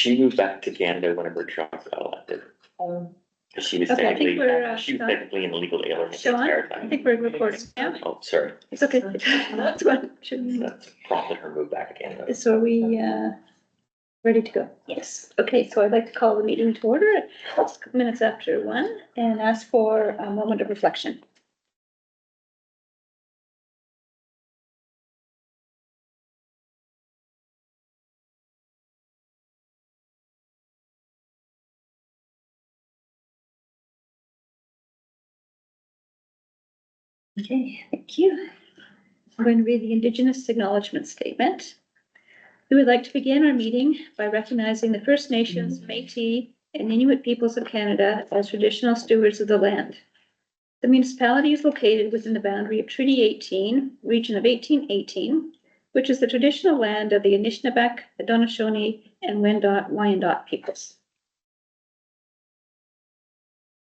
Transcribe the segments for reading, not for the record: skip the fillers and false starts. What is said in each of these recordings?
She moved back to Canada whenever Trump got elected. She was Okay, I think we're, she was technically an illegal alien the Sean, entire I time. think we're recording now. Oh, sorry. It's okay. That's what should. That's prompted her move back to Canada. So are we ready to go? Yes. Okay, so I'd like to call the meeting to order at minutes after 1 and ask for a moment of reflection. Okay, thank you. I'm going to read the Indigenous Acknowledgement Statement. We would like to begin our meeting by recognizing the First Nations, Métis, and Inuit peoples of Canada as traditional stewards of the land. The municipality is located within the boundary of Treaty 18, region of 1818, which is the traditional land of the Anishinaabe, Haudenosaunee, and Wyandot peoples.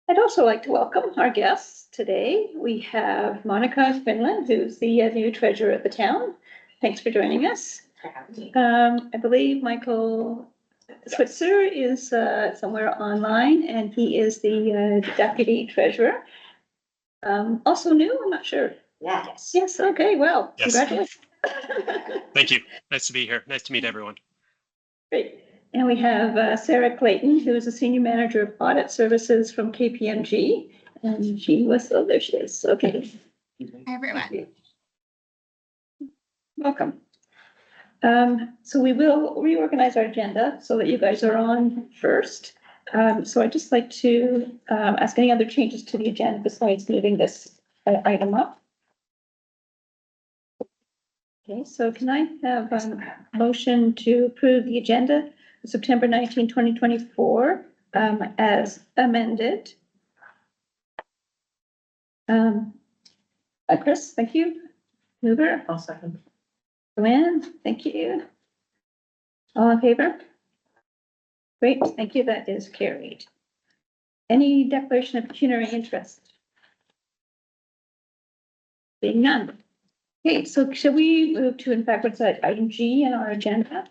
I'd also like to welcome our guests today. We have Monica Quinlan, who's the new treasurer of the town. Thanks for joining us. I believe Michael Switzer is somewhere online, and he is the deputy treasurer. Also new, I'm not sure. Yes. Yes, okay, well, Yes. congratulations. Thank you. Nice to be here. Nice to meet everyone. Great. And we have Sarah Clayton, who is the Senior Manager of Audit Services from KPMG. And she was, oh, there she is. Okay. Hi, everyone. Welcome. So we will reorganize our agenda so that you guys are on first. So I'd just like to ask any other changes to the agenda besides moving this item up. Okay, so can I have a motion to approve the agenda of September 19, 2024 as amended? Chris, thank you. Mover? I'll second. Joanne, thank you. All in favor? Great, thank you. That is carried. Any declaration of pecuniary interest? Being none. Okay, so shall we move to, in fact, what's that, item G in our agenda?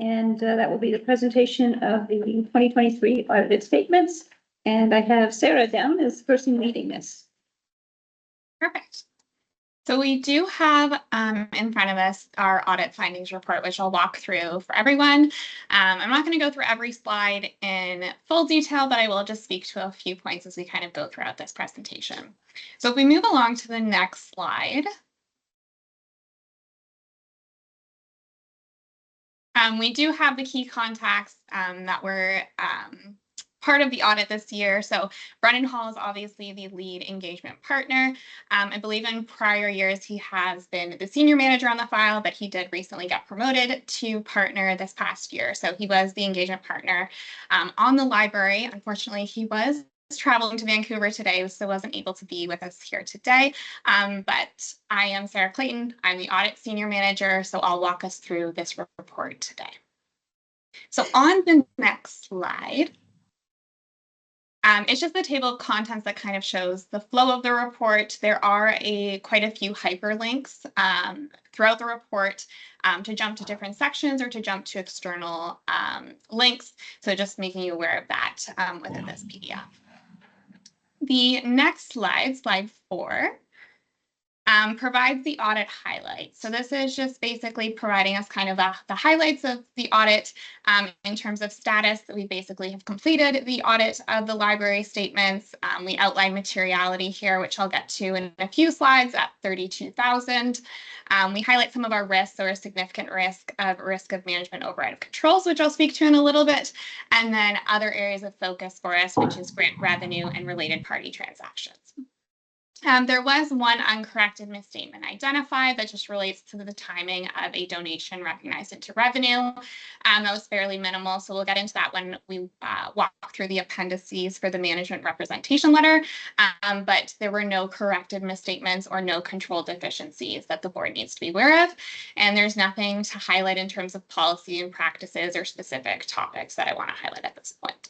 And that will be the presentation of the 2023 audited statements. And I have Sarah down as the person leading this. Perfect. So we do have in front of us our audit findings report, which I'll walk through for everyone. I'm not going to go through every slide in full detail, but I will just speak to a few points as we kind of go throughout this presentation. So if we move along to the next slide. We do have the key contacts that were part of the audit this year. So Brennan Hall is obviously the lead engagement partner. I believe in prior years he has been the senior manager on the file, but he did recently get promoted to partner this past year. So he was the engagement partner on the library. Unfortunately, he was traveling to Vancouver today, so wasn't able to be with us here today. But I am Sarah Clayton. I'm the audit senior manager, so I'll walk us through this report today. So on the next slide, it's just the table of contents that kind of shows the flow of the report. There are quite a few hyperlinks throughout the report to jump to different sections or to jump to external links. So just making you aware of that within this PDF. The next slide, slide 4, provides the audit highlights. So this is just basically providing us kind of the highlights of the audit in terms of status that we basically have completed the audit of the library statements. We outline materiality here, which I'll get to in a few slides at 32,000. We highlight some of our risks or a significant risk of management override of controls, which I'll speak to in a little bit. And then other areas of focus for us, which is grant revenue and related party transactions. There was one uncorrected misstatement identified that just relates to the timing of a donation recognized into revenue. That was fairly minimal, so we'll get into that when we walk through the appendices for the management representation letter. But there were no corrected misstatements or no control deficiencies that the board needs to be aware of. And there's nothing to highlight in terms of policy and practices or specific topics that I want to highlight at this point.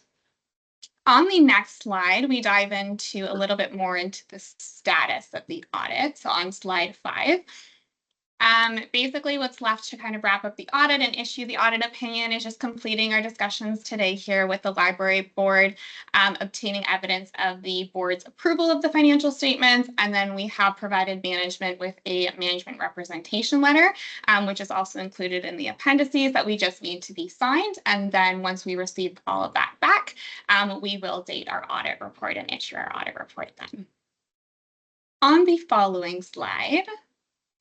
On the next slide, we dive into a little bit more into the status of the audit. So on slide 5, Basically, what's left to kind of wrap up the audit and issue the audit opinion is just completing our discussions today here with the library board, obtaining evidence of the board's approval of the financial statements, and then we have provided management with a management representation letter, which is also included in the appendices that we just need to be signed. And then once we receive all of that back, we will date our audit report and issue our audit report then. On the following slide,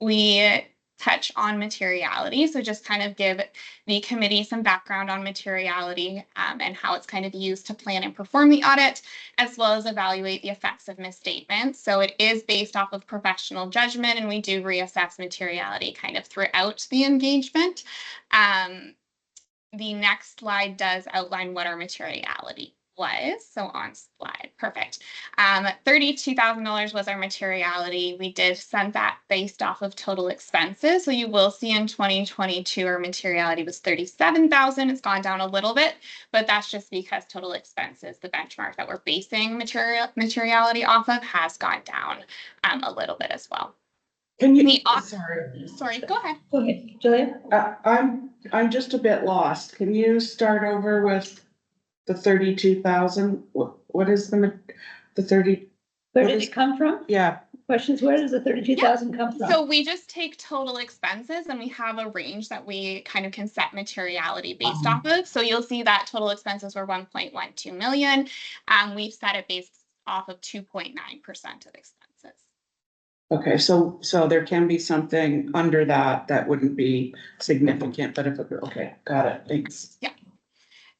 we touch on materiality. So just kind of give the committee some background on materiality and how it's kind of used to plan and perform the audit, as well as evaluate the effects of misstatements. So it is based off of professional judgment, and we do reassess materiality kind of throughout the engagement. The next slide does outline what our materiality was. So on slide, perfect. $32,000 was our materiality. We did send that based off of total expenses. So you will see in 2022, our materiality was $37,000. It's gone down a little bit, but that's just because total expenses, the benchmark that we're basing materiality off of, has gone down a little bit as well. Can you, Sorry, go ahead. Go ahead, Julia. I'm just a bit lost. Can you start over with the 32,000? What is the 30? Where What did is- it come from? Yeah, Questions, where does the 32,000 come from? So we just take total expenses and we have a range that we kind of can set materiality based off of. So you'll see that total expenses were 1.12 million. We've set it based off of 2.9% of expenses. okay, so there can be something under that wouldn't be significant, but okay, got it, thanks. Yeah.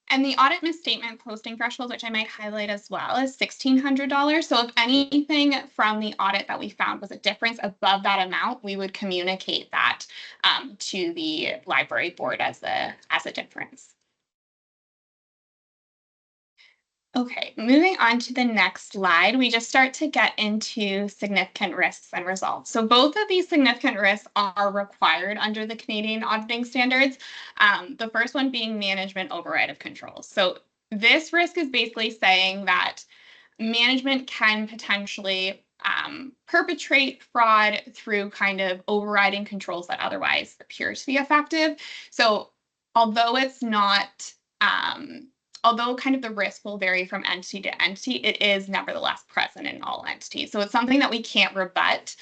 And the audit misstatement posting threshold, which I might highlight as well, is $1,600. So if anything from the audit that we found was a difference above that amount, we would communicate that to the library board as a difference. Okay, moving on to the next slide, we just start to get into significant risks and results. So both of these significant risks are required under the Canadian auditing standards. The first one being management override of controls. So this risk is basically saying that management can potentially perpetrate fraud through kind of overriding controls that otherwise appear to be effective. So although it's not although kind of the risk will vary from entity to entity, it is nevertheless present in all entities. So it's something that we can't rebut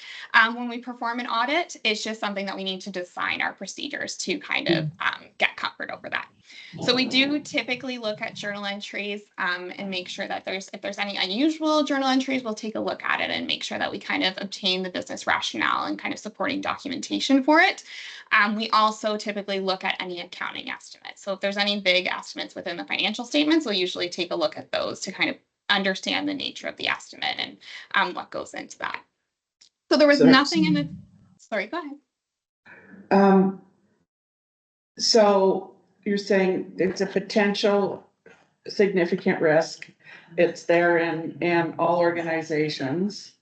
when we perform an audit. It's just something that we need to design our procedures to kind of get comfort over that. So we do typically look at journal entries and make sure that if there's any unusual journal entries, we'll take a look at it and make sure that we kind of obtain the business rationale and kind of supporting documentation for it. We also typically look at any accounting estimates. So if there's any big estimates within the financial statements, we'll usually take a look at those to kind of understand the nature of the estimate and what goes into that. So there was nothing in the, sorry, go ahead. So you're saying it's a potential significant risk. It's there in all organizations,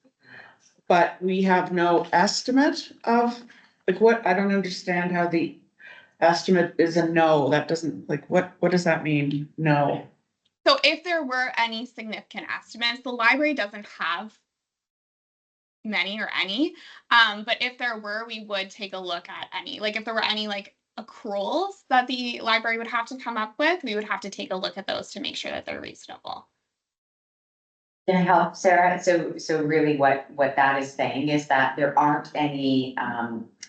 but we have no estimate of, like, what, I don't understand how the estimate is a no. That doesn't, like, what does that mean? No. So if there were any significant estimates, the library doesn't have many or any, but if there were, we would take a look at any, like if there were any like accruals that the library would have to come up with, we would have to take a look at those to make sure that they're reasonable. Can I help, Sarah? So really what that is saying is that there aren't any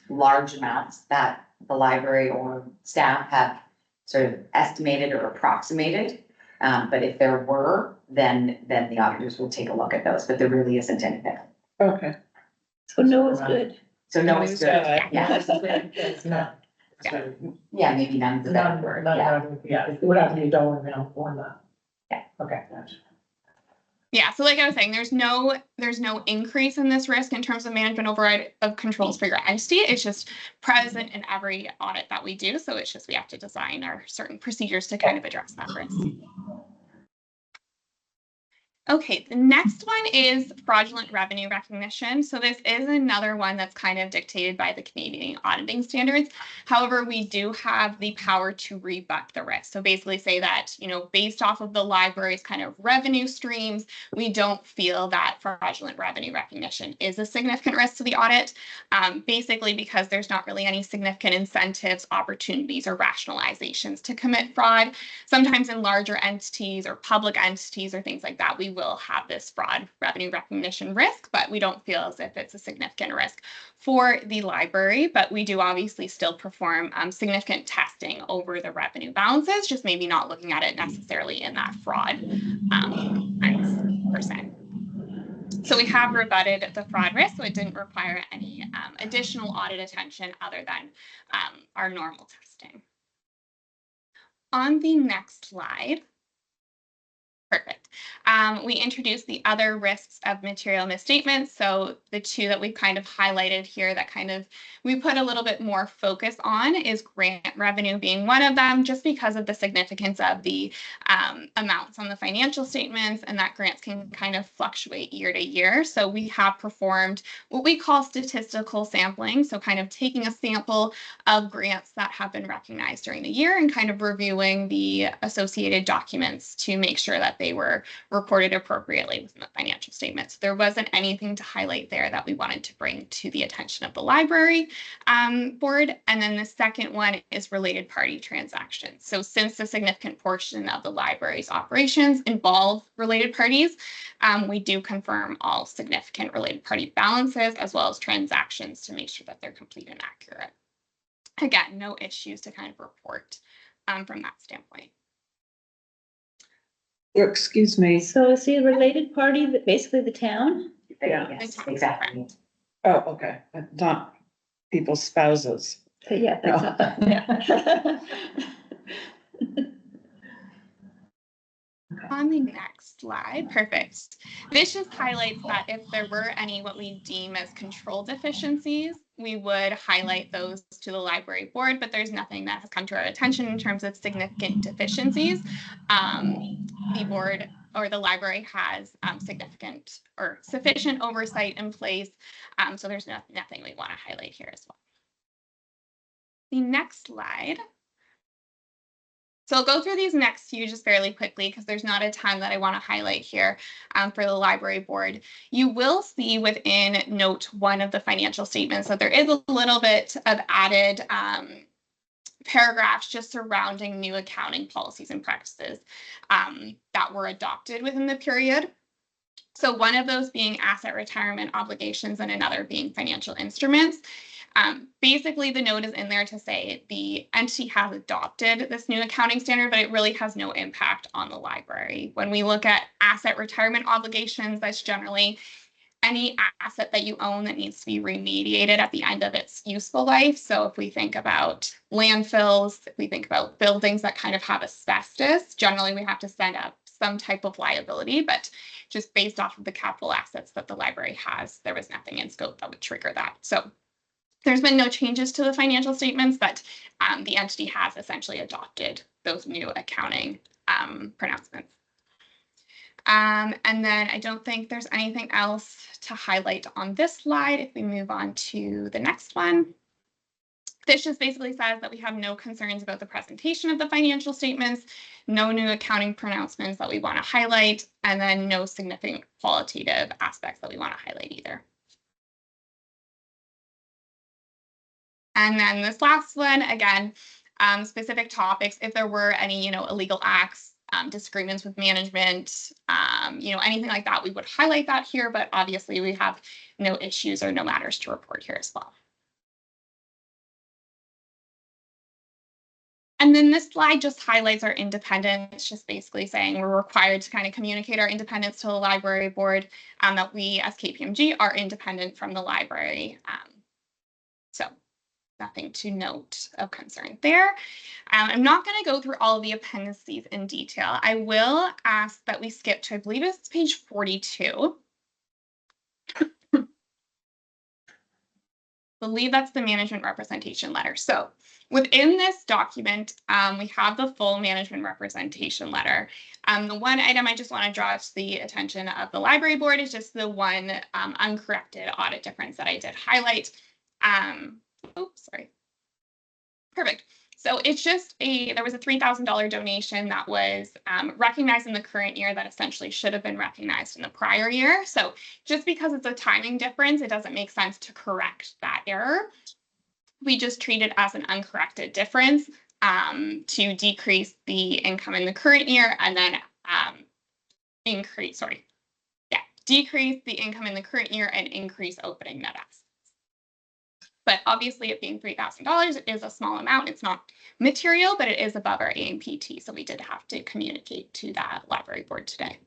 large amounts that the library or staff have sort of estimated or approximated. But if there were, then the auditors will take a look at those, but there really isn't anything. Okay. So no is good. So no, it's good. Yeah, It's not. yeah, maybe none. Yeah, it would have to be a dollar amount on that. Yeah. Okay. Yeah, so like I was saying, there's no increase in this risk in terms of management override of controls for your entity. It's just present in every audit that we do. So it's just we have to design our certain procedures to kind of address that risk. Okay, the next one is fraudulent revenue recognition. So this is another one that's kind of dictated by the Canadian auditing standards. However, we do have the power to rebut the risk. So basically say that, based off of the library's kind of revenue streams, we don't feel that fraudulent revenue recognition is a significant risk to the audit, basically because there's not really any significant incentives, opportunities, or rationalizations to commit fraud. Sometimes in larger entities or public entities or things like that, we will have this fraud revenue recognition risk, but we don't feel as if it's a significant risk for the library. But we do obviously still perform significant testing over the revenue balances, just maybe not looking at it necessarily in that fraud percent. So we have rebutted the fraud risk, so it didn't require any additional audit attention other than our normal testing. On the next slide, perfect. We introduced the other risks of material misstatements. So the two that we've kind of highlighted here that we put a little bit more focus on is grant revenue being one of them, just because of the significance of the amounts on the financial statements, and that grants can kind of fluctuate year to year. So we have performed what we call statistical sampling. So kind of taking a sample of grants that have been recognized during the year and kind of reviewing the associated documents to make sure that they were reported appropriately within the financial statements. There wasn't anything to highlight there that we wanted to bring to the attention of the library board. And then the second one is related party transactions. So since a significant portion of the library's operations involve related parties, we do confirm all significant related party balances as well as transactions to make sure that they're complete and accurate. Again, no issues to kind of report from that standpoint. Excuse me. So is the related party basically the town? Yeah. Yes, exactly. Oh, okay. Not people's spouses. Yeah, that's not that. On the next slide, perfect. This just highlights that if there were any what we deem as control deficiencies, we would highlight those to the library board, but there's nothing that has come to our attention in terms of significant deficiencies. The board or the library has significant or sufficient oversight in place, so there's nothing we want to highlight here as well. The next slide. So I'll go through these next few just fairly quickly because there's not a ton that I want to highlight here for the library board. You will see within note 1 of the financial statements that there is a little bit of added paragraphs just surrounding new accounting policies and practices that were adopted within the period. So one of those being asset retirement obligations and another being financial instruments. Basically, the note is in there to say the entity has adopted this new accounting standard, but it really has no impact on the library. When we look at asset retirement obligations, that's generally any asset that you own that needs to be remediated at the end of its useful life. So if we think about landfills, if we think about buildings that kind of have asbestos, generally we have to send up some type of liability, but just based off of the capital assets that the library has, there was nothing in scope that would trigger that. So there's been no changes to the financial statements, but the entity has essentially adopted those new accounting pronouncements. And then I don't think there's anything else to highlight on this slide. If we move on to the next one. This just basically says that we have no concerns about the presentation of the financial statements, no new accounting pronouncements that we want to highlight, and then no significant qualitative aspects that we want to highlight either. And then this last one, again, specific topics, if there were any, illegal acts, disagreements with management, anything like that, we would highlight that here, but obviously we have no issues or no matters to report here as well. And then this slide just highlights our independence, just basically saying we're required to kind of communicate our independence to the library board, that we as KPMG are independent from the library. So nothing to note of concern there. I'm not going to go through all of the appendices in detail. I will ask that we skip to, I believe it's page 42. I believe that's the management representation letter. So Within this document, we have the full management representation letter. The one item I just want to draw to the attention of the library board is just the one uncorrected audit difference that I did highlight. Oops, sorry. Perfect. So it's just there was a $3,000 donation that was recognized in the current year that essentially should have been recognized in the prior year. So just because it's a timing difference, it doesn't make sense to correct that error. We just treat it as an uncorrected difference to decrease the income in the current year and then decrease the income in the current year and increase opening net assets. But obviously it being $3,000, it is a small amount. It's not material, but it is above our AMPT. So we did have to communicate to that library board today.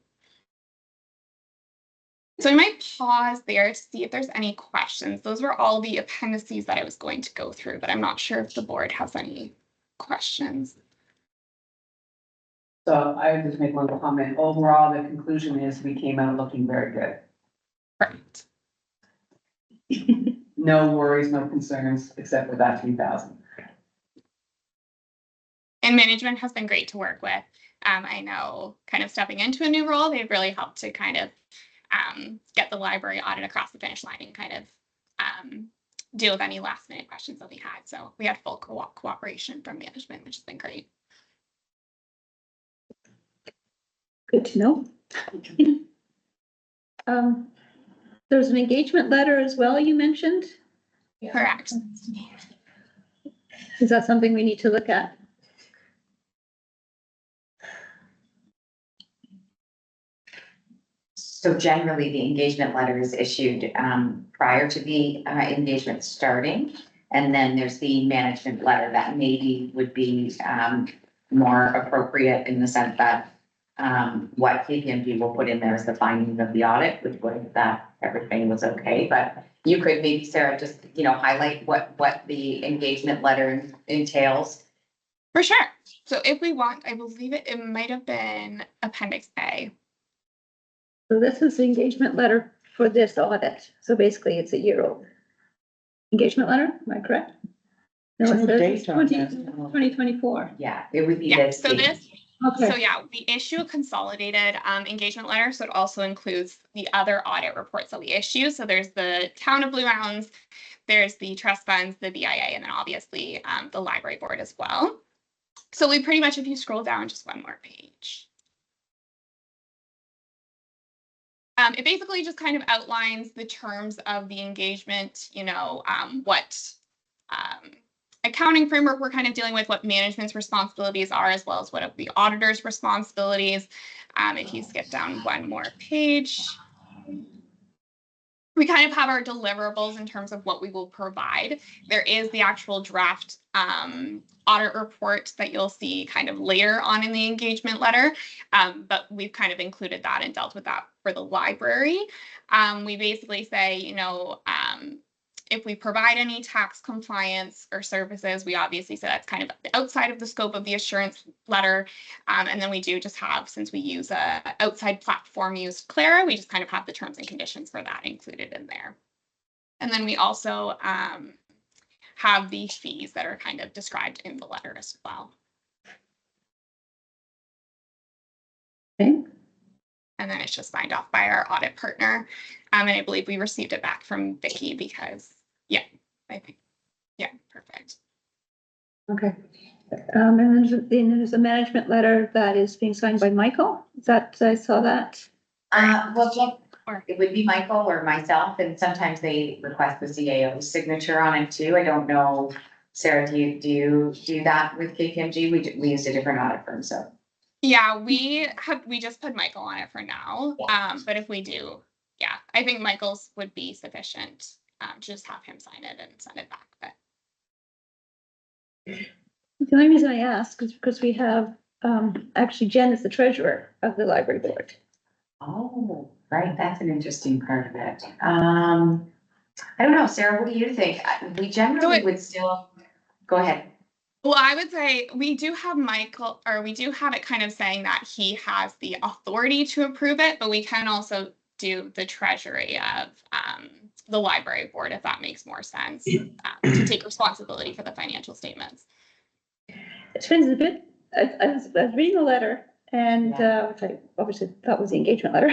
So I might pause there to see if there's any questions. Those were all the appendices that I was going to go through, but I'm not sure if the board has any questions. So I would just make one comment. Overall, the conclusion is we came out looking very good. Perfect. No worries, no concerns, except for that 3,000. And management has been great to work with. I know kind of stepping into a new role, they've really helped to kind of get the library audit across the finish line and kind of deal with any last minute questions that we had. So we had full cooperation from management, which has been great. Good to know. There's an engagement letter as well, you mentioned. Correct. Is that something we need to look at? So generally, the engagement letter is issued prior to the engagement starting. And then there's the management letter that maybe would be more appropriate in the sense that what KPMG will put in there is the findings of the audit, which was that everything was okay. But you could maybe, Sarah, just, highlight what the engagement letter entails. For sure. So if we want, I believe it might have been Appendix A. So this is the engagement letter for this audit. So basically it's a year old. Engagement letter, am I correct? No, There's it no says date on this. 2024. Yeah, it would be Yeah, this. so this. Okay. So yeah, we issue a consolidated engagement letter. So it also includes the other audit reports that we issue. So there's the Town of Blue Mountains, there's the trust funds, the BIA, and then obviously the library board as well. So we pretty much, if you scroll down just one more page. It basically just kind of outlines the terms of the engagement, what accounting framework we're kind of dealing with, what management's responsibilities are, as well as what are the auditor's responsibilities. If you skip down one more page, we kind of have our deliverables in terms of what we will provide. There is the actual draft audit report that you'll see kind of later on in the engagement letter, but we've kind of included that and dealt with that for the library. We basically say, if we provide any tax compliance or services, we obviously say that's kind of outside of the scope of the assurance letter. And then we do just have, since we use a outside platform used Clara, we just kind of have the terms and conditions for that included in there. And then we also have the fees that are kind of described in the letter as well. Okay. And then it's just signed off by our audit partner. And I believe we received it back from Vicki because, yeah, I think, yeah, perfect. Okay. And then there's a management letter that is being signed by Michael. Is that, I saw that. It would be Michael or myself, and sometimes they request the CAO's signature on it too. I don't know, Sarah, do you do that with KPMG? We used a different audit firm, so. Yeah, we just put Michael on it for now. But if we do, yeah, I think Michael's would be sufficient. Just have him sign it and send it back. But The only reason I ask is because we have, actually Jen is the treasurer of the library board. Oh, right, that's an interesting part of it. I don't know, Sarah, what do you think? We generally would still, go ahead. well, I would say we do have Michael, or we do have it kind of saying that he has the authority to approve it, but we can also do the treasury of the library board, if that makes more sense, to take responsibility for the financial statements. It depends a bit, I was reading the letter and, which I obviously thought was the engagement letter,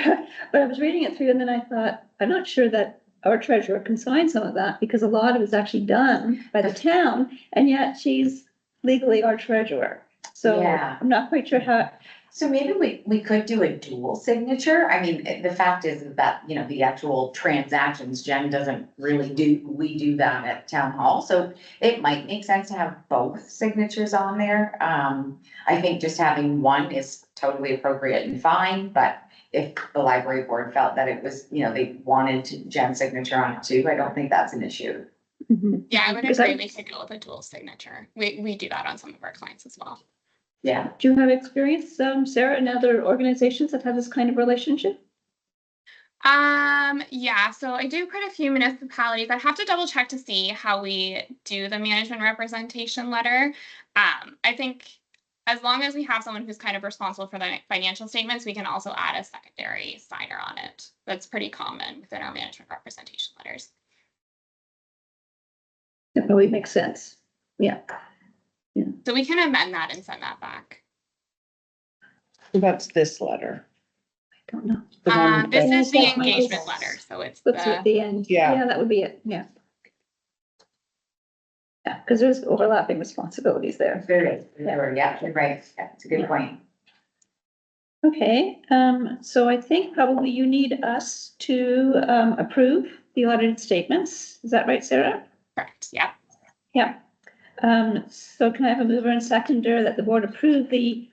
but I was reading it through and then I thought, I'm not sure that our treasurer can sign some of that because a lot of it's actually done by the town and yet she's legally our treasurer. So Yeah. I'm not quite sure how, So maybe we could do a dual signature. I mean, the fact is that, you know, the actual transactions, Jen doesn't really do, we do that at town hall. So it might make sense to have both signatures on there. I think just having one is totally appropriate and fine, but if the library board felt that it was, you know, they wanted Jen's signature on it too, I don't think that's an issue. Yeah, I would Because agree, we could go with a dual signature. We do that on some of our clients as well. Yeah. Do you have experience, Sarah, in other organizations that have this kind of relationship? Yeah, so I do quite a few municipalities. I'd have to double check to see how we do the management representation letter. I think as long as we have someone who's kind of responsible for the financial statements, we can also add a secondary signer on it. That's pretty common within our management representation letters. That probably makes sense. Yeah. So we can amend that and send that back. So that's this letter. I don't know. The one This that- is the That's engagement Michael's. letter, so it's That's at the, the end. Yeah. Yeah, that would be it, yeah. Yeah, because there's overlapping responsibilities there. Very, yeah, you're right. Yeah, it's a good point. Okay, so I think probably you need us to, approve the audited statements. Is that right, Sarah? correct, yeah. Yeah. So can I have a mover and seconder that the board approve the,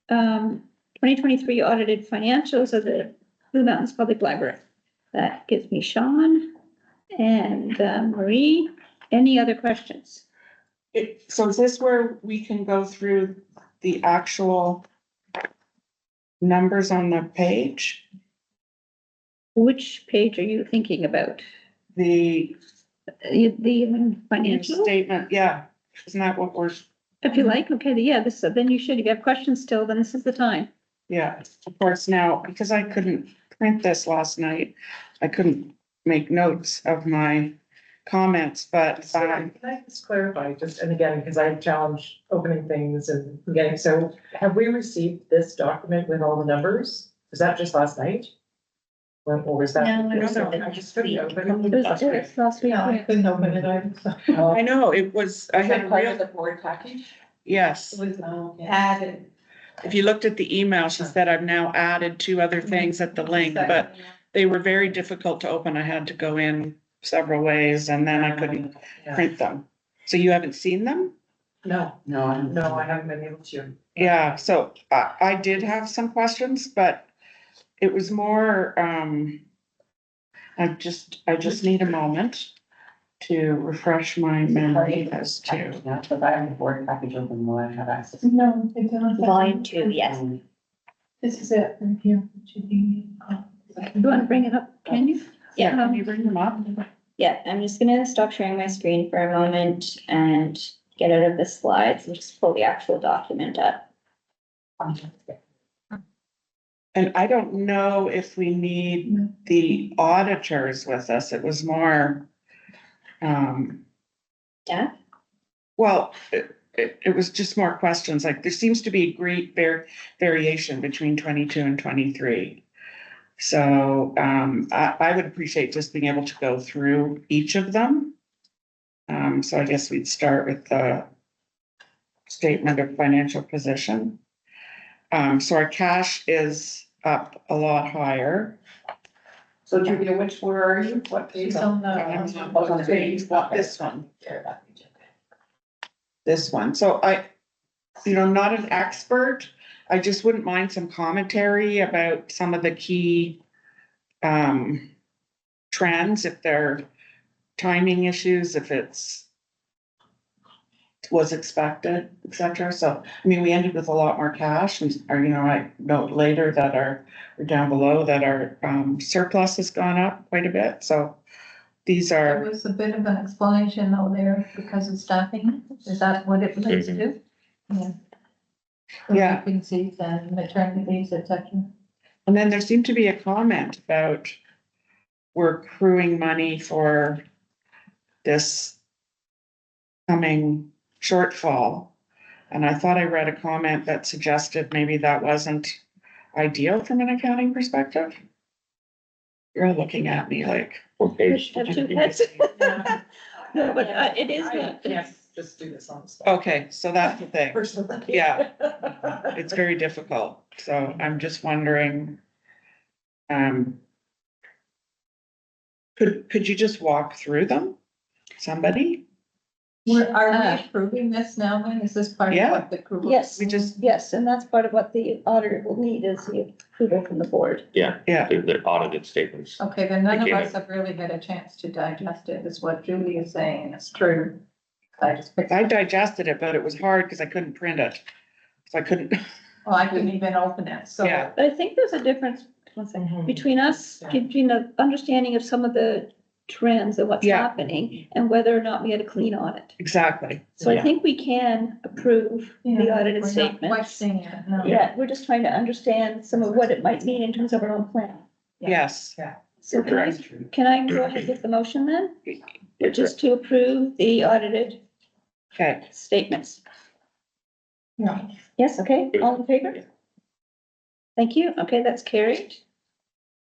2023 audited financials of the Blue Mountains Public Library? That gives me Sean and, Marie. Any other questions? So is this where we can go through the actual numbers on the page? Which page are you thinking about? The The financial? statement, yeah. Isn't that what we're, If you like, okay, yeah, this, then you should, if you have questions still, then this is the time. yeah, of course now, because I couldn't print this last night, I couldn't make notes of my comments, but, Can I just clarify, just, and again, because I challenge opening things and getting, so have we received this document with all the numbers? Was that just last night? Or was that? No, it was I just couldn't open It it. was, it was last week, No, I yeah. couldn't open it. I know, it was, I had real, the board package? yes. Was added. If you looked at the email, she said I've now added 2 other things at the link, but they were very difficult to open. I had to go in several ways and then I couldn't print them. So you haven't seen them? No, No, I haven't been able to. Yeah, so I did have some questions, but it was more, I just need a moment to refresh my memory as to. But I have the board package open, will I have access? No, it's on. Volume 2, yes. This is it, right here. You want to bring it up, can you? Yeah, can you bring them up? Yeah, I'm just gonna stop sharing my screen for a moment and get out of the slides and just pull the actual document up. And I don't know if we need the auditors with us. It was more, Yeah, well, it was just more questions. Like there seems to be great variation between 22 and 23. So, I would appreciate just being able to go through each of them. So I guess we'd start with the statement of financial position. So our cash is up a lot higher. So Julia, where are you? What page? on On page, this one, this one. So not an expert. I just wouldn't mind some commentary about some of the key trends, if they're timing issues, if it's was expected, et cetera. So, I mean, we ended with a lot more cash and, I note later that or down below that our surplus has gone up quite a bit. So these There are, was a bit of an explanation out there because of staffing. Is that what it relates to? Yeah. Yeah. Vacancies and maternity leaves, et cetera. and then there seemed to be a comment about we're accruing money for this coming shortfall. And I thought I read a comment that suggested maybe that wasn't ideal from an accounting perspective. You're looking at me like, What page? Have did two you- heads. No, but it is I good. can't just do this on the spot. okay, so that's the thing. Personally. Yeah. It's very difficult, so I'm just wondering. Could you just walk through them? Somebody? Are we approving this now then? Is this part of Yeah. what the approval? Yes, We just, yes, and that's part of what the auditor will need is the approval from the board. Yeah, yeah, they're audited statements. Okay, then none of Okay. us have really had a chance to digest it, is what Julie is saying, and it's true. I just picked, I digested it, but it was hard because I couldn't print it. So I couldn't, well, I couldn't even open it, so. yeah, But I think there's a difference, one second, Mhm. between us, Yeah. between the understanding of some of the trends and what's Yeah. happening and whether or not we had a clean audit. exactly. So I Yeah. think we can approve the Yeah, audited we're not statement. questioning it, no. Yeah, we're just trying to understand some of what it might mean in terms of our own plan. Yes, So can I go ahead with the motion then? Which is to approve the audited okay. statements. No. Yes, okay, all in favor? Thank you, okay, that's carried.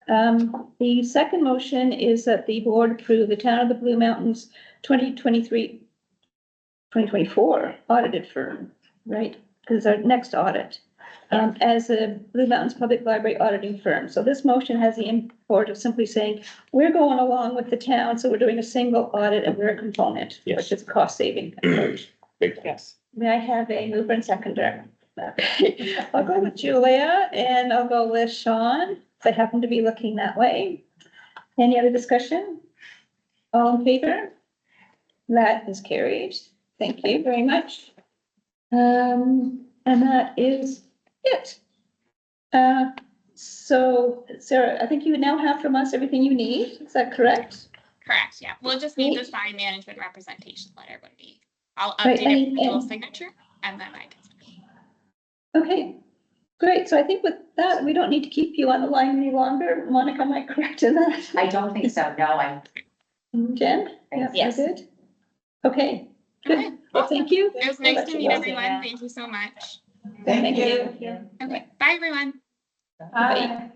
The second motion is that the board approve the Town of the Blue Mountains 2024 audited firm, right? Because our next audit, as a Blue Mountains Public Library auditing firm. So this motion has the import of simply saying, we're going along with the town, so we're doing a single audit and we're a component, Yes. which is cost saving approach. Big time. Yes. May I have a mover and seconder? Okay, I'll go with Julia and I'll go with Sean, if I happen to be looking that way. Any other discussion? All in favor? That is carried. Thank you very much. And that is it. So Sarah, I think you now have from us everything you need. Is that correct? Correct, yeah. We'll just need to sign management representation letter when I'll Right, update it and- with your signature and then I can. Okay, great. So I think with that, we don't need to keep you on the line any longer. Monica, am I correct in that? I don't think so, no, I'm, Jen? Yeah, Yes. we're good? Okay, Okay, good. Well, thank you. It was nice to meet everyone. Thank you so much. Thank you. Okay, bye, everyone. Hi.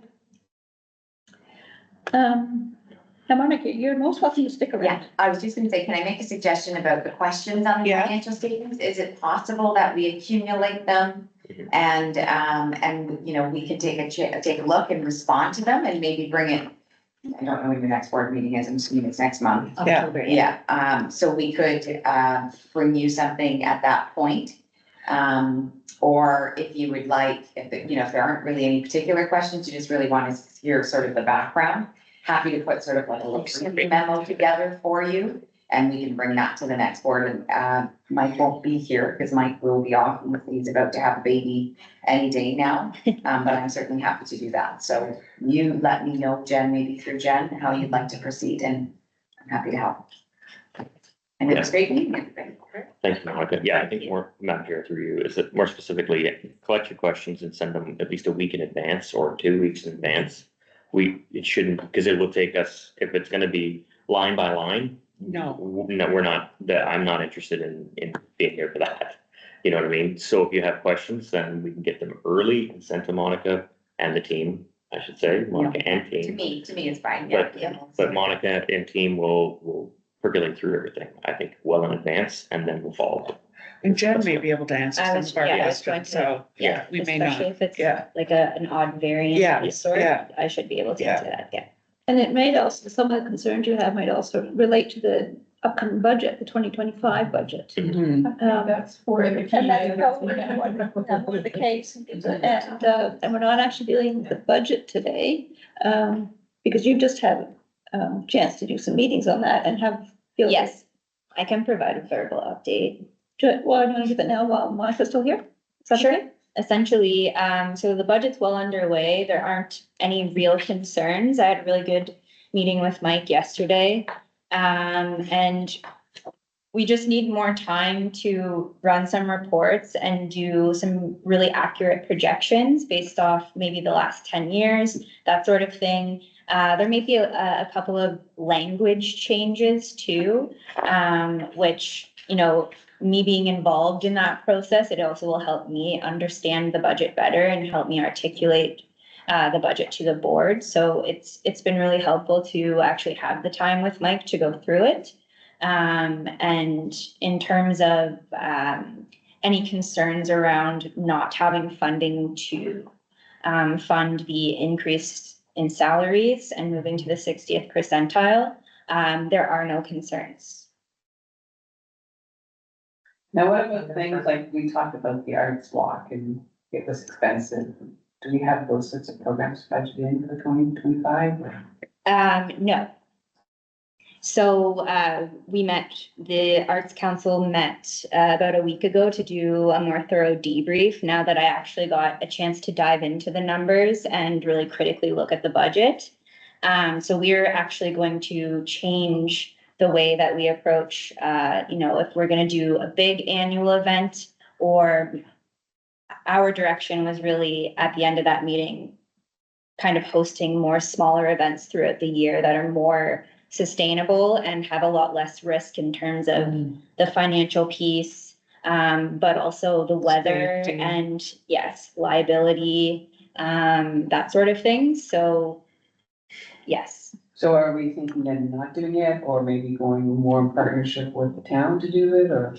Now Monica, you're most welcome to stick yeah, around. I was just gonna say, can I make a suggestion about the questions on the Yeah. financial statements? Is it possible that we accumulate them? Mhm. And, you know, we could take a look and respond to them and maybe bring it, I don't know when your next board meeting is, I'm assuming it's next month. Yeah. October, Yeah, so we could, bring you something at that point. Or if you would like, if there aren't really any particular questions, you just really want to hear sort of the background. Happy to put sort of like a little briefing memo together for you, and we can bring that to the next board. And, Mike won't be here because Mike will be off, and he's about to have a baby any day now. But I'm certainly happy to do that. So you let me know, Jen, maybe through Jen, how you'd like to proceed, and I'm happy to help. And it was great meeting everybody. Thanks, Monica. Yeah, I think more, Madam Chair, through you, is that more specifically, collect your questions and send them at least a week in advance or 2 weeks in advance. It shouldn't, because it will take us, if it's gonna be line by line. No. We're not, I'm not interested in being here for that. You know what I mean? So if you have questions, then we can get them early and send to Monica and the team, I should say, Monica and To team. me, it's fine, yeah. But Monica and team will percolate through everything, I think, well in advance, and then we'll follow. And Jen may be able to answer I some was- of our yeah, I was going questions, to- so, yeah, we may not. Especially if it's Yeah. like an odd variant Yeah, of the sort, yeah. I should be able to Yeah. answer that, yeah. And it may also, some of the concerns you have might also relate to the upcoming budget, the 2025 budget. Mhm. That's for the. And that's probably the case. And we're not actually dealing with the budget today, because you've just had a chance to do some meetings on that and have. Yes, I can provide a verbal update. Well, I'm gonna do that now while Monica's still here. Is that Sure. okay? Essentially, so the budget's well underway. There aren't any real concerns. I had a really good meeting with Mike yesterday. And we just need more time to run some reports and do some really accurate projections based off maybe the last 10 years, that sort of thing. There may be a couple of language changes too, which, me being involved in that process, it also will help me understand the budget better and help me articulate the budget to the board. So it's been really helpful to actually have the time with Mike to go through it. And in terms of any concerns around not having funding to fund the increase in salaries and moving to the 60th percentile, there are no concerns. Now, what about things like we talked about the arts walk and it was expensive? Do we have those sorts of programs budgeted in for 2025? No. So the Arts Council met about a week ago to do a more thorough debrief now that I actually got a chance to dive into the numbers and really critically look at the budget. So we're actually going to change the way that we approach, if we're going to do a big annual event, or our direction was really at the end of that meeting, kind of hosting more smaller events throughout the year that are more sustainable and have a lot less risk in terms of the financial piece, but also the weather Safety. and yes, liability, that sort of thing. So, yes. So are we thinking then not doing it, or maybe going more in partnership with the town to do it, or?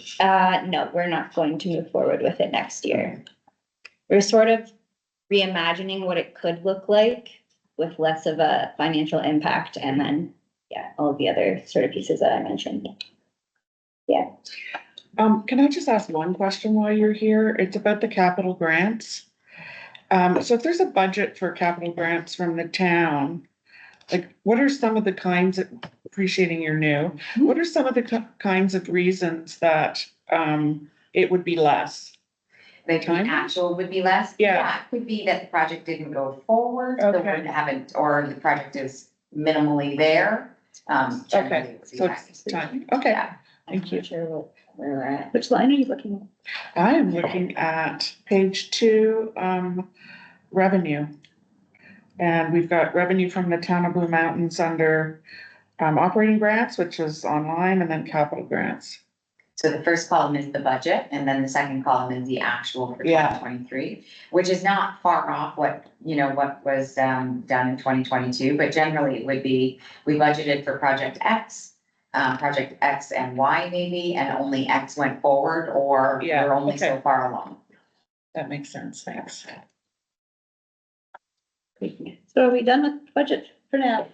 No, we're not going to move forward with it next year. We're sort of reimagining what it could look like with less of a financial impact, and then all of the other sort of pieces that I mentioned. Yeah. Can I just ask one question while you're here? It's about the capital grants. So if there's a budget for capital grants from the town, like, what are some of the kinds of, appreciating you're new, what are some of the kinds of reasons that, it would be less? The Time? actual would be less? Yeah. It could be that the project didn't go forward, Okay. or the project is minimally there. Generally Okay, it would be so less. it's time. Okay, Yeah. thank you. I'm not sure where we're at. Which line are you looking at? I am looking at page 2, revenue. And we've got revenue from the town of Blue Mountains under, operating grants, which is online, and then capital grants. So the first column is the budget, and then the second column is the actual for Yeah. 2023, which is not far off what was done in 2022, but generally it would be, we budgeted for project X and Y maybe, and only X went forward, or Yeah, we're only so okay. far along. That makes sense, thanks. So are we done with the budget for now?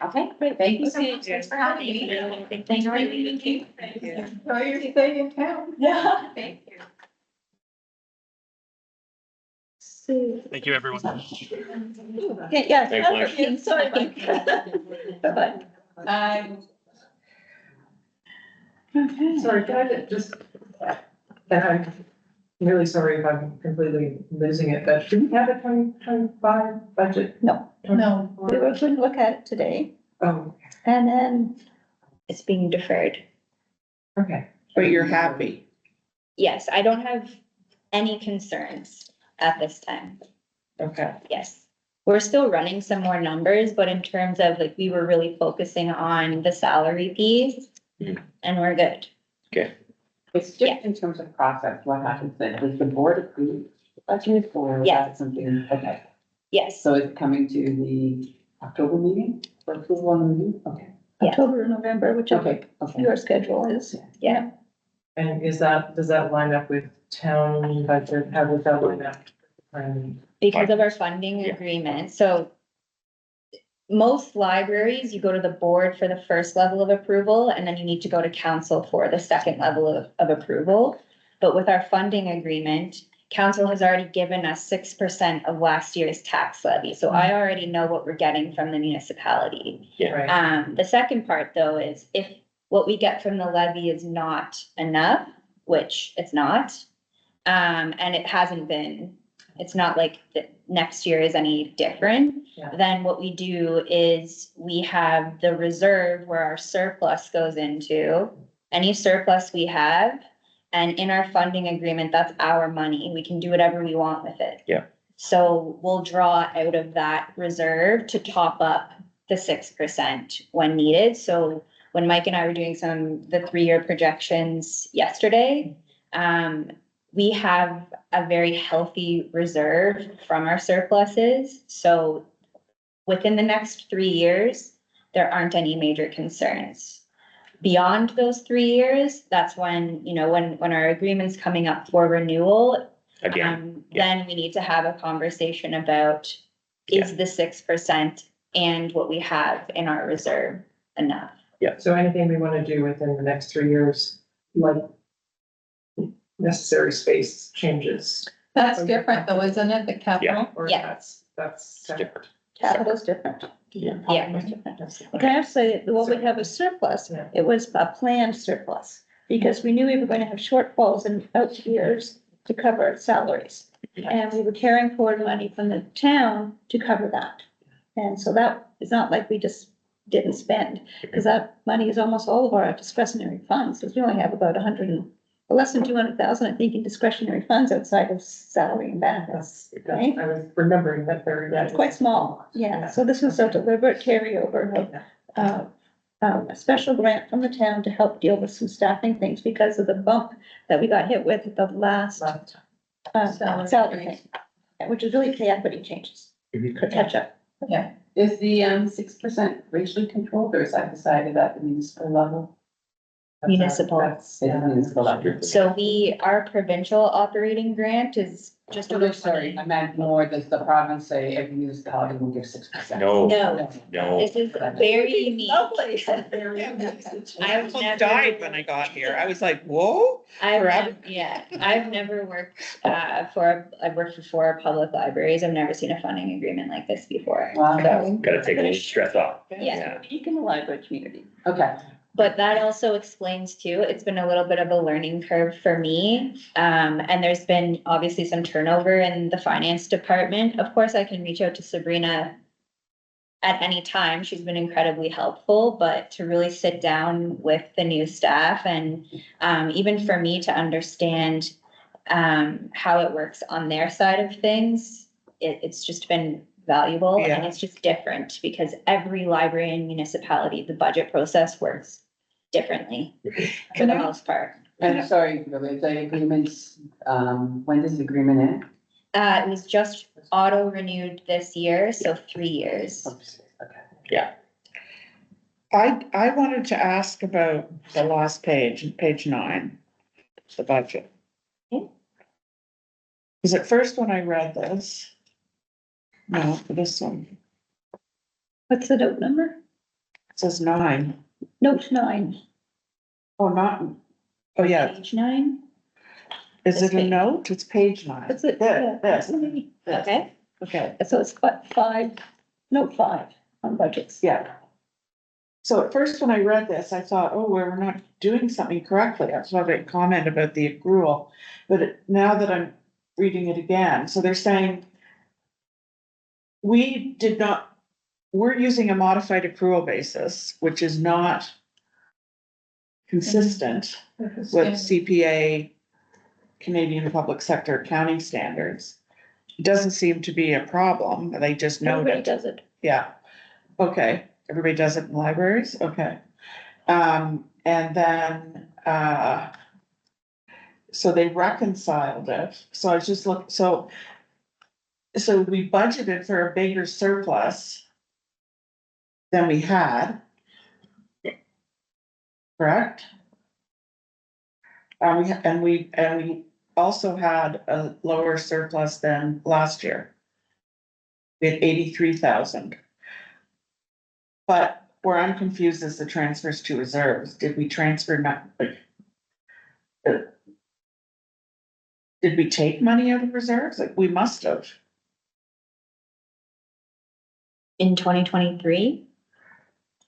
Okay, Great. thank you so Okay. much. Thanks for having me. Thank you. Enjoy your stay in town. Yeah, thank you. So, Thank you, everyone. yeah. Thanks, Mike. Okay, sorry. Bye-bye. Sorry, can I just, and I'm really sorry if I'm completely losing it, but do we have a 2025 budget? No. No. We were going to look at it today, Oh, and then It's being deferred. okay. But you're happy. Yes, I don't have any concerns at this time. Okay, Yes. We're still running some more numbers, but in terms of like, we were really focusing on the salary piece and we're good. Okay, It's Yeah. just in terms of process, what happens then? Does the board approve the budget, or is Yeah. that something, okay? Yes, So is it coming to the October meeting for approval on the meeting? Okay, Yeah. October or November, whichever okay, okay. your schedule is. yeah. And does that line up with town budget? How does that line up? Because of our funding Yeah. agreement, so. Most libraries, you go to the board for the first level of approval, and then you need to go to council for the second level of approval. But with our funding agreement, council has already given us 6% of last year's tax levy, so I already know what we're getting from the municipality. Right, The second part though is if what we get from the levy is not enough, which it's not. And it hasn't been, it's not like the next year is any different. Yeah. Then what we do is we have the reserve where our surplus goes into, any surplus we have. And in our funding agreement, that's our money. We can do whatever we want with it. Yeah. So we'll draw out of that reserve to top up the 6% when needed. So when Mike and I were doing the 3-year projections yesterday, We have a very healthy reserve from our surpluses, so within the next 3 years, there aren't any major concerns. Beyond those 3 years, that's when, you know, when our agreement's coming up for renewal, Again, then we need to have a conversation about, is the 6% and what we have in our reserve enough? So anything we wanna do within the next 3 years, like necessary space changes, That's different though, isn't it, the capital? or Yeah. that's it's separate? different. Capital's different. Yeah. Yeah. Can I also say, that what we have a surplus, Yeah. it was a planned surplus, because we knew we were going to have shortfalls in out years to cover salaries. And we were carrying forward money from the town to cover that. And so that is not like we just didn't spend, because that money is almost all of our discretionary funds, because we only have about less than 200,000, I think, in discretionary funds outside of salary and benefits. Right? I was remembering that there. It's quite small, yeah, so this was a deliberate carryover of, a special grant from the town to help deal with some staffing things because of the bump that we got hit with at the last, salary thing. Which is really the equity changes, could catch up. Is the 6% racially controlled, or is that decided at the municipal level? Municipal. It's municipal level. So our provincial operating grant is just over Sorry, 20. I meant more, does the province say every municipality will give 6%? No, No, no. this is very unique. Lovely. I I've almost never- died when I got here. I was like, whoa. Forever. I've never worked, I've worked for 4 public libraries. I've never seen a funding agreement like this before. Wow, Gotta take a little stress off. Yeah. Unique in the library community. okay. But that also explains too, it's been a little bit of a learning curve for me. And there's been obviously some turnover in the finance department. Of course, I can reach out to Sabrina at any time. She's been incredibly helpful, but to really sit down with the new staff and, even for me to understand, how it works on their side of things, it's just been valuable and Yeah. it's just different because every library and municipality, the budget process works differently for the most part. I'm sorry, the agreements, when does the agreement end? It was just auto renewed this year, so 3 years. Okay. I wanted to ask about the last page, page 9, the budget. Okay. Because at first when I read this, no, this one, What's the note number? it says 9. Note 9. Oh, not, oh, yeah, Page 9, is This it a page. note? It's page 9. That's it, This, yeah. this, this. okay. Okay, So it's 5, note 5 on budgets. yeah. So at first when I read this, I thought, oh, we're not doing something correctly. That's why I comment about the accrual. But now that I'm reading it again, so they're saying we're using a modified accrual basis, which is not consistent with CPA, Canadian Public Sector Accounting Standards. It doesn't seem to be a problem. They just Everybody noted. does it. Yeah, okay, everybody does it in libraries, okay. And then, so they reconciled it, so I was just so we budgeted for a bigger surplus than we had. Correct? We also had a lower surplus than last year. We had 83,000. But where I'm confused is the transfers to reserves. Did we transfer did we take money out of reserves? Like, we must have. In 2023,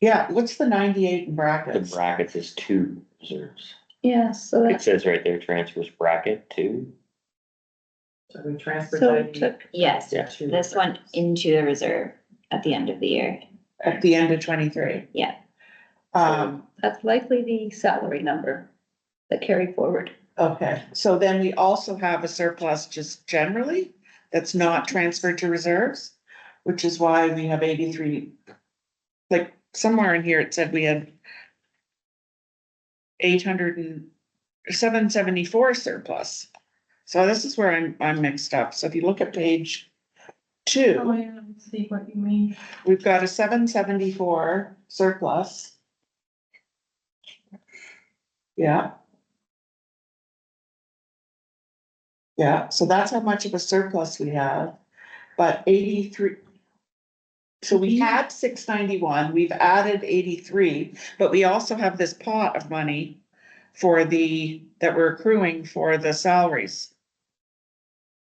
Yeah, what's the 98 in The brackets? brackets is 2 reserves. Yeah, so It that's, says right there, transfers bracket 2. So we transferred so that. it took, yes, Yeah. this went into the reserve at the end of the year. At the end of 23. Yeah. that's likely the salary number that carried forward. Okay, so then we also have a surplus just generally that's not transferred to reserves, which is why we have 83. Like somewhere in here, it said we had 800 774 surplus. So this is where I'm mixed up. So if you look at page Oh, 2, yeah, let's see what you mean. we've got a 774 surplus. Yeah. Yeah, so that's how much of a surplus we have, but 83. So we had 691, we've added 83, but we also have this pot of money for that we're accruing for the salaries.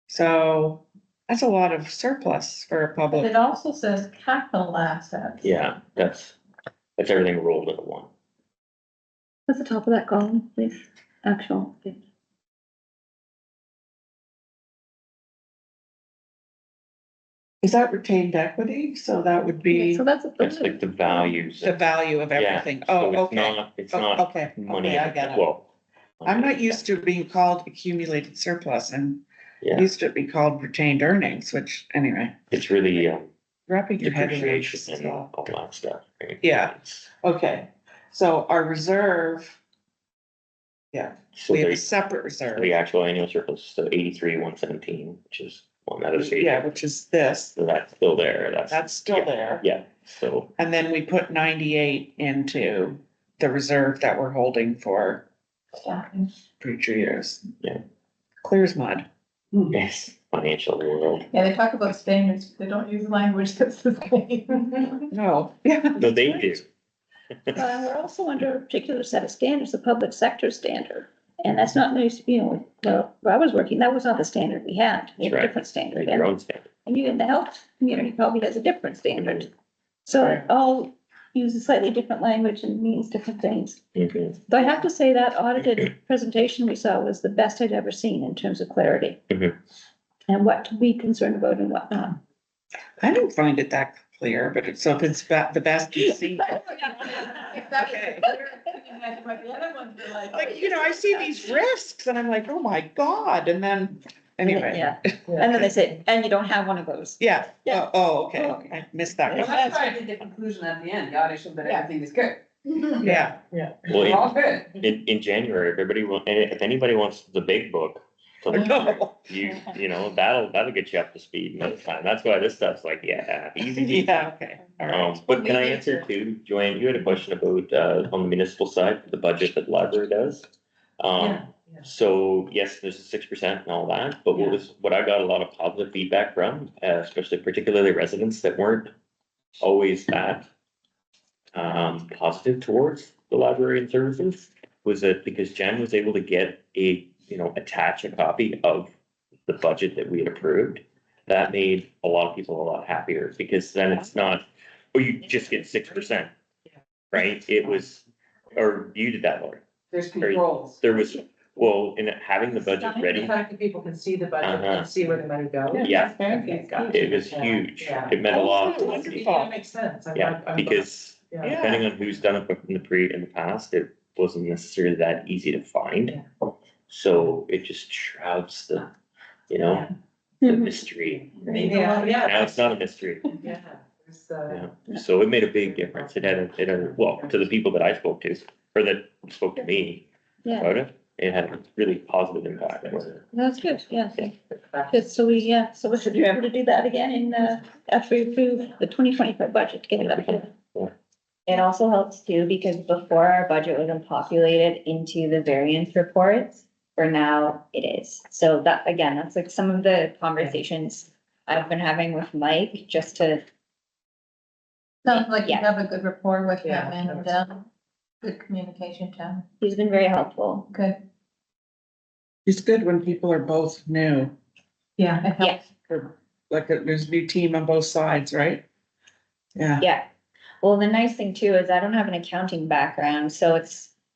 So that's a lot of surplus for a But public. it also says capital assets. Yeah, that's everything rolled into one. What's the top of that column, please? Actual. Is that retained equity? So that would be So that's. That's like the values. the value of Yeah, everything. so Oh, it's okay. not- It's Oh, not okay, money. okay, I get it. Well. I'm not used to being called accumulated surplus and Yeah, used to be called retained earnings, which anyway, it's really wrapping your head around depreciation this and as well. all that stuff. Right? Yeah. It's- Okay, so our reserve. Yeah, So we have a the, separate reserve. the actual annual surplus, so 83,117, which is one that is. Yeah, which is this, So that's still there, that's still yeah, there. Yeah, so, And then we put 98 into the reserve that we're holding for Staffing. future years. Yeah. Clear as mud. yes, financial world. Yeah, they talk about standards, but they don't use language that's the same. No, yeah. No, they do. We're also under a particular set of standards, the public sector standard. And that's not nice, where I was working, that was not the standard we had. We had a Right. different standard. Your own standard. And you in the health community probably has a different standard. So it all uses slightly different language and means different things. Mhm. Though I have to say that audited presentation we saw was the best I'd ever seen in terms of clarity. Mhm. And what to be concerned about and what not. I don't find it that clear, but it's, so if it's the best you've seen. Exactly. But the other ones are like. Like, I see these risks and I'm like, oh my God, and then, anyway. Yeah, and then they say, and you don't have one of those. Yeah, Yeah. okay, I missed that Well, one. that's why I did the conclusion at the end, the audit showed that everything is good. Yeah, Well, We're all good. in January, everybody will, and if anybody wants the big book, to look no, through, that'll get you up to speed next time. That's why this stuff's like, yeah, easy. yeah, okay, all right. But can I answer too, Joanne, you had a question about, on the municipal side, the budget that the library does? Yeah. So yes, there's 6% and all that, but what I got a lot of positive feedback from, especially particularly residents that weren't always that positive towards the library and services, was that because Jen was able to get attach a copy of the budget that we had approved, that made a lot of people a lot happier, because then it's not, you just get 6%, right? It was, or you did that, Lori. There's controls. There was, well, in having the budget The ready, fact that people can see the budget Uh-huh. and see where the money goes. Yeah. Okay, gotcha. it was huge. Yeah. It meant a lot. Oh, That makes sense. Yeah, because Yeah. depending on who's done it in the past, it wasn't necessarily that easy to find. So it just shrouds the mystery. Yeah, Now it's not a mystery. Yeah. There's, Yeah, so it made a big difference. It had well, to the people that I spoke to, or that spoke to me Yeah, about it had a really positive impact. that's good, yeah. Good, so we should be able to do that again after we approve the 2025 budget, get it up here. It also helps too, because before our budget wasn't populated into the variance reports, for now it is. So that, again, that's like some of the conversations I've been having with Mike, just to, Sounds like you Yeah. have a good rapport with him Yeah. and, good communication, Tom. he's been very helpful. Good. It's good when people are both new, Yeah, it Yeah. helps. or like there's a new team on both sides, right? Yeah, Yeah. Well, the nice thing too is I don't have an accounting background, so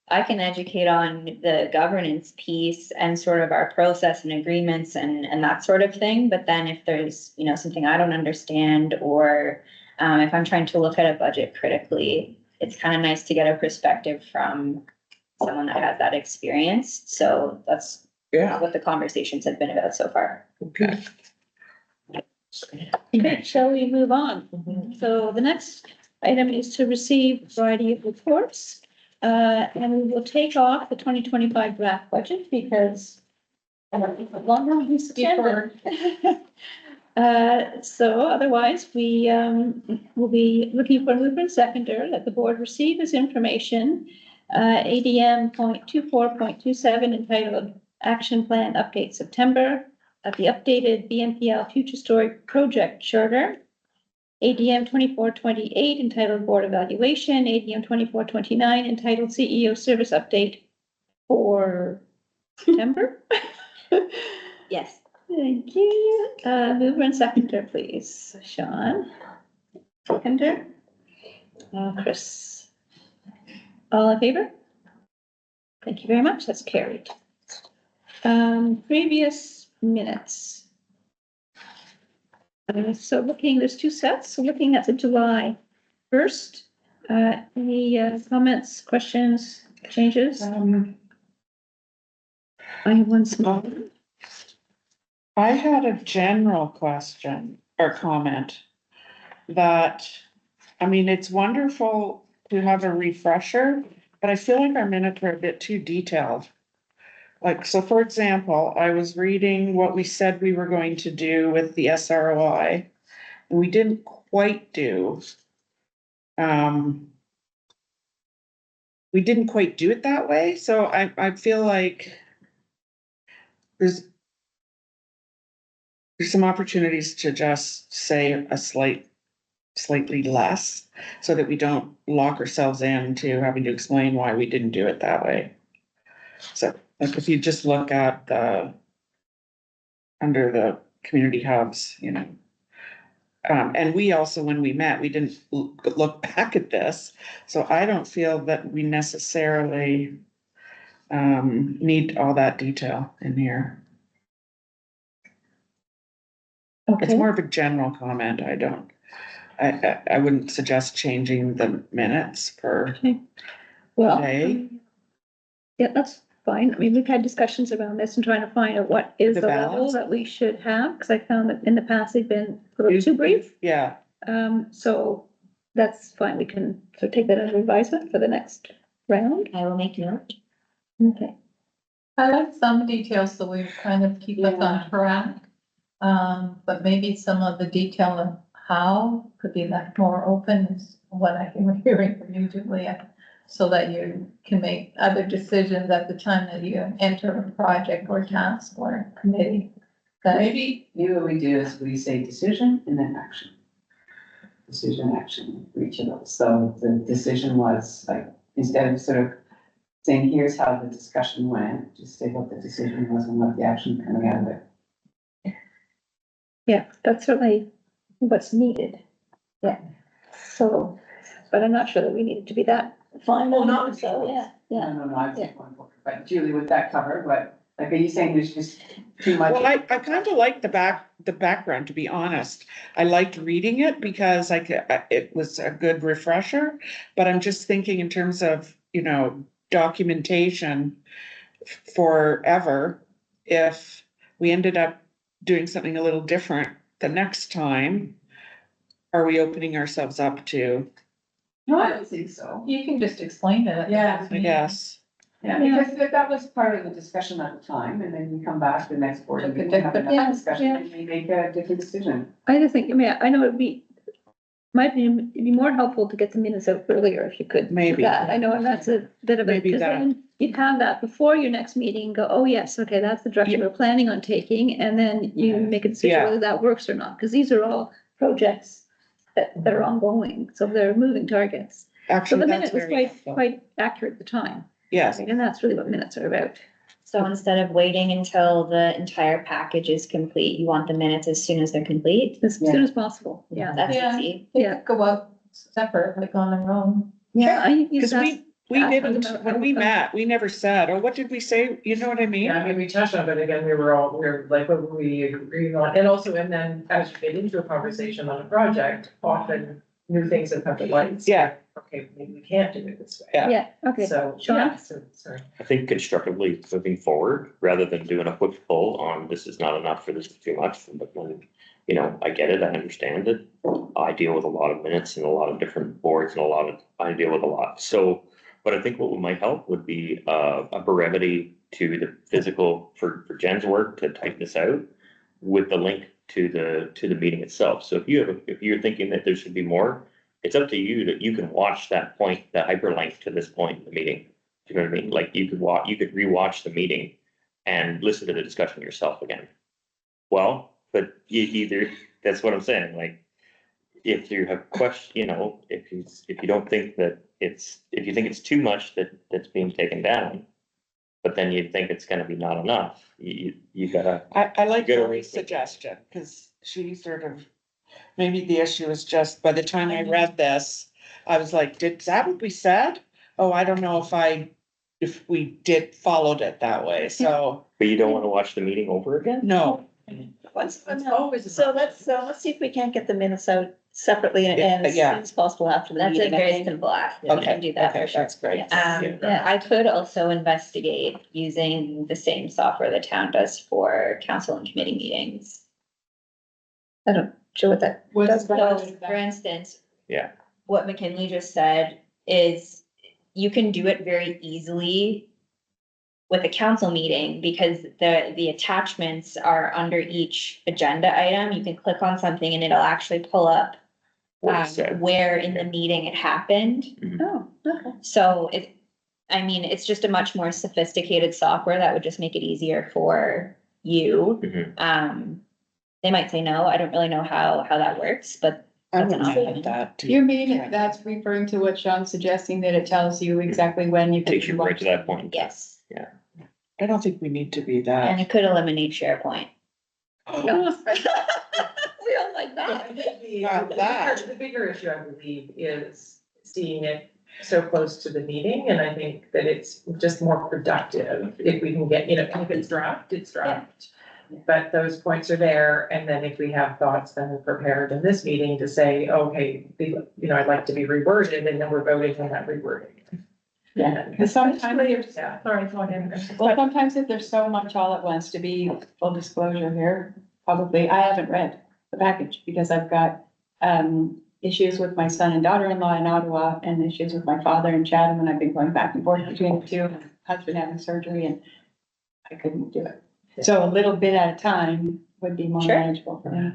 I can educate on the governance piece and sort of our process and agreements and that sort of thing. But then if there's, something I don't understand, or if I'm trying to look at a budget critically, it's kind of nice to get a perspective from someone that has that experience. So that's yeah, what the conversations have been about so far. okay. Okay, shall we move on? Mhm. So the next item is to receive a variety of reports And we will take off the 2025 draft budget because longer than September. So otherwise, we, will be looking for a mover and seconder that the board receive as information. ADM 0.24.27 entitled Action Plan Update September, of the updated BNPL Future Story Project Charter. ADM 2428 entitled Board Evaluation, ADM 2429 entitled CEO Service Update for September. Yes. Thank you. Mover and seconder, please. Sean. Seconder. Chris. All in favor? Thank you very much. That's carried. Previous minutes. So there's two sets. So looking at the July 1st, any comments, questions, changes? I have one small. I had a general question or comment that, I mean, it's wonderful to have a refresher, but I feel like our minutes are a bit too detailed. Like, so for example, I was reading what we said we were going to do with the SROI, and we didn't quite do. We didn't quite do it that way, so I feel like there's some opportunities to just say a slightly less, so that we don't lock ourselves into having to explain why we didn't do it that way. So, like, if you just look at the, under the community hubs, you know. And we also, when we met, we didn't look back at this, so I don't feel that we necessarily need all that detail in here. It's Okay. more of a general comment. I wouldn't suggest changing the minutes per Well, day. yeah, that's fine. I mean, we've had discussions around this and trying to find out what is The the level balance. that we should have, because I found that in the past they've been a little too brief. Yeah, So that's fine. We can sort of take that as advisement for the next round. I will make note. Okay. I like some details so we kind of keep us on track. But maybe some of the detail of how could be left more open is what I'm hearing from you, Julia. So that you can make other decisions at the time that you enter a project or task or committee. That Maybe what we do is we say decision and then action. Decision, action, for each of those. So the decision was like, instead of sort of saying, here's how the discussion went, just say what the decision was and what the action coming out of it. Yeah, that's certainly what's needed. Yeah. So, but I'm not sure that we need it to be that fine. Well, not So, yeah, yeah. No, I was going for it, but Julie, would that cover what, like, are you saying there's just too much? well, I kind of like the background, to be honest. I liked reading it because it was a good refresher, but I'm just thinking in terms of, you know, documentation forever. If we ended up doing something a little different the next time, are we opening ourselves up to, No, I don't think so. you can just explain it. at the Yeah, next I meeting. guess? Yeah, because that was part of the discussion at the time, and then you come back the next board and Look at we have different- yeah, another discussion yeah. and we make a different decision. I just think, I mean, I know it'd be, my opinion, it'd be more helpful to get the minutes out earlier if you could. do Maybe. that. I know, and that's a bit of a, Maybe because that. then you'd have that before your next meeting, and go, oh, yes, okay, that's the direction we're planning on taking, and then you make a decision Yeah. whether that works or not, because these are all projects that are ongoing, so they're moving targets. So Actually, the that's minute was very helpful. quite accurate at the time, Yes, and that's really what minutes are about. So instead of waiting until the entire package is complete, you want the minutes as soon as they're complete? As soon as possible, yeah. That's Yeah. easy. They Yeah. could go out separate, like on their own. Yeah, I use because that. we that's didn't, about- when we met, we never said, oh, what did we say? You know what I mean? Yeah, I mean, we touched on it again, we were like, what were we agreeing on, and also, and then as you get into a conversation on a project, often new things have come to light. So, Yeah. Okay, maybe we can't do it this way. Yeah. Yeah, okay. So, Sean? yeah, so, sorry. I think constructively moving forward, rather than doing a push pull on this is not enough for this is too much, but when, you know, I get it, I understand it. I deal with a lot of minutes and a lot of different boards and I deal with a lot. So But I think what might help would be a brevity to the physical for Jen's work to type this out with the link to the meeting itself. So if you're thinking that there should be more, it's up to you that you can watch that point, the hyperlink to this point in the meeting. Do you know what I mean? Like you could rewatch the meeting and listen to the discussion yourself again. Well, but either, that's what I'm saying, like, if you have if you don't think that if you think it's too much that's being taken down, but then you think it's gonna be not enough, you gotta, I like You gotta Lori's rethink it. suggestion, because she sort of, maybe the issue is just, by the time I read this, I was like, is that what we said? Oh, I don't know if we followed it that way, so, but you don't wanna watch the meeting over again? no. Let's, It's always. so let's see if we can't get the minutes out separately and as Yeah. soon as possible after the That's a meeting, I very think. simple act. We Okay, can do that okay, for sure. that's great. Yeah. I could also investigate using the same software the town does for council and committee meetings. I don't sure what that does. So, for instance. Yeah. What McKinley just said is you can do it very easily with a council meeting because the attachments are under each agenda item. You can click on something and it'll actually pull up What it said. where in the meeting it happened. Oh, okay. So it's just a much more sophisticated software that would just make it easier for you. Mhm. They might say no, I don't really know how that works, but I That's an wouldn't option. have that. to- You mean that's referring to what Sean's suggesting, that it tells you exactly when you. Takes you right to that point. yes, I don't think we need to be and that. it could eliminate SharePoint. We all like that. Not that. The bigger issue, I believe, is seeing it so close to the meeting, and I think that it's just more productive if we can get, if it's draft, it's draft. But those points are there, and then if we have thoughts, then we're prepared in this meeting to say, okay, I'd like to be reworded, and then we're voting on that rewording. Yeah, because sometimes there's, Yeah. sorry, go ahead. Well, sometimes if there's so much all at once, to be full disclosure here, publicly, I haven't read the package because I've got issues with my son and daughter-in-law in Ottawa and issues with my father in Chatham, and I've been going back and forth between the two, and husband having surgery, and I couldn't do it. So a little bit at a time would be more Sure. manageable for me.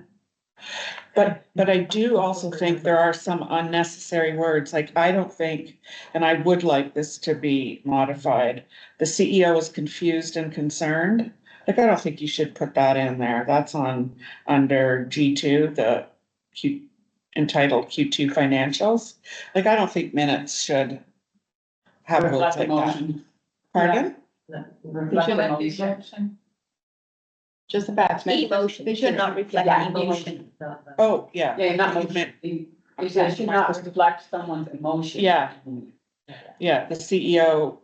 But I do also think there are some unnecessary words, like I don't think, and I would like this to be modified. The CEO is confused and concerned. Like, I don't think you should put that in there. That's under G2, the entitled Q2 financials. Like, I don't think minutes should have words like that. Pardon? Reflect the motion. Just the facts. Emotion, They should not reflect Yeah, emotion. Oh, yeah. Yeah, not You motion. meant- It should not reflect someone's emotion. Yeah. Yeah, the CEO,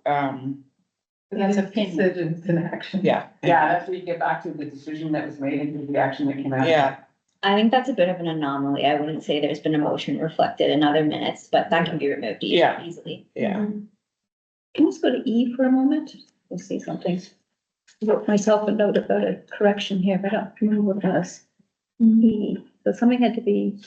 That's opinion. Decisions and action. yeah. Yeah, that's where you get back to the decision that was made and the action that came out. Yeah, I think that's a bit of an anomaly. I wouldn't say there's been emotion reflected in other minutes, but that can be removed Yeah. easily. yeah. Can you just go to E for a moment? We'll see something. I wrote myself a note about a correction here, but I don't remember what it was. E, so something had to be.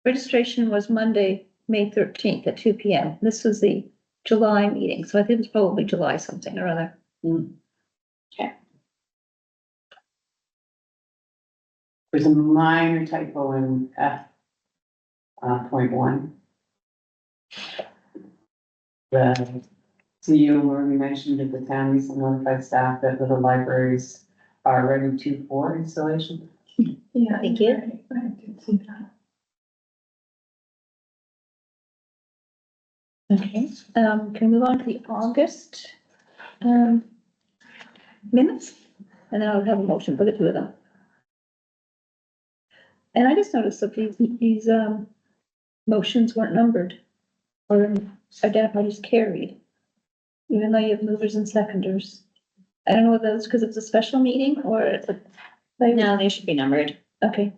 Registration was Monday, May 13th at 2 p.m. This was the July meeting, so I think it was probably July something or other. There's a minor typo in F, point 1. The CEO already mentioned that the town needs to notify staff that the libraries are ready for installation. Yeah. Thank you. I did see that. Okay, can we move on to the August, minutes? And then I'll have a motion for the two of them. And I just noticed that these motions weren't numbered or identified as carried, even though you have movers and seconders. I don't know whether that's because it's a special meeting or it's a. No, they should be numbered. Okay.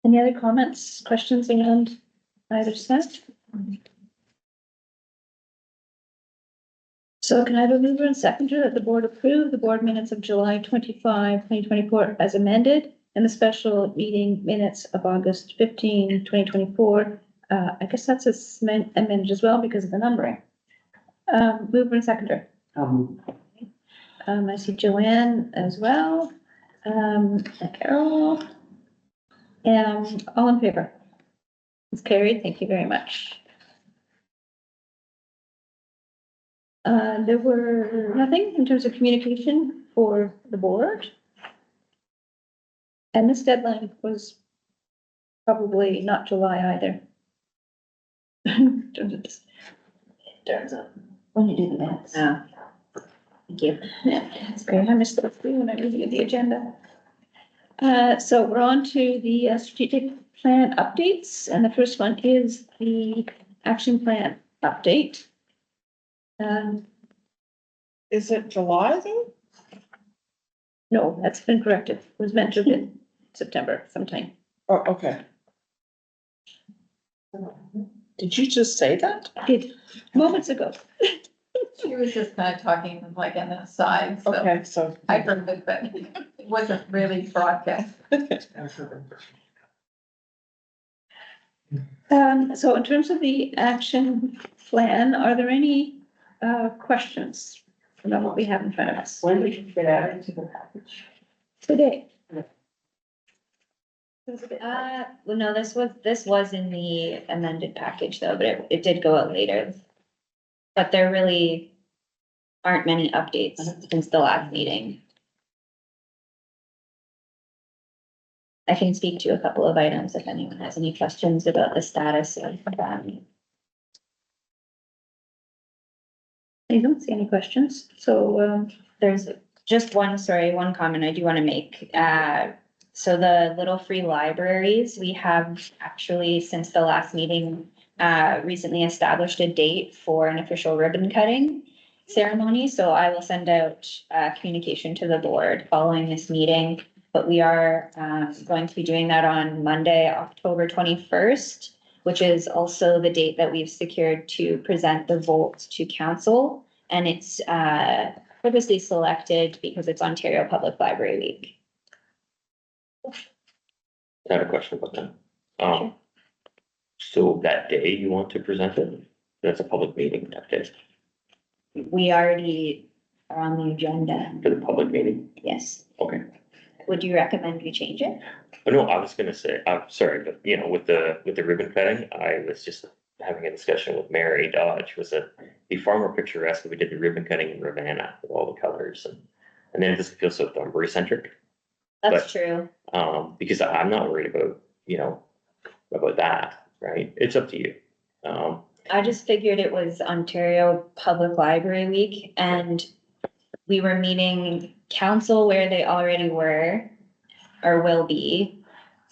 Any other comments, questions around either set? So can I have a mover and seconder that the board approve the board minutes of July 25, 2024, as amended, and the special meeting minutes of August 15, 2024? I guess that's amended as well because of the numbering. Mover and seconder. I see Joanne as well. Carol. And all in favor? It's carried. Thank you very much. There were nothing in terms of communication for the board. And this deadline was probably not July either. In terms of this, in terms of when you do the minutes. Thank you. Yeah, that's great. I missed those three when I reviewed the agenda. So we're on to the strategic plan updates, and the first one is the action plan update. Is it July though? No, that's been corrected. It was meant to have been September sometime. Oh, okay. Did you just say that? I did moments ago. She was just kind of talking like an aside, so Okay, so. I heard it, but it wasn't really broadcast. So in terms of the action plan, are there any questions about what we have in front of us When did you get added to the package? today? Well, no, this was in the amended package though, but it did go out later. But there really aren't many updates since the last meeting. I can speak to a couple of items if anyone has any questions about the status of them. I don't see any questions, so There's just one comment I do want to make. So the Little Free Libraries, we have actually, since the last meeting, recently established a date for an official ribbon cutting ceremony. So I will send out communication to the board following this meeting. But we are going to be doing that on Monday, October 21st, which is also the date that we've secured to present the Volt to council. And it's purposely selected because it's Ontario Public Library Week. I had a question about that. So that day you want to present it, that's a public meeting that day, We already are on the agenda, for the public meeting, yes. okay. Would you recommend we change it? Oh, no, I was gonna say, I'm sorry, but you know, with the ribbon cutting, I was just having a discussion with Mary Dodge, was that be far more picturesque if we did the ribbon cutting in Ravenna with all the colors and then it doesn't feel so Thornbury centric. That's true. Because I'm not worried about, you know, about that, right? It's up to you. I just figured it was Ontario Public Library Week and we were meeting council where they already were or will be.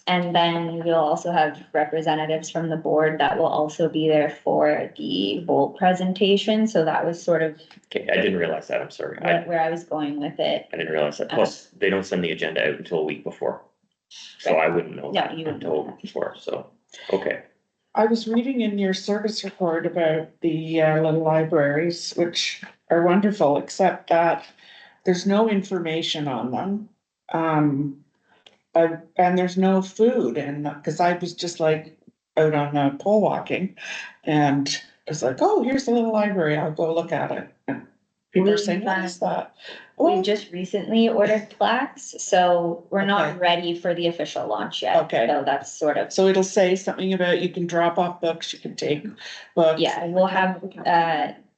And then we'll also have representatives from the board that will also be there for the Volt presentation. So that was sort of Okay, I didn't realize that, I'm sorry. I where I was going with it. didn't realize that. Plus, they don't send the agenda out until a week before. So I wouldn't know No, that you wouldn't know until before, so, okay. I was reading in your service report about the little libraries, which are wonderful, except that there's no information on them. And there's no food, and, cause I was just like out on pole walking. And I was like, oh, here's the little library, I'll go look at it. And people are saying, what is that? We Oh, just recently ordered plaques, so we're not Okay. ready for the official launch yet. Okay. So that's sort of, so it'll say something about you can drop off books, you can take books. yeah, we'll have,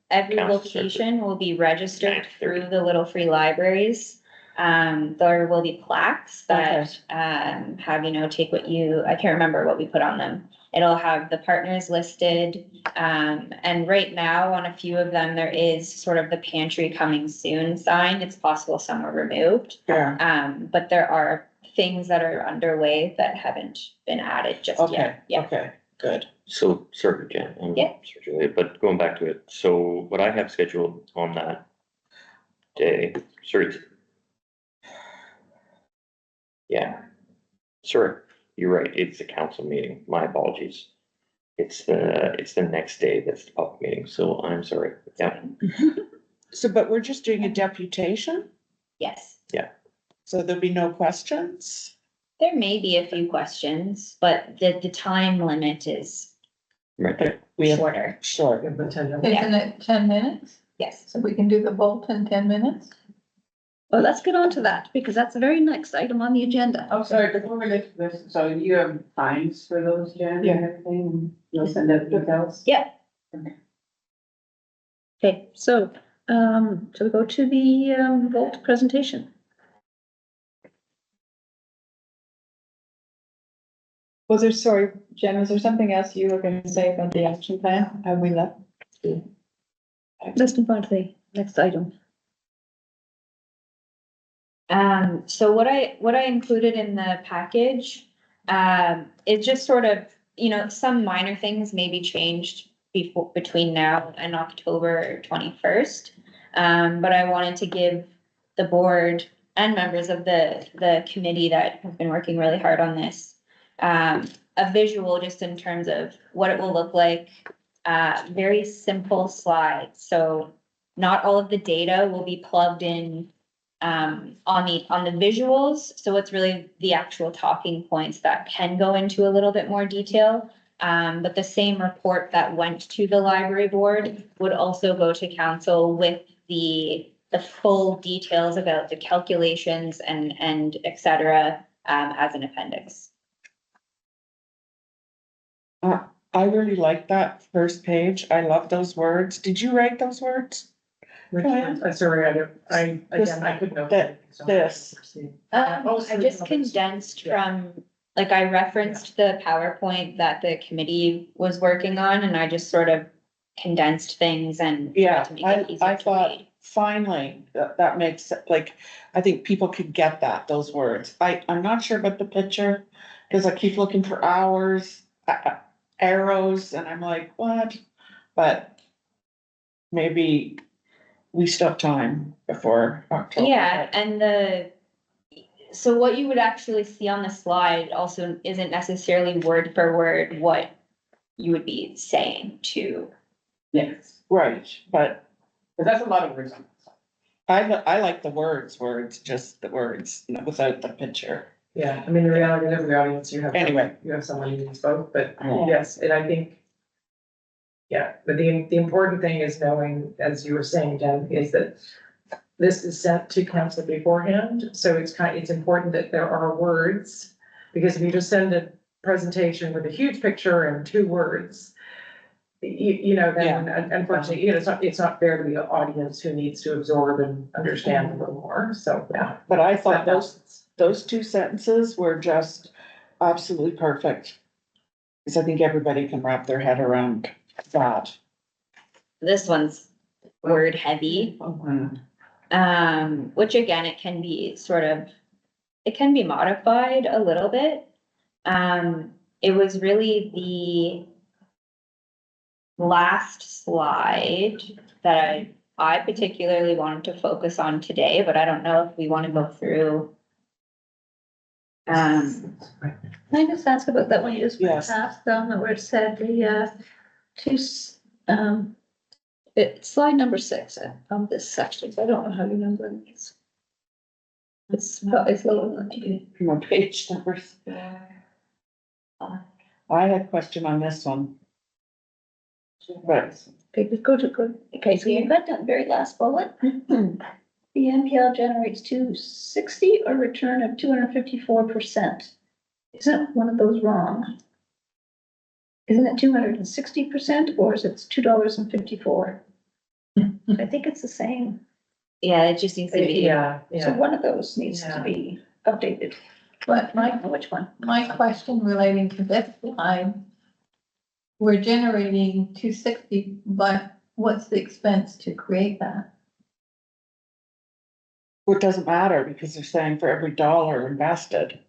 every Council location will be registered 9:30. through the Little Free Libraries. There will be plaques that, have, you know, take what you, I can't remember what we put on them. It'll have the partners listed, and right now on a few of them, there is sort of the pantry coming soon sign. It's possible some were removed. Yeah, But there are things that are underway that haven't been added just okay, yet. Yeah. okay, good. So, sorry, Jen. Yeah. Sorry, Julia, but going back to it, so what I have scheduled on that day, sorry. Yeah, sorry, you're right, it's a council meeting, my apologies. It's the next day that's the public meeting, so I'm sorry, yeah. So, but we're just doing a deputation, Yes, so there'll be no questions? there may be a few questions, but the time limit is Right. We have, shorter. sure. Give them 10 minutes. Isn't it 10 minutes? Yes. So we can do the vote in 10 minutes? Well, let's get on to that because that's the very next item on the agenda. Oh, sorry, before we get to this, so you have times for those, Jen, Yeah. and everything? You'll send out details? Yeah. Okay, so we go to the Volt presentation. Was there, sorry, Jen, was there something else you were gonna say about the action plan? Have we left? Let's move on to the next item. So what I included in the package, is just sort of, you know, some minor things may be changed between now and October 21st. But I wanted to give the board and members of the committee that have been working really hard on this, a visual just in terms of what it will look like. Very simple slides, so not all of the data will be plugged in on the visuals, so it's really the actual talking points that can go into a little bit more detail. But the same report that went to the library board would also go to council with the full details about the calculations and et cetera, as an appendix. I really like that first page. I love those words. Did you write those words? Which Joanne? one? Sorry, I couldn't know. This. I just condensed from, like, I referenced the PowerPoint that the committee was working on, and I just sort of condensed things and tried Yeah, to make it easier I to thought, read. finally, that makes, like, I think people could get that, those words. I'm not sure about the picture, cause I keep looking for hours, arrows, and I'm like, what? But maybe we still have time before October. Yeah, and so what you would actually see on the slide also isn't necessarily word for word what you would be saying to. Yes, Right, but but that's a lot of words. I like the words, just the words, without the picture. Yeah, I mean, the reality of the audience, you have. Anyway. You have someone who needs both, but Yeah. yes, and I think. Yeah, but the important thing is knowing, as you were saying, Jen, is that this is sent to council beforehand, so it's important that there are words. Because if you just send a presentation with a huge picture and 2 words, you know, then unfortunately, you know, it's not fair to the audience who needs to absorb and understand a little more, so, yeah. But I thought those 2 sentences were just absolutely perfect. Cause I think everybody can wrap their head around that. This one's word heavy, which again, it can be modified a little bit. It was really the last slide that I particularly wanted to focus on today, but I don't know if we want to go through. Can I just ask about that one you just went Yes. past, where it said the it's slide number 6 on this section, so I don't know how you number these. It's lower than you. More page numbers. I had a question on this one. But Okay, just go, okay, so you've got that very last bullet. The NPL generates 260 or return of 254%. Isn't one of those wrong? Isn't it 260% or is it $2.54? I think it's the same. Yeah, it just needs to be. Yeah, So one of those needs to be updated. But I don't know which one. my question relating to this slide, we're generating 260, but what's the expense to create that? it doesn't matter because they're saying for every dollar invested.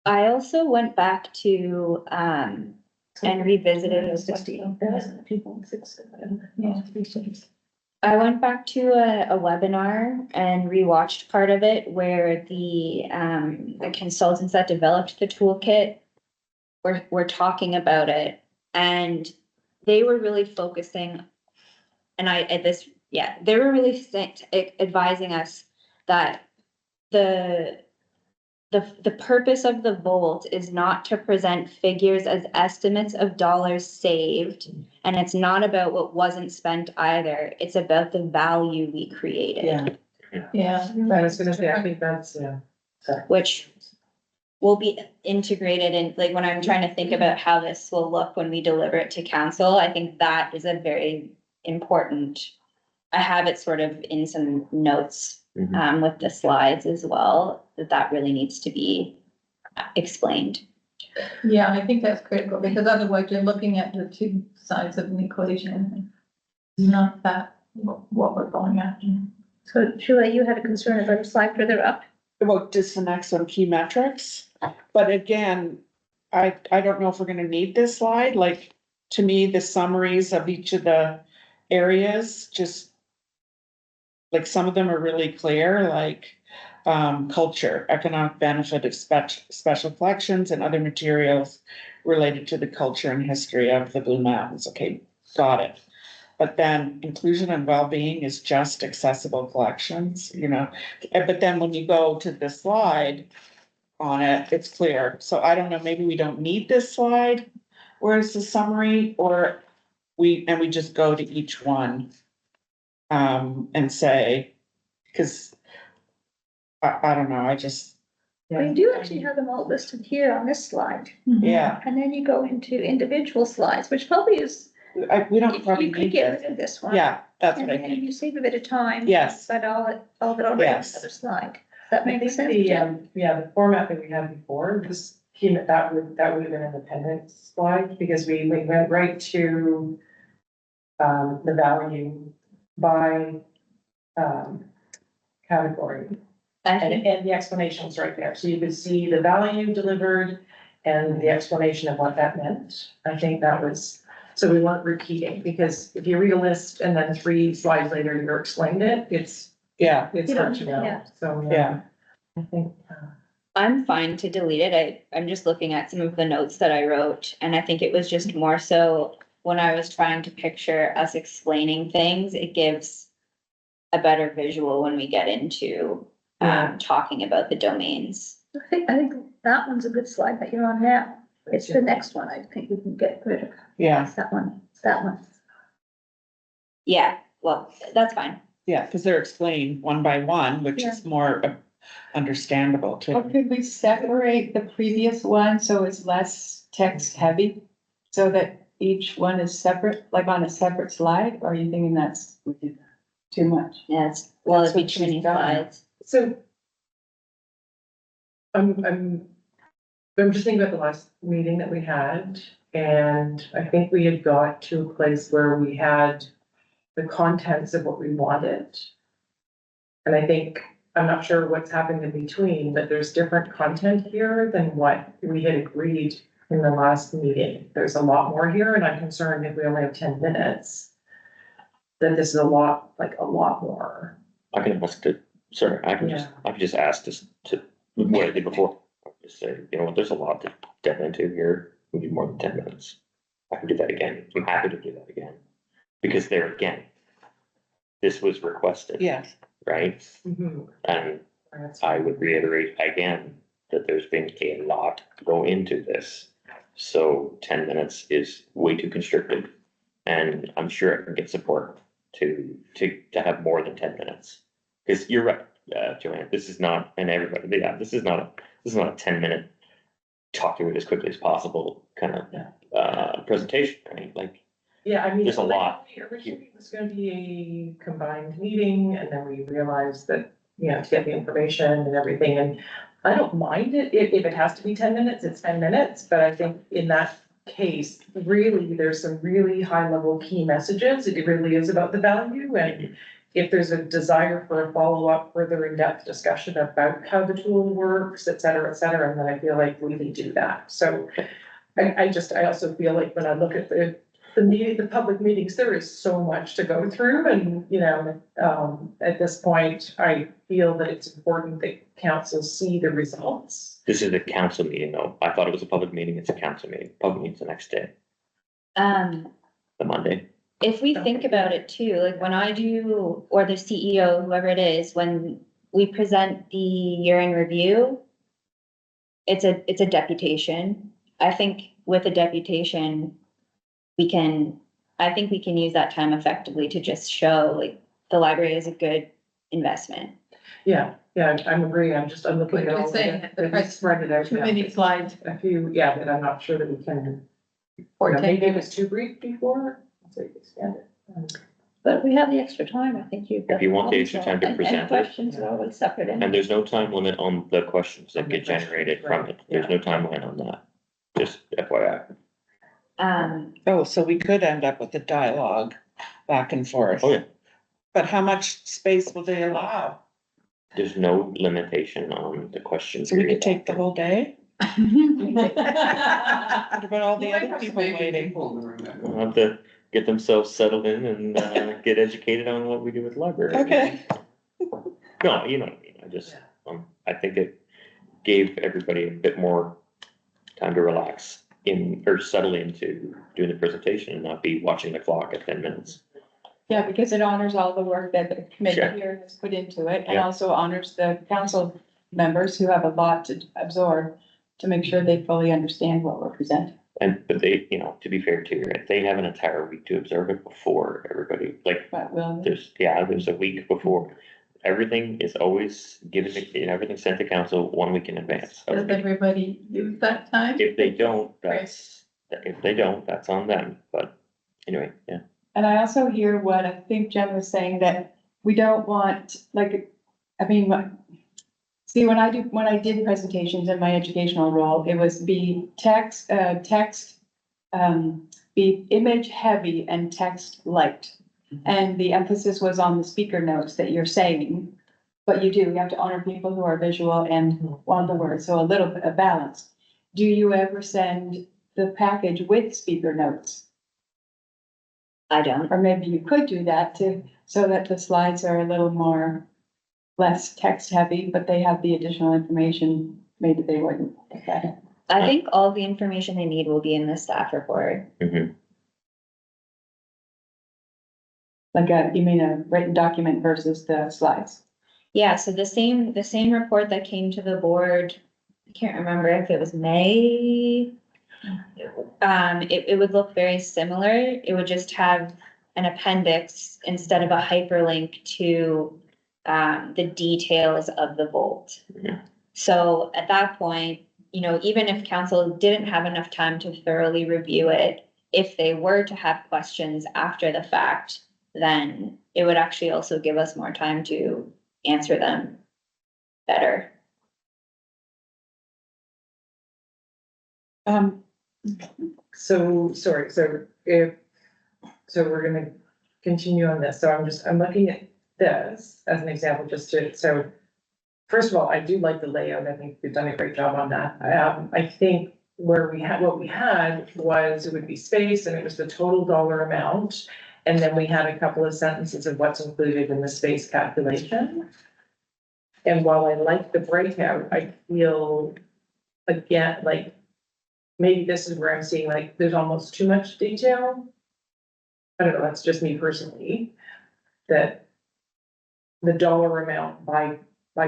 I also went back to, and revisited it. 2.6. Yeah. I went back to a webinar and rewatched part of it where the consultants that developed the toolkit were talking about it, and they were really focusing, and this Yeah, they were really advising us that the purpose of the volt is not to present figures as estimates of dollars saved. And it's not about what wasn't spent either. It's about the value we created. Yeah. I was gonna say, I think that's, yeah. Which will be integrated in, like, when I'm trying to think about how this will look when we deliver it to council, I think that is a very important. I have it sort of in some notes, with the slides as well, that really needs to be explained. Yeah, I think that's critical, because otherwise you're looking at the two sides of an equation. Not that, what we're going after. So Julie, you had a concern about a slide further up. Well, just the next one, key metrics, but again, I don't know if we're gonna need this slide, like, to me, the summaries of each of the areas, just. Like, some of them are really clear, like, culture, economic benefit of special collections and other materials related to the culture and history of the Blue Mountains, okay, got it. But then inclusion and well-being is just accessible collections, you know, but then when you go to the slide on it, it's clear, so I don't know, maybe we don't need this slide. Where's the summary, or we just go to each one. And say, cause I don't know, I just, We do actually have them all listed here on this slide. yeah, And then you go into individual slides, which probably is, we don't probably you could need get this. rid of this one. Yeah, that's And what I then think, you save a bit of time. Yes. But all of it already on Yes. the other slide. Does that I make think sense? the, Jen? the format that we had before, just, that would have been an appendix slide, because we went right to the value by category. And the explanation's right there, so you could see the value delivered and the explanation of what that meant. I think that was, so we weren't repeating, because if you read a list and then 3 slides later you're explained it, it's yeah, hard to know, Yeah. so. yeah, I think, I'm fine to delete it. I'm just looking at some of the notes that I wrote, and I think it was just more so when I was trying to picture us explaining things, it gives a better visual when we get into talking about the domains. I think that one's a good slide that you're on now. It's the next one I think we can get rid of. yeah, It's that one, it's that one. Yeah, well, that's fine. yeah, cause they're explained one by one, which is more understandable Or too. could we separate the previous one so it's less text heavy? So that each one is separate, like on a separate slide, or are you thinking that's too much? Yes, well, That's it'd be what too many she's done. slides. so. I'm just thinking about the last meeting that we had, and I think we had got to a place where we had the contents of what we wanted. And I think, I'm not sure what's happened in between, but there's different content here than what we had agreed in the last meeting. There's a lot more here, and I'm concerned if we only have 10 minutes, that this is a lot more. I can ask to, sorry, I can just ask this to, what I did before. Just say, you know what, there's a lot to delve into here. We need more than 10 minutes. I can do that again. I'm happy to do that again. Because there again, this was requested. Yes, Right? And I would reiterate again that there's been a lot to go into this. So 10 minutes is way too constricted. And I'm sure I can get support to have more than 10 minutes. Because you're right, Joanne, this is not, and everybody, yeah, this is not a 10-minute talk through it as quickly as possible kind of presentation, right? Like, Yeah, I mean. There's a lot. Originally, it was gonna be a combined meeting, and then we realized that, you know, to get the information and everything, and I don't mind it, if it has to be 10 minutes, it's 10 minutes, but I think in that case, really, there's some really high-level key messages, it really is about the value, and if there's a desire for a follow-up, further in-depth discussion about how the tool works, et cetera, then I feel like we can do that, so I also feel like when I look at the public meetings, there is so much to go through, and, you know, at this point, I feel that it's important that council see the results. this is a council meeting though. I thought it was a public meeting. It's a council meeting. Public meeting's the next day, Um, the Monday. if we think about it too, like when I do, or the CEO, whoever it is, when we present the year in review, it's a deputation. I think with a deputation, I think we can use that time effectively to just show like the library is a good investment. Yeah, I'm agreeing, I'm looking at all Just saying the, that the spread it out. Too many slides. A few, yeah, but I'm not sure that we can, Or maybe take it was too brief before, so you expand it. But if we have the extra time, I think you've got. If you want the the extra problem time to solved, present and it. questions are always separate. And there's no time limit on the questions that get generated from it. There's no Yeah. timeline on that. Just FYI. Oh, so we could end up with a dialogue back and forth. Oh, yeah. But how much space will they allow? There's no limitation on the questions. So we could take the whole day? What about all the other people waiting? We'll have to get themselves settled in and get educated on what we do with the library. Okay. No, you know what I mean. I think it gave everybody a bit more time to relax or settle into doing the presentation and not be watching the clock at 10 minutes. Yeah, because it honors all the work that the committee Sure. here has put into it, and Yeah. also honors the council members who have a lot to absorb to make sure they fully understand what we're presenting. But they, to be fair too, right, they have an entire week to observe it before everybody, like, But we'll, there's a week before. Everything is always given, everything's sent to council 1 week in advance. Does everybody use that time? If they don't, that's on them, but anyway, yeah. and I also hear what I think Jen was saying, that we don't want, see, when I did presentations in my educational role, it was be be image heavy and text light. And the emphasis was on the speaker notes that you're saying, but you have to honor people who are visual and want the word, so a little bit of balance. Do you ever send the package with speaker notes? I don't. Or maybe you could do that so that the slides are a little less text heavy, but they have the additional information, maybe they wouldn't. Okay. I think all the information they need will be in the staff report. Mhm. You mean a written document versus the slides? Yeah, so the same report that came to the board, I can't remember if it was May. It would look very similar. It would just have an appendix instead of a hyperlink to the details of the vote. Mhm. So at that point, even if council didn't have enough time to thoroughly review it, if they were to have questions after the fact, then it would actually also give us more time to answer them better. So, sorry, so we're gonna continue on this, so I'm looking at this as an example, first of all, I do like the layout, I think we've done a great job on that. I think what we had was, it would be space, and it was the total dollar amount, and then we had a couple of sentences of what's included in the space calculation. And while I like the breakout, I feel, again, like, maybe this is where I'm seeing, like, there's almost too much detail. I don't know, that's just me personally, that the dollar amount by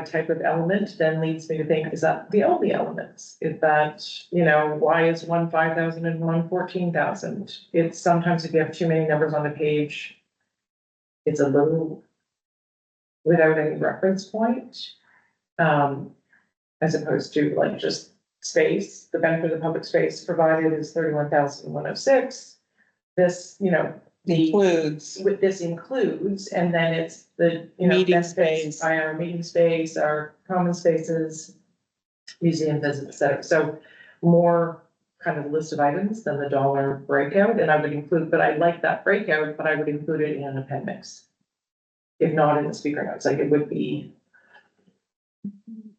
type of element then leads me to think, is that the only elements? Is that, why is one 5,000 and one 14,000? It's sometimes if you have too many numbers on the page, it's a little without any reference point. As opposed to like just space, the benefit of public space provided is 31,106. This, Includes. With this includes, and then it's the, Meeting benefits space. by our meeting space, our common spaces, museum visits, et cetera. So more kind of list of items than the dollar breakout, and I would include, but I like that breakout, but I would include it in an appendix. If not in the speaker notes, like it would be.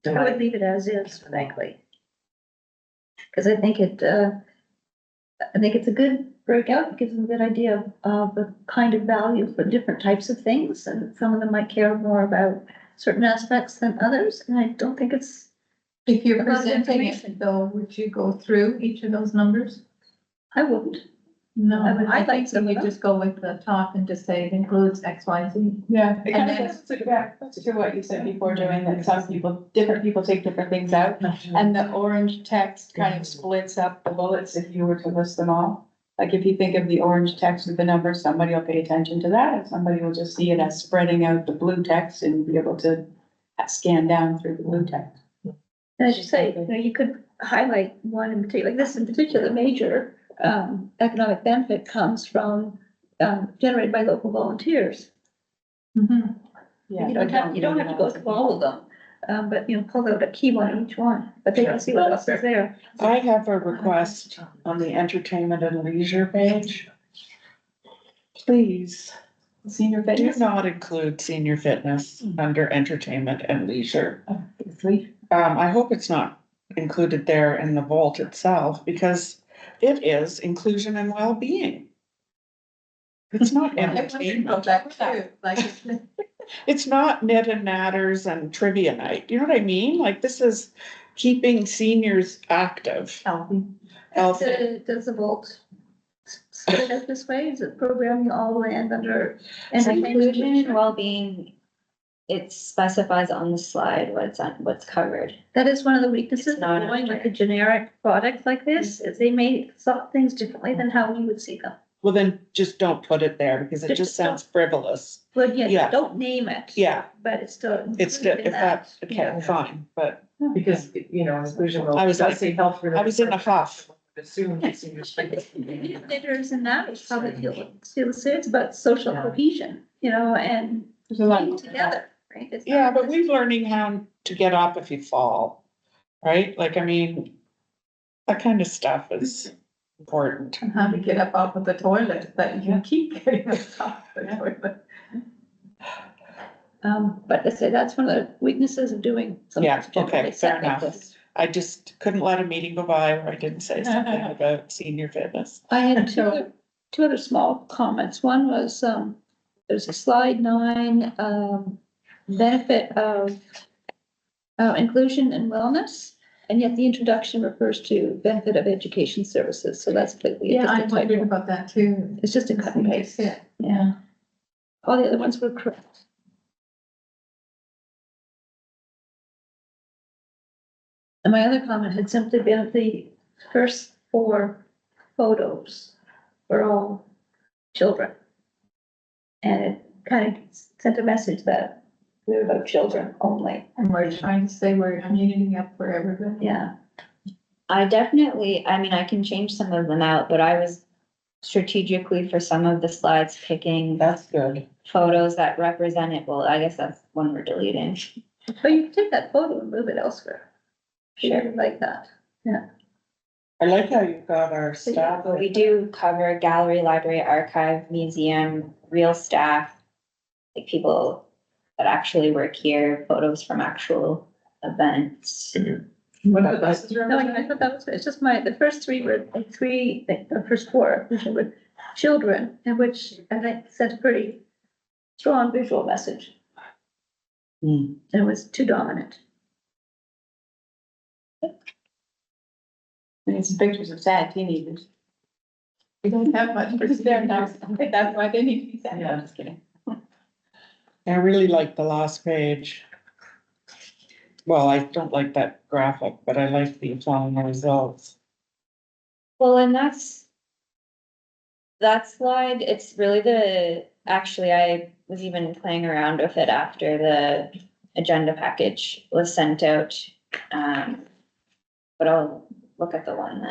I would leave it as is, frankly. Cause I think it's a good breakout, it gives them a good idea of the kind of value for different types of things, and some of them might care more about certain aspects than others, and I don't think it's. If you're A lot of presenting information. it though, would you go through each of those numbers? I wouldn't. No, I would- I I'd like think some that of you that. just go with the top and just say it includes X, Y, Z. Yeah, it And kind of then- goes back to what you said before, doing that some people, different people take different things out. And the orange text kind of splits up the bullets if you were to list them all. Like if you think of the orange text with the numbers, somebody will pay attention to that, and somebody will just see it as spreading out the blue text and be able to scan down through the blue text. And as you say, you know, you could highlight one in particular, like this in particular, the major, economic benefit comes from, generated by local volunteers. Mhm. Yeah. You don't have to go through all of them, but, you know, pull out a key one in each one, but they can see what else is there. I have a request on the entertainment and leisure page. Please, Senior do fitness. not include senior fitness under entertainment and leisure. Sweet. I hope it's not included there in the vault itself, because it is inclusion and well-being. It's not I wondered about entertainment. that too, like, It's not knit and natters and trivia night. You know what I mean? Like, this is keeping seniors active, healthy. healthy. Does the vault split it this way? Is it programming all land under? Inclusion and well-being, it specifies on the slide what's covered. That is one of the weaknesses It's of not going with under. a generic product like this, is they may solve things differently than how we would see them. Well, then just don't put it there because it Just just sounds frivolous. Well, yeah, Yeah. don't name it. Yeah, But it's still. it's, included in if that, Yeah. okay, fine, but Because, you know, inclusion will. I was like- say health. I was in a huff. Assume it's in your. Knitters and that is probably it's about social Yeah. cohesion, you know, and There's a lot. being together, right? It's Yeah, not but just- we're learning how to get up if you fall, right? Like, I mean, that kind of stuff is important. And how to get up off of the toilet, that you can keep getting up off the toilet. But I say that's one of the weaknesses of doing. something Yeah, that's generally okay, set fair like enough. this. I just couldn't let a meeting go by where I didn't say something about senior fitness. I had two other small comments. One was, there's a slide 9, benefit of inclusion and wellness, and yet the introduction refers to benefit of education services, so that's clearly Yeah, just I a wondered typo. about that too. It's just a cut and paste. Yeah. Yeah. All the other ones were correct. And my other comment had simply been the first 4 photos were all children. And it kind of sent a message that we're about children only. And we're trying to say we're a community up for everybody. Yeah. I mean, I can change some of them out, but I was strategically for some of the slides picking That's good. photos that represent it. Well, I guess that's one we're deleting. But you can take that photo and move it elsewhere. Share it like that. I like how you've got our staff. But we do cover gallery, library, archive, museum, real staff, like people that actually work here, photos from actual events. What about buses No, I thought that was, it's just the first 3 were, the first 4 were children, and which I think sent a pretty strong visual message. Hmm. And it was too dominant. And it's pictures of sad teenagers. We don't have much for Because they're not, that's why they need to be sad. No, Yeah. I'm just kidding. I really like the last page. Well, I don't like that graphic, but I like the applying the results. Well, and that slide, it's really actually, I was even playing around with it after the agenda package was sent out. But I'll look at the one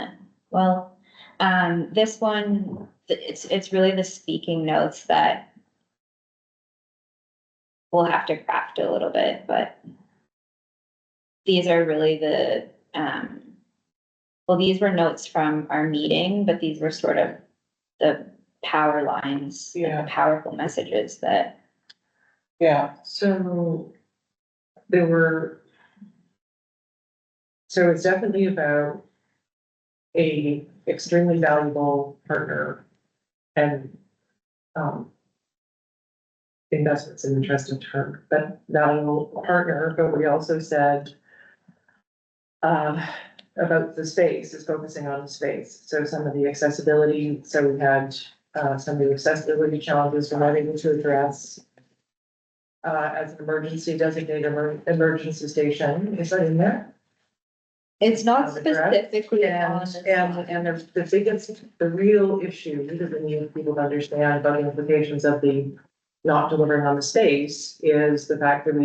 this one, it's really the speaking notes that we'll have to craft a little bit, but these are really these were notes from our meeting, but these were sort of the power lines, like Yeah. the powerful messages that. Yeah, So it's definitely about a extremely valuable partner and, investments in interest in term, but valuable partner, but we also said, about the space is focusing on the space. So some of the accessibility, so we had, some of the accessibility challenges we're not able to address. As an emergency designated emergency station, is that in there? It's not On the draft. specifically on this. And the biggest, the real issue, that we need people to understand about the implications of the not delivering on the space is the fact that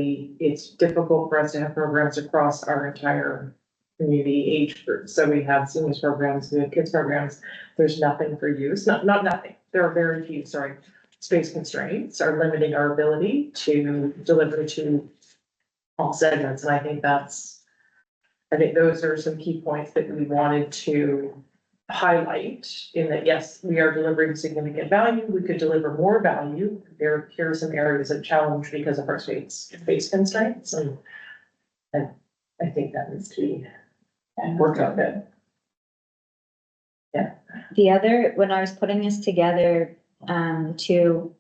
it's difficult for us to have programs across our entire community age group. So we have seniors programs, we have kids programs, there's nothing for use, not nothing, there are very few, sorry. Space constraints are limiting our ability to deliver to all segments, and I think those are some key points that we wanted to highlight in that, yes, we are delivering significant value, we could deliver more value. Here are some areas of challenge because of our space constraints, and I think that needs to be worked out good. Yeah. The other, when I was putting this together, too,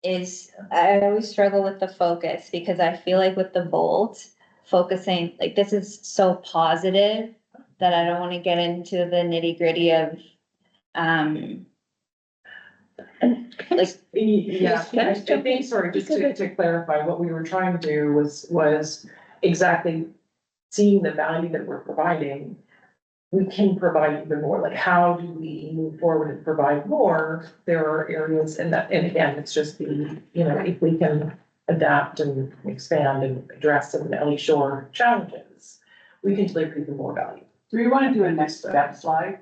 is I always struggle with the focus because I feel like with the bold focusing, like this is so positive that I don't want to get into the nitty gritty of, like. Yeah, I think, sorry, just to clarify, what we were trying to do was exactly seeing the value that we're providing. We can provide even more, like how do we move forward and provide more? There are areas and again, it's just if we can adapt and expand and address some of the Ellie Shore challenges, we can deliver even more value. Do we want to do a next step slide?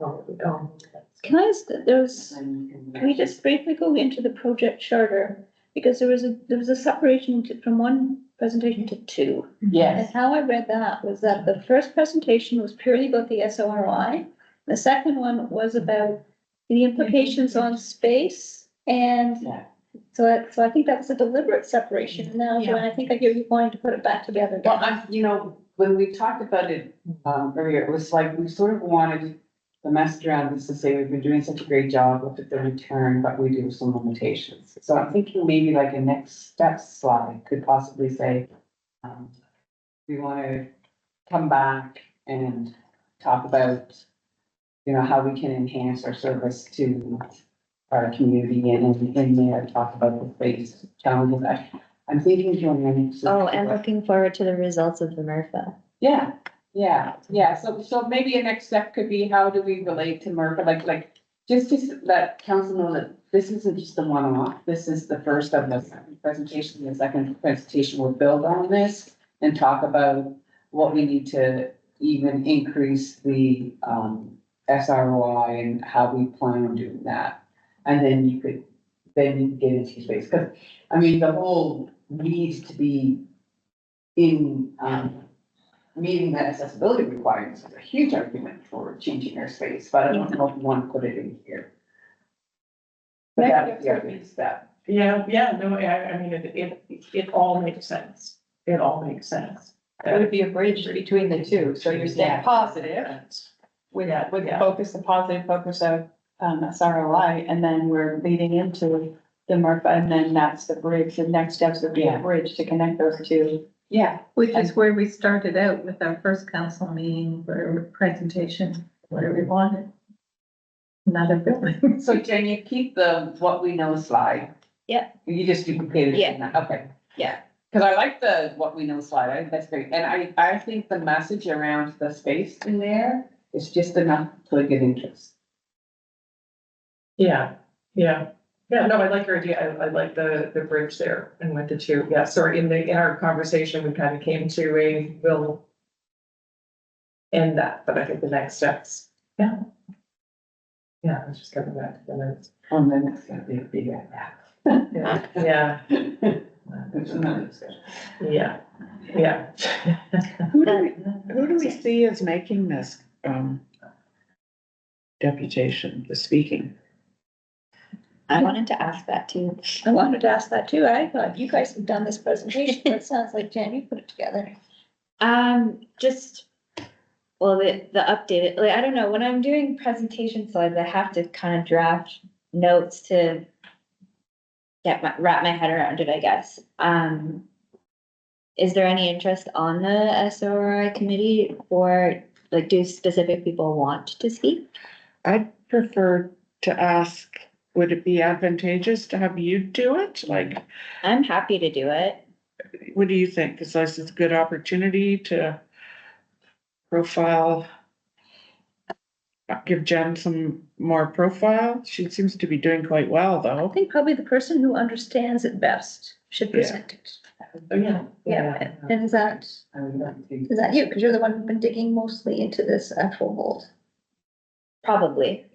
Can I ask, can we just briefly go into the project charter? Because there was a separation from one presentation to two. Yes. And how I read that was that the first presentation was purely about the SORI. The second one was about the implications on space and Yeah. so I think that was a deliberate separation. Now, Joanne, I think I hear you wanting to put it back together. Well, when we talked about it, earlier, it was like, we sort of wanted the message around this to say, we've been doing such a great job, look at the return, but we do have some limitations. So I'm thinking maybe like a next step slide could possibly say, we want to come back and talk about, how we can enhance our service to our community and in there, talk about the space challenges. I'm thinking, Joanne. Oh, and looking forward to the results of the MRFA. Yeah. So maybe a next step could be, how do we relate to MRFA? Like, just to let council know that this isn't just a one-off. This is the first of the second presentation. The second presentation will build on this and talk about what we need to even increase the, SROI and how we plan on doing that. And then you could get into space. Cause I mean, the whole need to be in, meeting that accessibility requirements is a huge argument for changing our space, but I don't know if we want to put it in here. But that would be our next step. No, I mean, it all makes sense. It all makes sense. It would be a bridge between the two, so you're staying positive with the focus, the positive focus of, SROI, and then we're leading into the MRFA, and then that's the bridge, the next steps would be a bridge to connect those two. Yeah. Which is where we started out with our first council meeting, where presentation, where we wanted another building. So can you keep the what we know slide? Yeah. You just duplicated it? Yeah. Okay. Yeah. Cause I like the what we know slide, I think that's great, and I think the message around the space in there is just enough to get interest. Yeah, no, I like your idea. I like the bridge there and with the two. Yeah, sorry, in our conversation, we kind of came to we'll end that, but I think the next steps. Yeah, let's just coming back to the notes. And then it's gonna be a big gap. Yeah. There's another discussion. Yeah. Who do we see as making this, deputation, the speaking? I wanted to ask that too. I wanted to ask that too. I thought you guys have done this presentation, but it sounds like Jen, you put it together. Well, the updated, like, I don't know, when I'm doing presentation slides, I have to kind of draft notes to wrap my head around it, I guess. is there any interest on the SRI committee, or like, do specific people want to speak? I'd prefer to ask, would it be advantageous to have you do it? Like, I'm happy to do it. what do you think? Cause this is a good opportunity to profile. Give Jen some more profile. She seems to be doing quite well, I though. think probably the person who understands it best should present it. Yeah, and is that I would like to. you? Because you're the one who's been digging mostly into this actual mold. Probably.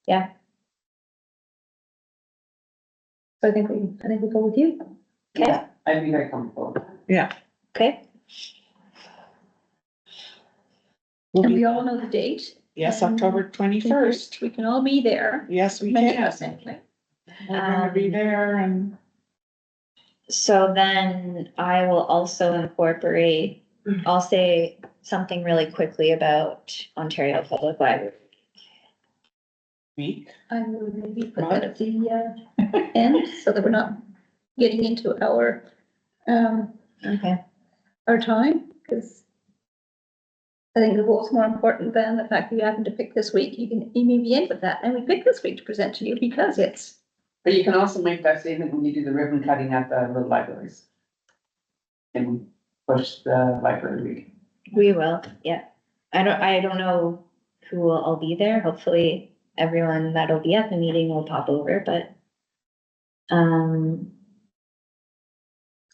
So I think we go with you. Okay, Yeah, I'd be very comfortable. okay. And we all know the date. Yes, October 21st. We can all be there. Yes, we Many of can. us anyway. We're gonna be there and So then I will also incorporate, I'll say something really quickly about Ontario Public Library. week. I would maybe put that at the end, so that we're not getting into our Okay. our time, because I think the goal's more important than the fact that you happen to pick this week. You may be in with that, and we picked this week to present to you because it's, But you can also make that statement when you do the ribbon cutting at the little libraries. And push the library week. We will, yeah. I don't know who will all be there. Hopefully everyone that'll be at the meeting will pop over, but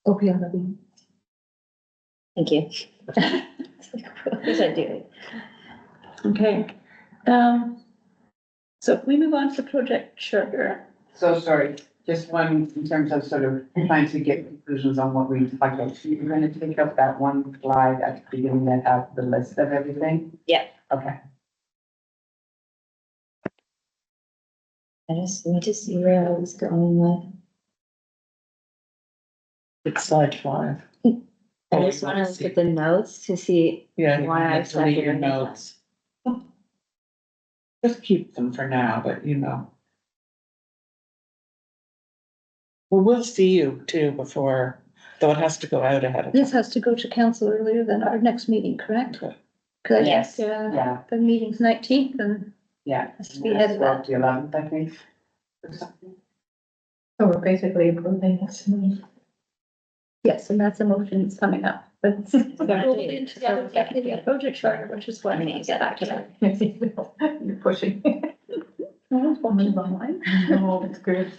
okay, I'll thank you. What was I doing? okay. So if we move on to the project charter, So sorry, just one in terms of sort of trying to get conclusions on what we talked about. You're gonna take up that one slide at the beginning that has the list of everything? Yeah. Okay. I just need to see where I was going with. It's slide 5. I just wanna look at the notes to see Yeah. why I delete your separated notes. Just keep them for now, but you know. Well, we'll see you too before, though it has to go out ahead of this time. has to go to council earlier than our next meeting, correct? Okay. Cause I Yes, guess, yeah. the meeting's 19th and Yeah. has to be ahead of that. The 11th, I think. Or something. So we're basically approving this. Yes, and that's a motion that's coming up, but it's rolled into the project charter, which is what I need to get back to that. You're pushing. I was watching behind. No, it's good.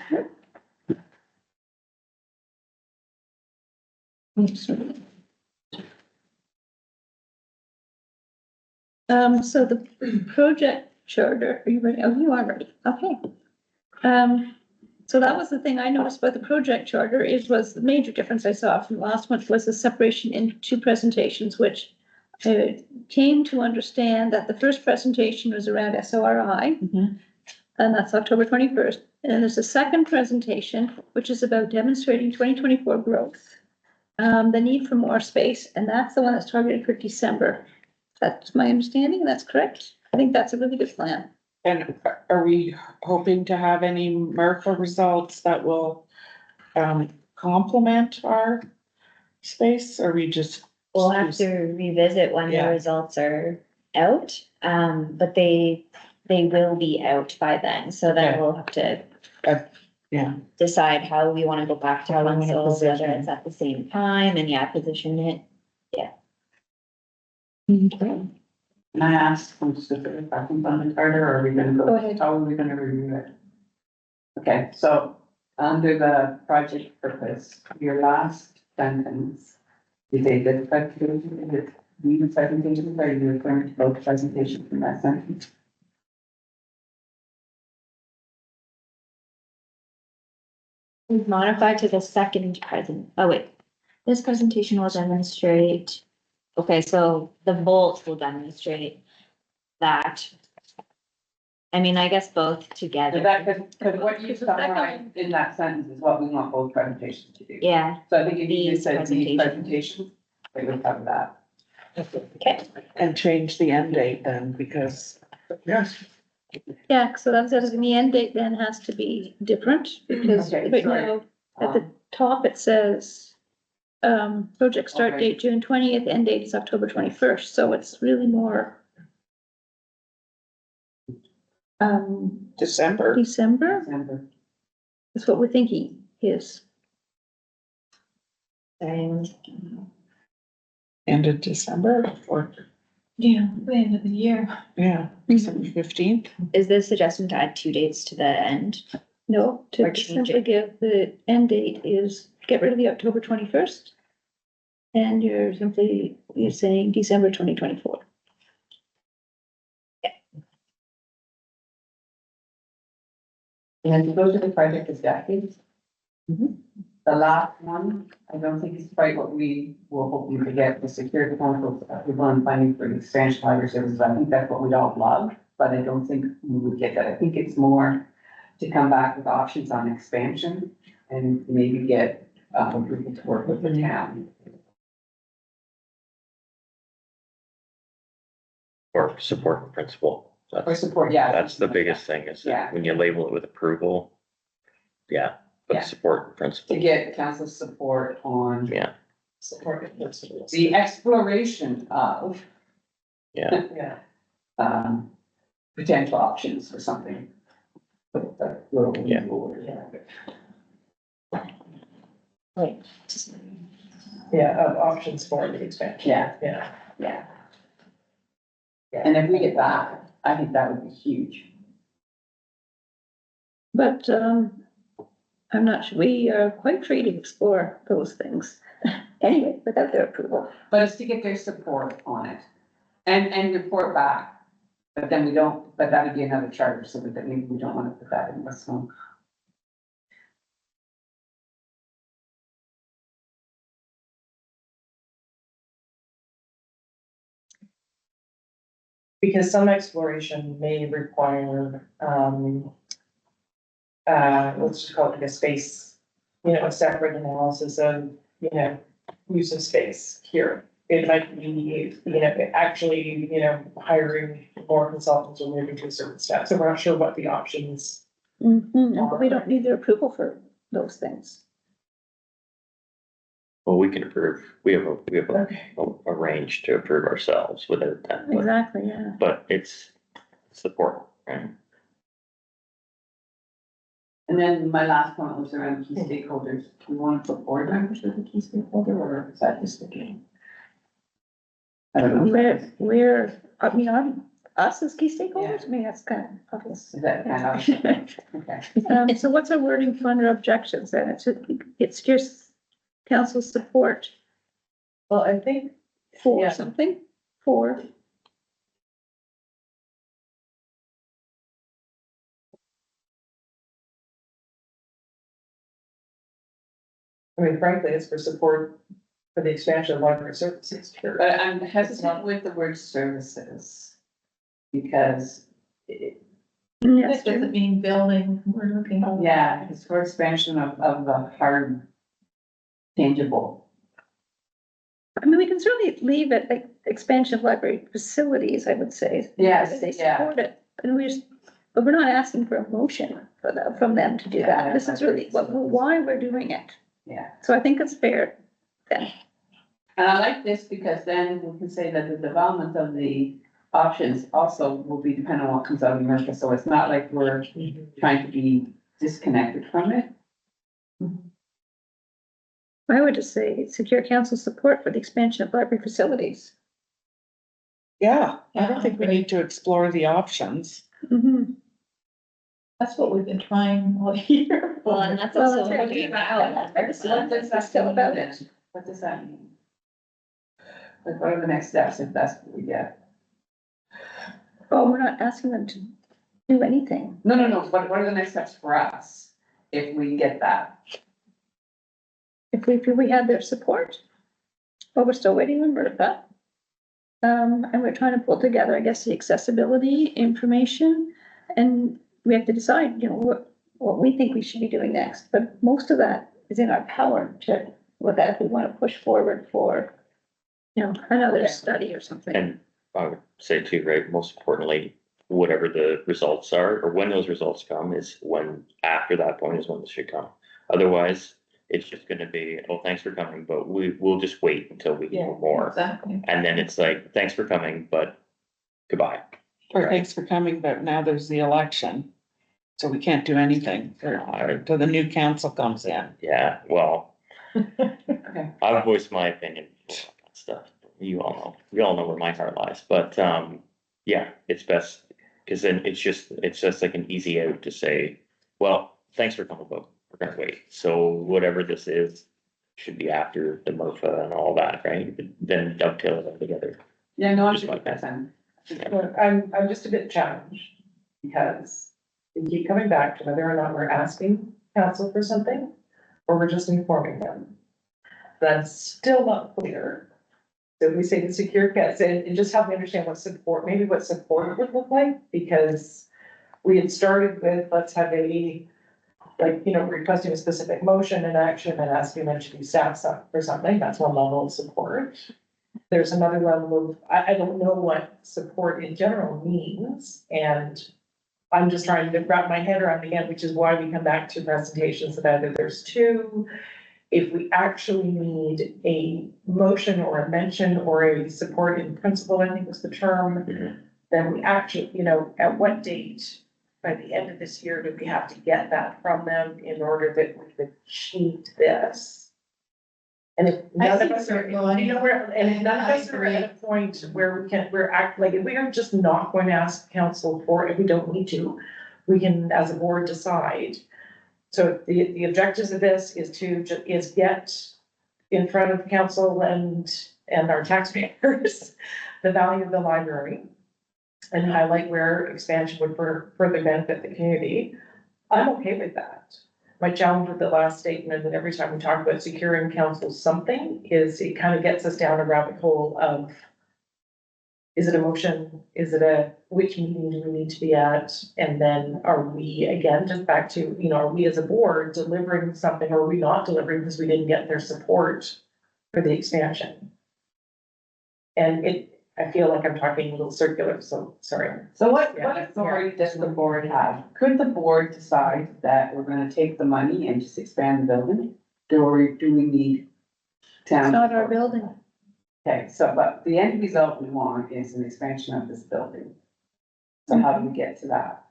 So the project charter, are you ready? Oh, you are ready, okay. So that was the thing I noticed about the project charter was the major difference I saw from last month was the separation into two presentations, which I came to understand that the first presentation was around SORI. Mhm. And that's October 21st. And then there's a second presentation, which is about demonstrating 2024 growth. The need for more space, and that's the one that's targeted for December. That's my understanding, that's correct. I think that's a really good plan. And are we hoping to have any MRFA results that will complement our space, or we just? We'll have to revisit when the Yeah. results are out, but they will be out by then, so then Okay. we'll have to Yeah, decide how we wanna go back to How we wanna council, whether position it's at the same time, and yeah, position it. Can I ask some specific questions on the charter, or are we gonna go? Go ahead. How are we gonna review it? Okay, so under the project purpose, your last sentence, you say this presentation, is it new presentations, or are you referring to both presentations in that sentence? We've modified to the second oh wait, this presentation will demonstrate, okay, so the bolts will demonstrate that. I mean, I guess both together. So that, because what you summarized in that sentence is what we want both presentations to do. Yeah, So I think if you These just said these presentations. presentations, they would cover that. okay. and change the end date then, because. Yes. Yeah, so that says the end date then has to be different, because Okay, right sorry. now, at the top, it says project start Okay. date June 20th, end date is October 21st, so it's really more December. December December. is what we're thinking is. End of December or, Yeah, the end of the year. yeah, December 15th. Is the suggestion to add 2 dates to the end? No, to Or change simply give the end date is get rid of the October 21st. And you're saying December 2024. And to go to the project objectives. Mhm. The last one, I don't think it's quite what we were hoping to get, the security council, people and funding for the expansion library services. I think that's what we'd all love, but I don't think we would get that. I think it's more to come back with options on expansion and maybe get, people to work with the town. Or support in principle. Or That's, support, yeah. that's the biggest thing is Yeah. that when you label it with approval. Yeah, but Yeah. support in principle. To get council support on Yeah, Support principles. the exploration of, yeah. Yeah. potential options for something. Yeah. Right. Yeah, of options for the expansion. Yeah. Yeah. Yeah. And if we get that, I think that would be huge. But, I'm not sure, we are quite free to explore those things anyway, without their approval. But it's to get their support on it and report back. But then we don't, but that would be another charter, so that maybe we don't want to put that in this one. Because some exploration may require, let's just call it like a space, a separate analysis of, use of space here. It might be, actually, hiring more consultants or moving to a certain step. So we're not sure what the options. But we don't need their approval for those things. Well, we can approve, we have a range to approve ourselves without that, Exactly, yeah. but it's support, right? And then my last point was around key stakeholders. Do we want to put board members as a key stakeholder or is that just a game? I don't know. I'm us as key stakeholders, I mean, that's kind of obvious. Is that kind of, okay. So what's our wording for under objections then? It's just council support Well, I think, for Yeah. something, for. frankly, it's for support for the expansion of library services. Period. But I'm hesitant with the word services. Because, Yes, That doesn't mean building, we're looking. yeah, it's for expansion of the hard tangible. I mean, we can certainly leave it like expansion of library facilities, I would say. Yes, They yeah. support it, and but we're not asking for a motion from them to do that. This is really why we're doing it. Yeah. So I think it's fair then. And I like this because then we can say that the development of the options also will be dependent on what comes out of America. So it's not like we're trying to be disconnected from it. I would just say secure council support for the expansion of library facilities. Yeah, I don't think we need to explore the options. Mm-hmm. That's what we've been trying all year. Well, and that's Well, also. that's looking it. out. What does that Still about mean then? What does that mean? Like, what are the next steps if that's what we get? Oh, we're not asking them to do anything. No. What are the next steps for us if we get that? If we had their support, well, we're still waiting on Bertha. And we're trying to pull together, I guess, the accessibility information, and we have to decide, what we think we should be doing next, but most of that is in our power to, with that, if we want to push forward for, another Okay. study or something. And I would say too, right, most importantly, whatever the results are, or when those results come is when, after that point is when this should come. Otherwise, it's just gonna be, oh, thanks for coming, but we'll just wait until we know more. Exactly. And then it's like, thanks for coming, but goodbye. Or thanks for coming, but now there's the election. So we can't do anything till the new council comes in. Yeah, well, Okay. I've voiced my opinion, stuff, we all know where my heart lies, but, yeah, it's best. Cause then it's just like an easy out to say, well, thanks for coming, but we're gonna wait. So whatever this is, should be after the MRFA and all that, right? Then dovetail it all together. Yeah, no, I'm Just like that. I'm just a bit challenged because we keep coming back to whether or not we're asking council for something or we're just informing them. That's still not clear. So we say the secure cuts and just help me understand what support, maybe what support would look like, because we had started with, let's have a, like, you know, requesting a specific motion and action and asking them to do staff for something. That's one level of support. There's another level of, I don't know what support in general means, and I'm just trying to wrap my head around it again, which is why we come back to presentations that either there's two. If we actually need a motion or a mention or a support in principle, I think was the term, then we actually, you know, at what date by the end of this year do we have to get that from them in order that we could achieve this? And if none of us are, you know, and if none of us are at a point where if we are just not going to ask council for it, we don't need to, we can, as a board, decide. So the objectives of this is is get in front of council and our taxpayers, the value of the library, and highlight where expansion would further benefit the community. I'm okay with that. My challenge with the last statement, and every time we talk about securing council something, is it kind of gets us down a rabbit hole of, is it a motion? Is it which meeting do we need to be at? And then are we, again, just back to, you know, are we as a board delivering something or are we not delivering because we didn't get their support for the expansion? And I feel like I'm talking a little circular, so sorry. So what Yeah. authority does the board have? Could the board decide that we're gonna take the money and just expand the building? Or do we need town? It's not our building. Okay, so, but the end result we want is an expansion of this building. So how do we get to that?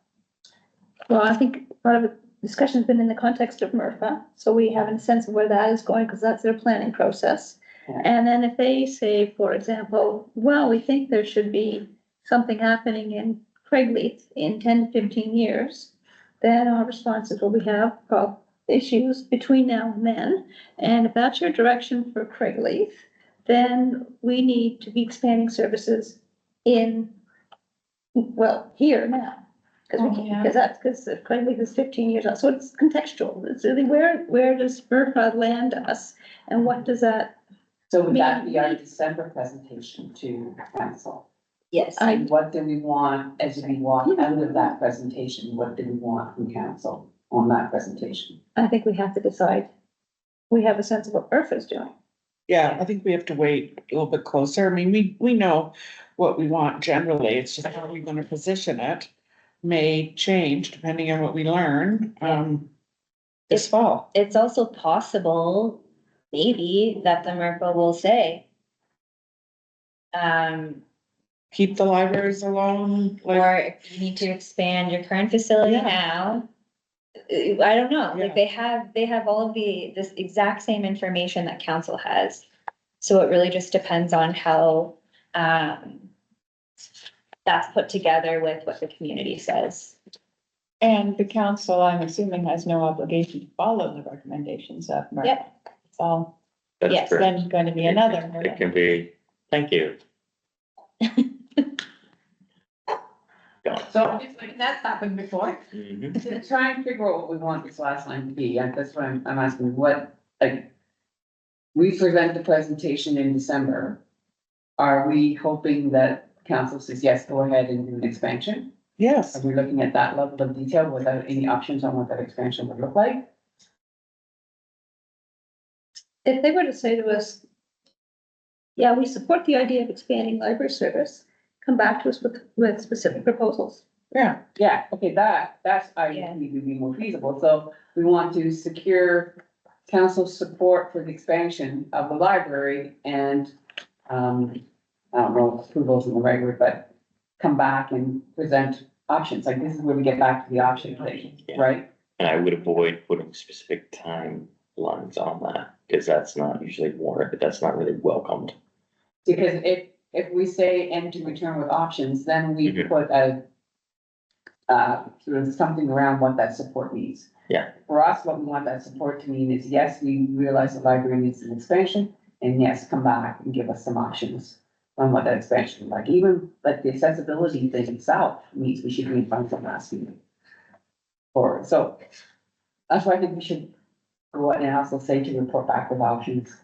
Well, I think part of the discussion's been in the context of MRFA, so we have a sense of where that is going, because that's their planning process. Yeah. And then if they say, for example, well, we think there should be something happening in Craigleith in 10 to 15 years, then our response is, well, we have issues between now and then. And if that's your direction for Craigleith, then we need to be expanding services here now. Because Craigleith is 15 years old, so it's contextual. It's really where does MRFA land us, and what does that? So would that be our December presentation to council? Yes. And what do we want as we walk out of that presentation? What do we want from council on that presentation? I think we have to decide. We have a sense of what MRFA is doing. Yeah, I think we have to wait a little bit closer. I mean, we know what we want generally. It's just how we're gonna position it may change depending on what we learn, this fall. It's also possible, maybe, that the MRFA will say, Keep the libraries alone, like, or if you need to expand your current facility Yeah. now. I don't know, Yeah. like they have all of this exact same information that council has. So it really just depends on how, that's put together with what the community says. And the council, I'm assuming, has no obligation to follow the recommendations of MRFA. Yep. It's all That's Yes. correct. then going to be another. It can be, thank you. So that's happened before. Mhm. To try and figure out what we want this last line to be, and that's what I'm asking, what, like. We present the presentation in December. Are we hoping that council says, yes, go ahead and do an expansion? yes, Are we looking at that level of detail without any options on what that expansion would look like? If they were to say to us, yeah, we support the idea of expanding library service, come back to us with specific proposals. yeah, Yeah, okay, that's, I think would be more feasible, so we want to secure council support for the expansion of the library and, I don't know if approval's in the right word, but come back and present options, like this is where we get back to the option thing, Yeah. right? And I would avoid putting specific timelines on that, because that's not usually that's not really welcomed. Because if we say and to return with options, then we Mhm. put a sort of something around what that support means. Yeah. For us, what we want that support to mean is, yes, we realize the library needs an expansion, and yes, come back and give us some options on what that expansion is like. Even like the accessibility thing itself means we should be in front of them last meeting. Or, so that's why I think we should, go and also say to report back with options.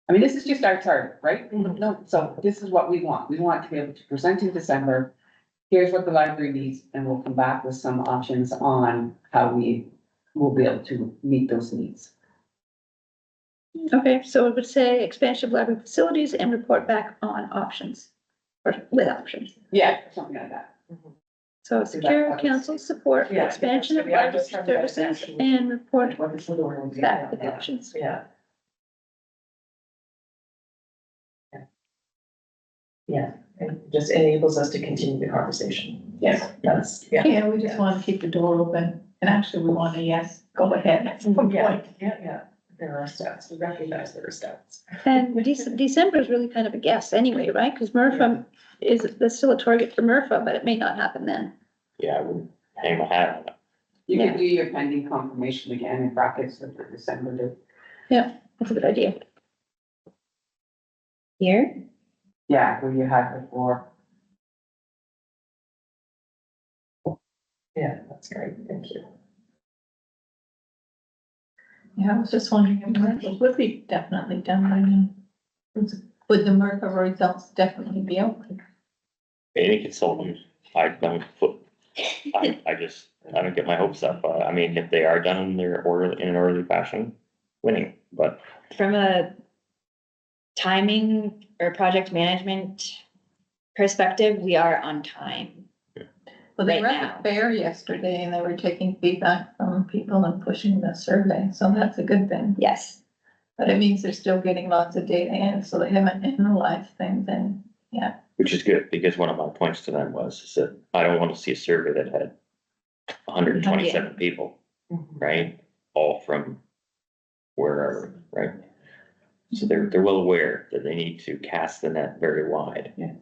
I mean, this is just our target, right? No, so this is what we want. We want to be able to present in December. Here's what the library needs, and we'll come back with some options on how we will be able to meet those needs. Okay, so it would say expansion of library facilities and report back on options, or with options. Yeah, something like that. So secure council support for Yeah, expansion of yeah, library just from that services actual- and report What is the word? back with options. Yeah. Yeah, it just enables us to continue the conversation. Yes, that's, yeah. Yeah, we just want to keep the door open, and actually, we want a yes, go ahead at some Yeah, point. yeah. There are stats, we recognize there are stats. And December is really kind of a guess anyway, right? Because MRFA that's still a target for MRFA, but it may not happen then. Yeah, I wouldn't hang my hat on it. You Yeah. could do your pending confirmation again in brackets with the December date. That's a good idea. Here, Yeah, where you had before. Yeah, that's great, thank you. Yeah, I was just wondering if Merkle would be definitely done by then. Would the Merkle results definitely be out? Any consultant, I don't I don't get my hopes up. I mean, if they are done in their order, in an orderly fashion, winning, but from a timing or project management perspective, we are on time. Well, they Right were now. at the fair yesterday and they were taking feedback from people and pushing the survey, so that's a good thing. Yes, But it means they're still getting lots of data in, so they haven't analyzed things and, yeah. which is good, because one of my points to them was is that I don't want to see a survey that had 127 people, right? All from wherever, right? So they're well aware that they need to cast the net very wide. Yes.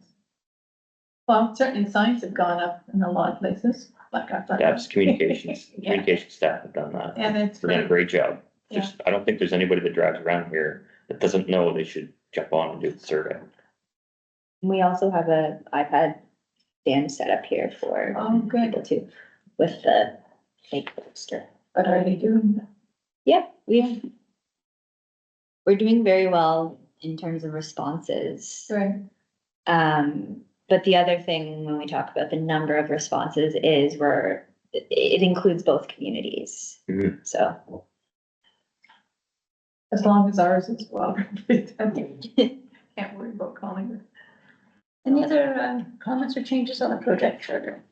Well, certainly signs have gone up in a lot of places, like I thought. That's communications, Yeah. communication staff have done that. And it's They've done a great. great job. Just, I don't think there's anybody that drives around here that doesn't know they should jump on and do the survey. we also have a iPad stand set up here for Oh, good, people too, with the fake poster. but are they doing that? Yep, we're doing very well in terms of responses. Right. But the other thing, when we talk about the number of responses, is it includes both communities. Mhm. So, As long as ours is well. Can't worry about calling. Any other comments or changes on the project charter?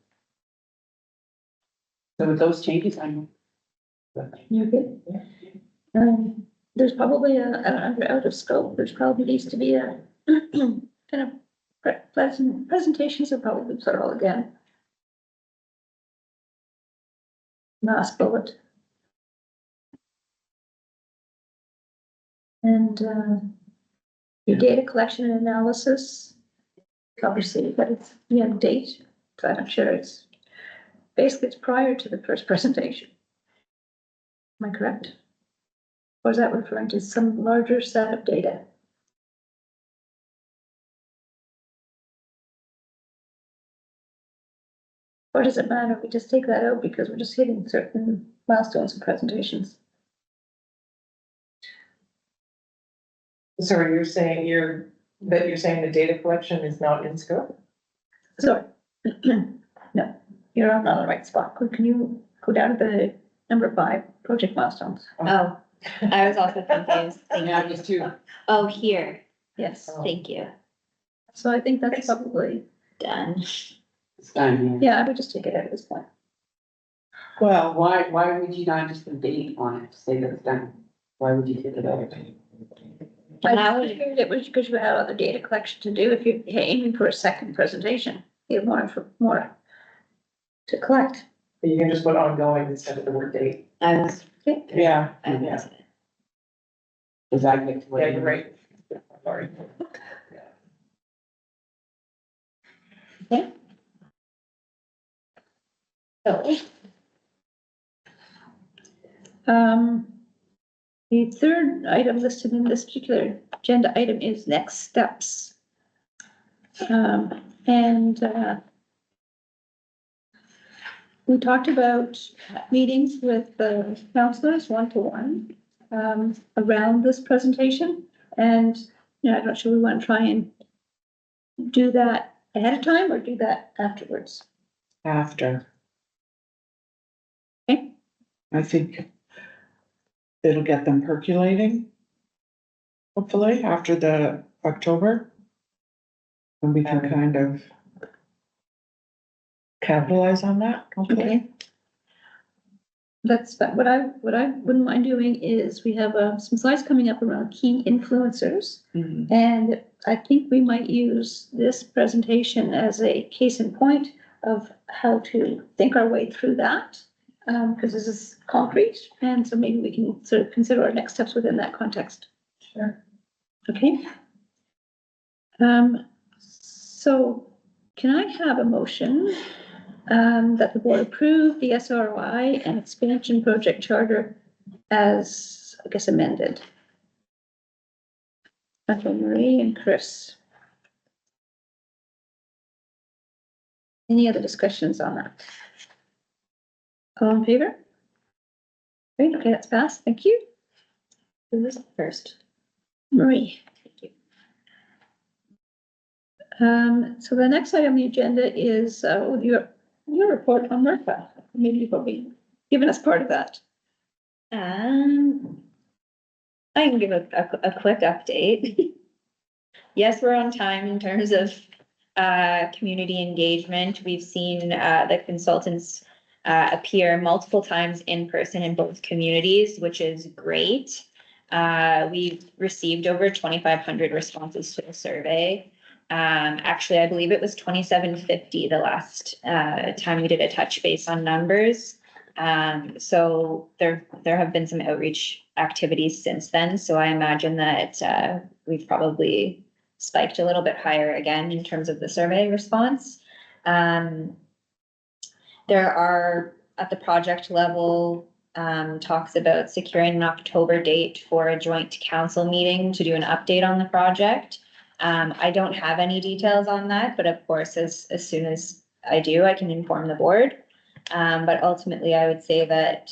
So with those changes, I'm. You good? There's probably under out of scope, there's probably needs to be a kind of presentations are probably sort of all again. Last bullet. And your data collection and analysis. Obviously, but it's, date, so I'm sure it's, basically it's prior to the first presentation. Am I correct? Or is that referring to some larger set of data? Or does it matter if we just take that out because we're just hitting certain milestones and presentations? So you're saying you're saying the data collection is not in scope? Sorry. No, you're not on the right spot. Can you go down to the number 5, project milestones? oh, I was also confused. Thank Yeah, you. just two. Oh, here, Yes, thank you. so I think that's probably, Done. It's done, yeah, I would just take it out at this point. Well, why would you not just put a date on it to say that it's done? Why would you take it out? I figured it was because you had other data collection to do if you're aiming for a second presentation. You have more to collect. You can just put ongoing instead of the word date. Yeah. Does that get to what? Yeah, you're right. Sorry. So. The third item listed in this particular agenda item is next steps. We talked about meetings with the counselors one-to-one, around this presentation. And, you know, I'm not sure we want to try and do that ahead of time or do that afterwards. After. Okay. I think it'll get them percolating. Hopefully, after the October. And we can kind of capitalize on that, hopefully. Okay. That's, but what I wouldn't mind doing is we have some slides coming up around key influencers. Mhm. And I think we might use this presentation as a case in point of how to think our way through that. Because this is concrete, and so maybe we can sort of consider our next steps within that context. Sure. Okay. So can I have a motion that the board approve the SROI and expansion project charter as, I guess, amended? Okay, Marie and Chris. Any other discussions on that? All in favor? Great, okay, that's passed, thank you. Who was first? Marie. Thank you. So the next item on the agenda is your report on MRFA. Maybe you've probably given us part of that. I can give a quick update. Yes, we're on time in terms of community engagement. We've seen the consultants appear multiple times in person in both communities, which is great. We've received over 2,500 responses to the survey. Actually, I believe it was 2,750 the last time we did a touch base on numbers. So there have been some outreach activities since then. So I imagine that we've probably spiked a little bit higher again in terms of the survey response. There are, at the project level, talks about securing an October date for a joint council meeting to do an update on the project. I don't have any details on that, but of course, as soon as I do, I can inform the board. But ultimately, I would say that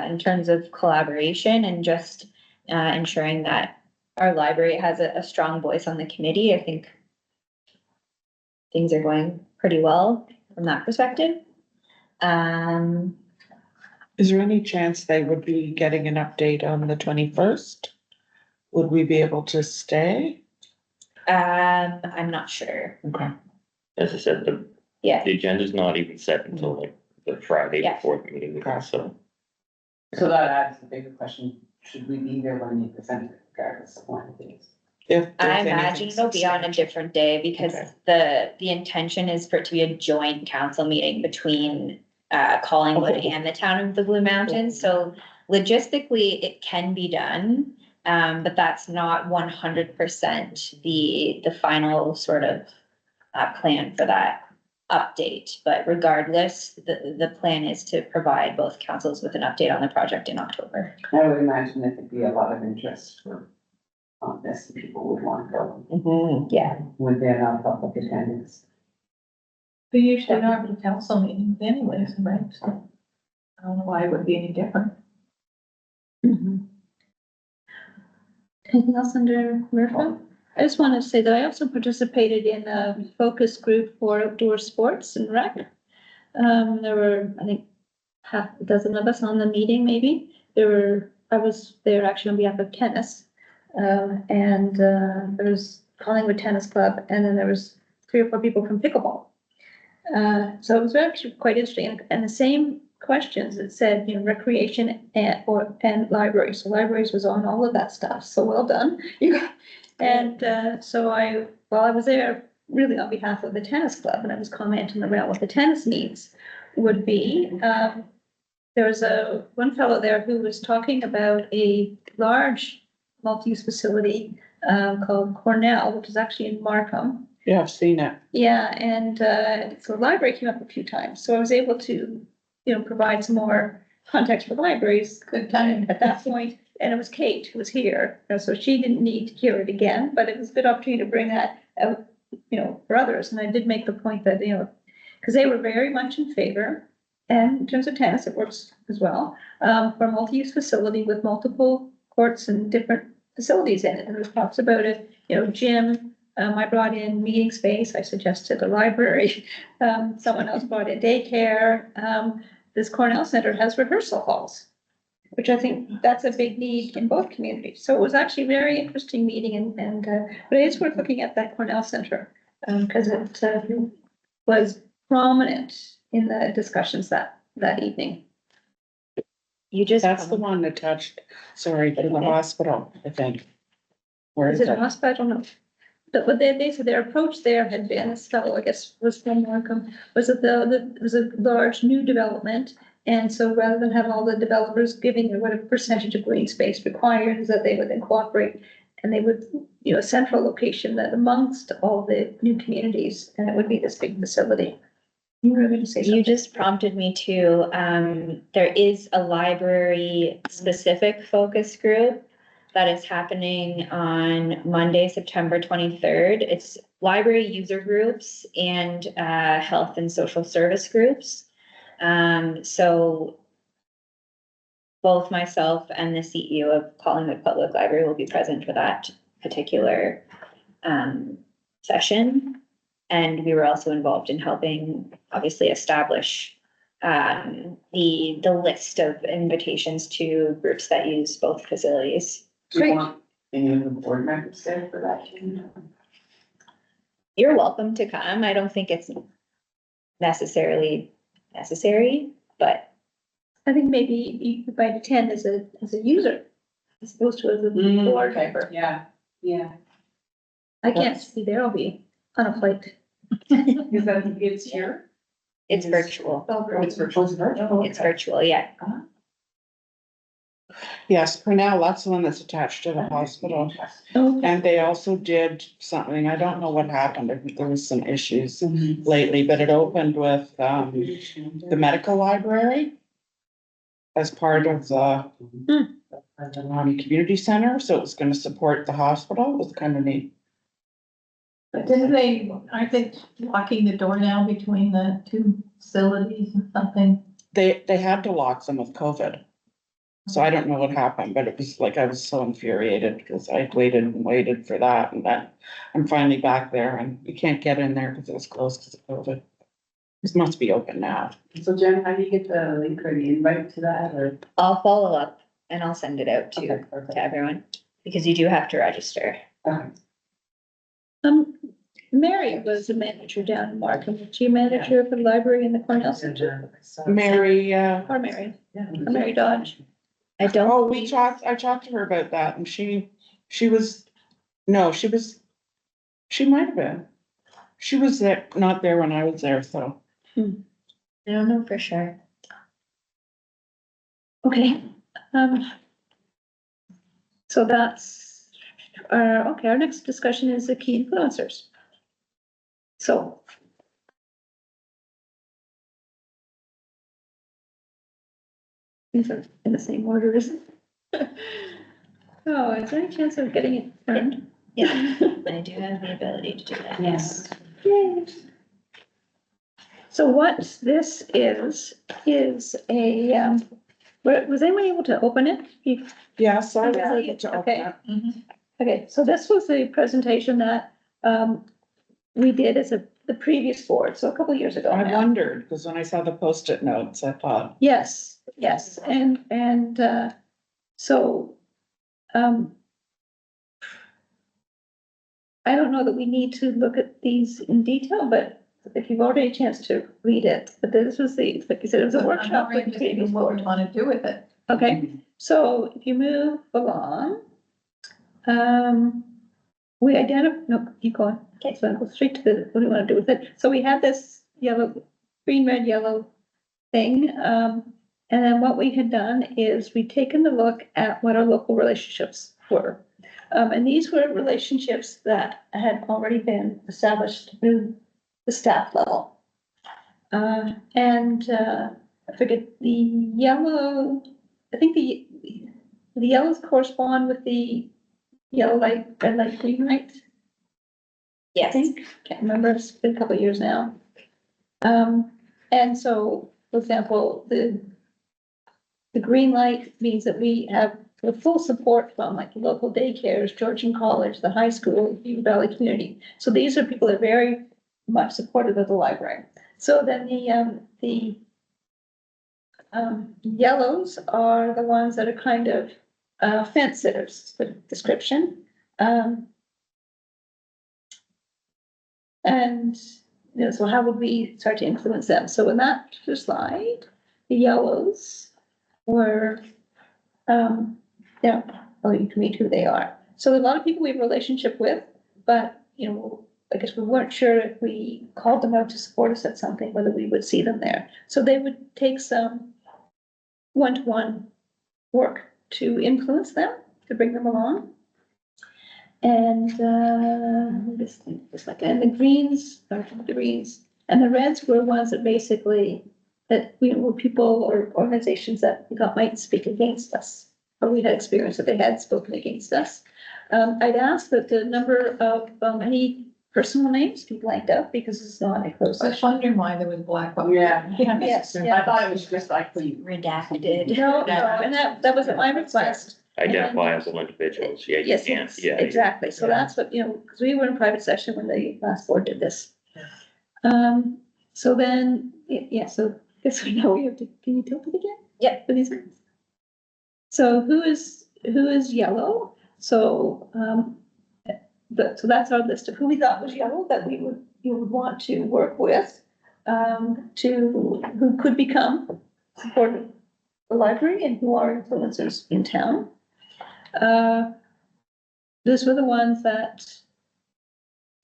in terms of collaboration and just ensuring that our library has a strong voice on the committee, I think things are going pretty well from that perspective. Is there any chance they would be getting an update on the 21st? Would we be able to stay? I'm not sure. Okay. As I said, the agenda's not even set until like the Friday Yeah. before the meeting, so. So that adds the bigger question, should we be there when they present it regardless of when it is? I imagine it'll be on a different day because Okay. the intention is for it to be a joint council meeting between Collingwood Okay. and the town of the Blue Mountains. So logistically, it can be done, but that's not 100% the final sort of plan for that update. But regardless, the plan is to provide both councils with an update on the project in October. I would imagine that there'd be a lot of interest on this, and people would want to go Yeah. with their non-public attendance. We usually are in council meetings anyways, right? So I don't know why it would be any different. Anything else under MRFA? I just want to say that I also participated in a focus group for outdoor sports and rec. There were, I think, half a dozen of us on the meeting, maybe. I was there actually on behalf of tennis. There was Collingwood Tennis Club, and then there was 3 or 4 people from pickleball. So it was actually quite interesting. And the same questions that said, recreation and libraries. So libraries was on all of that stuff. So well done. And so while I was there, really on behalf of the tennis club, and I was commenting around what the tennis needs would be. There was one fellow there who was talking about a large multi-use facility called Cornell, which is actually in Markham. Yeah, I've seen it. Yeah, and so the library came up a few times, so I was able to, provide some more context for libraries. Good time. At that point, and it was Kate who was here, so she didn't need to hear it again, but it was a good opportunity to bring that out, for others. And I did make the point that, because they were very much in favor, and in terms of tennis, it works as well, for a multi-use facility with multiple courts and different facilities in it. And it talks about it, gym. I brought in meeting space. I suggested a library. Someone else brought in daycare. This Cornell Center has rehearsal halls, which I think that's a big need in both communities. So it was actually a very interesting meeting, but it is worth looking at that Cornell Center, because it was prominent in the discussions that evening. That's the one that touched, sorry, to the hospital, I think. Where Is is it a it? hospital? I don't know. But they said their approach there had been, this fellow, I guess, was from Markham, was that it was a large new development. And so rather than have all the developers giving whatever percentage of green space required, is that they would then cooperate and they would, a central location that amongst all the new communities, and it would be this big facility. You were going to say something? You just prompted me to, there is a library specific focus group that is happening on Monday, September 23rd. It's library user groups and health and social service groups. So both myself and the CEO of Collingwood Public Library will be present for that particular session. And we were also involved in helping, obviously, establish the list of invitations to groups that use both facilities. Do you want any of the board members there for that? You're welcome to come. I don't think it's necessarily necessary, but I think maybe you might attend as a user as opposed to as a board member. Yeah, yeah. I can't be there. I'll be on a flight. Is that, it's here? it's virtual. Oh, it's virtual. It's virtual, yeah. Yes, Cornell, that's the one that's attached to the hospital. Okay. And they also did something, I don't know what happened, I think there was some issues lately, but it opened with, the medical library as part of the community center, so it was gonna support the hospital. It was kind of neat. But aren't they locking the door now between the two facilities and something? They had to lock them with COVID. So I don't know what happened, but it was like, I was so infuriated because I waited and waited for that, and then I'm finally back there and you can't get in there because it was closed because of COVID. This must be open now. So Jen, how do you get the link or the invite to that, or? I'll follow up and I'll send it out Okay, to perfect. everyone, because you do have to register. Okay. Mary was a manager down in Markham. Was she a manager for the library in the Cornell Center? Mary, Or Mary? Mary Dodge. I don't. oh, I talked to her about that and she might have been. She was there, not there when I was there, so. I don't know for sure. Okay. So that's, okay, our next discussion is the key influencers. So. These are in the same order, isn't it? Oh, is there any chance of getting it turned? Yeah, I do have the ability to do that. Yes. Yay. So what this is a, was anyone able to open it? Yes, I was Yeah. able to open Okay. it. Okay, so this was the presentation that, we did as the previous board, so a couple years ago I now. wondered, because when I saw the Post-it notes, I thought, Yes, and, so, I don't know that we need to look at these in detail, but if you've already had a chance to read it, but this was the, like you said, it was a I'm workshop not with the interested in previous what we board. wanna do with it. Okay, so if you move along, we no, keep going. Okay, so I'll go straight to the, what do you wanna do with it? So we had this yellow, green, red, yellow thing, and then what we had done is we'd taken a look at what our local relationships were. And these were relationships that had already been established through the staff level. I forget, the yellow, I think the yellows correspond with the yellow light, red light, green light. I Yes. think, can't remember, it's been a couple of years now. And so, for example, the green light means that we have the full support from like the local daycares, Georgian College, the high school, Beaver Valley community. So these are people that are very much supportive of the library. So then the yellows are the ones that are kind of fence sitters, the description. And, you know, so how would we start to influence them? So in that slide, the yellows were, yeah, well, you can read who they are. So a lot of people we have a relationship with, but, you know, I guess we weren't sure if we called them out to support us at something, whether we would see them there. So they would take some one-to-one work to influence them, to bring them along. And, this thing, just like, and the greens, and the reds were ones that basically, that we were people or organizations that we thought might speak against us, or we had experience that they had spoken against us. I'd asked that the number of, any personal names be blanked out because it's not a closed I was session. wondering why there was black. Yeah. Yes, I yeah. thought it was just like the. Redacted. No, and that was at my request. Identifiable individuals, yeah, you Yes, can't, yes, yeah. exactly. So that's what, you know, because we were in private session when the last board did this. So then, yeah, so I guess we know we have to, can you tilt it again? Yep. For these guys? So who is yellow? So, so that's our list of who we thought was yellow that you would want to work with, who could become supportive of the library and who are influencers in town. Those were the ones that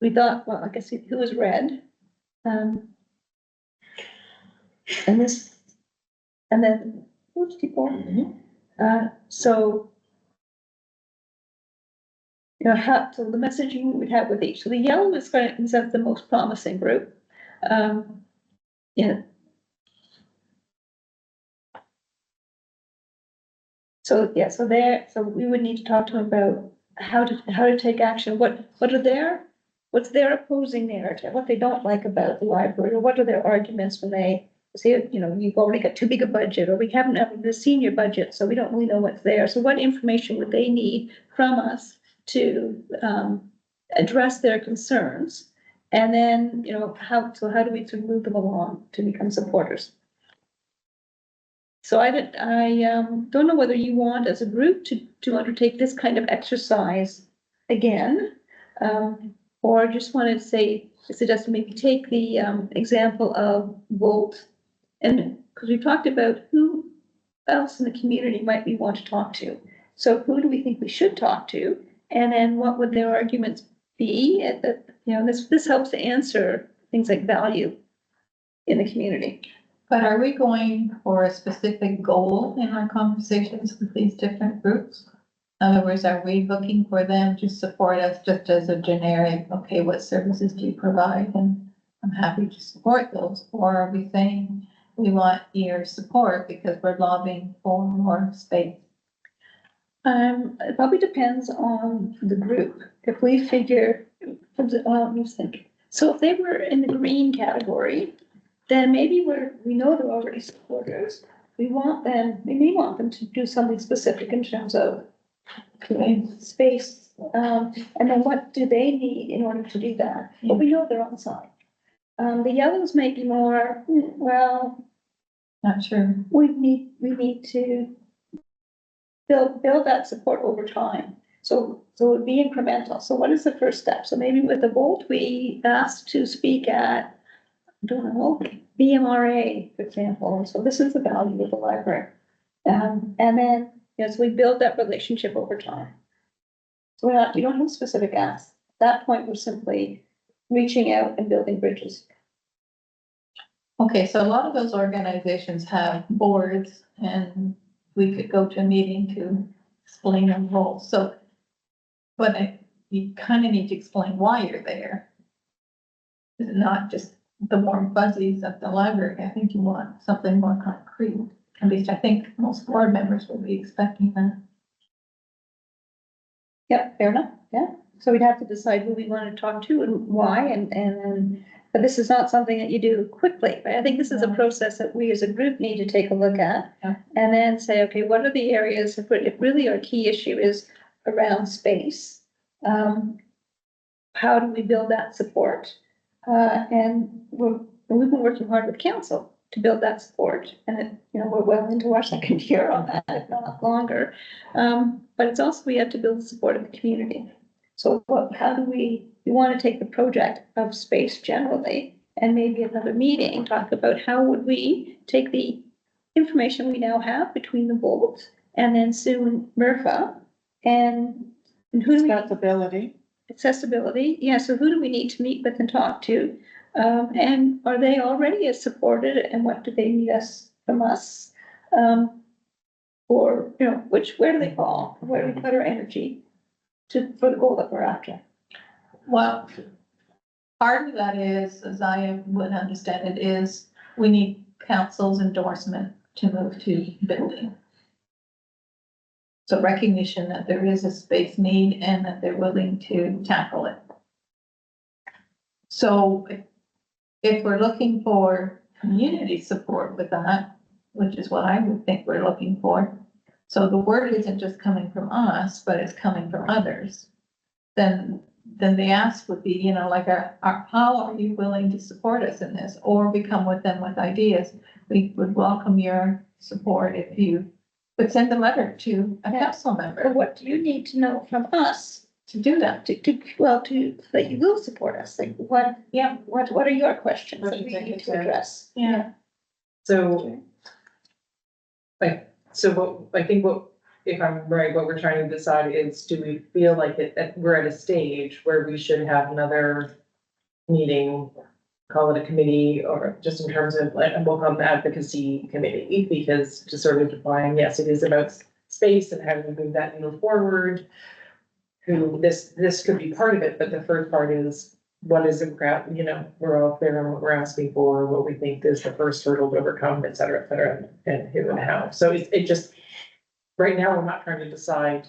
we thought, well, I guess who was red. And this, and then those people. So, you know, so the messaging we'd have with each. So the yellow is going to present the most promising group. Yeah. So, yeah, so we would need to talk to them about how to take action, what's their opposing narrative, what they don't like about the library, or what are their arguments when they say, you know, you've already got too big a budget, or we haven't had the senior budget, so we don't really know what's there. So what information would they need from us to address their concerns? And then, you know, how do we sort of move them along to become supporters? So I don't know whether you want as a group to undertake this kind of exercise again, or just wanted to suggest maybe take the example of Volt, and because we talked about who else in the community might we want to talk to. So who do we think we should talk to, and then what would their arguments be? That, you know, this helps to answer things like value in the community. But are we going for a specific goal in our conversations with these different groups? In other words, are we looking for them to support us just as a generic, okay, what services do you provide? And I'm happy to support those. Or are we saying we want your support because we're lobbying for more space? It probably depends on the group. If we figure, well, let me think. So if they were in the green category, then maybe we know they're already supporters. We may want them to do something specific in terms of space, and then what do they need in order to do that? But we know they're on side. The yellows may be more, well, Not sure. we need to build that support over time. So it would be incremental. So what is the first step? So maybe with the Volt, we asked to speak at don't know, BMRA, for example, so this is the value of the library. And then, as we build that relationship over time. So we don't have specific asks. At that point, we're simply reaching out and building bridges. Okay, so a lot of those organizations have boards and we could go to a meeting to explain their role, so. But you kind of need to explain why you're there. Not just the warm fuzzies at the library, I think you want something more concrete. At least I think most board members will be expecting that. Yep, fair enough, yeah. So we'd have to decide who we want to talk to and why, and, but this is not something that you do quickly. But I think this is a process that we as a group need to take a look at. Yeah. And then say, okay, what are the areas, if really our key issue is around space? How do we build that support? And we've been working hard with council to build that support, and it, you know, we're well into our second year on that, if not longer. But it's also, we have to build the support of the community. So how do we want to take the project of space generally, and maybe another meeting, talk about how would we take the information we now have between the bolts and then soon MRFA, and who do we? Accessibility, yeah, so who do we need to meet with and talk to? And are they already as supported, and what do they need from us? Or, you know, where do they fall? Where do we put our energy for the goal that we're after? Well, part of that is, as I would understand it, is we need council's endorsement to move to building. So recognition that there is a space need and that they're willing to tackle it. So if we're looking for community support with that, which is what I would think we're looking for, so the word isn't just coming from us, but it's coming from others, then the ask would be, you know, like, how are you willing to support us in this, or we come with them with ideas? We would welcome your support if you would send a letter to a council Or member what do you need to know from us to do that. that you will support us? Like, what are your questions What that do we you think need it's to there? address? Yeah. So, if I'm right, what we're trying to decide is, do we feel like that we're at a stage where we should have another meeting, call it a committee, or just in terms of, like, we'll call it an advocacy committee, because to sort of define, yes, it is about space and how do we move that needle forward. This could be part of it, but the first part is, what is it, you know, we're all clear on what we're asking for, what we think is the first hurdle to overcome, et cetera, and who and how. So it just, right now, we're not trying to decide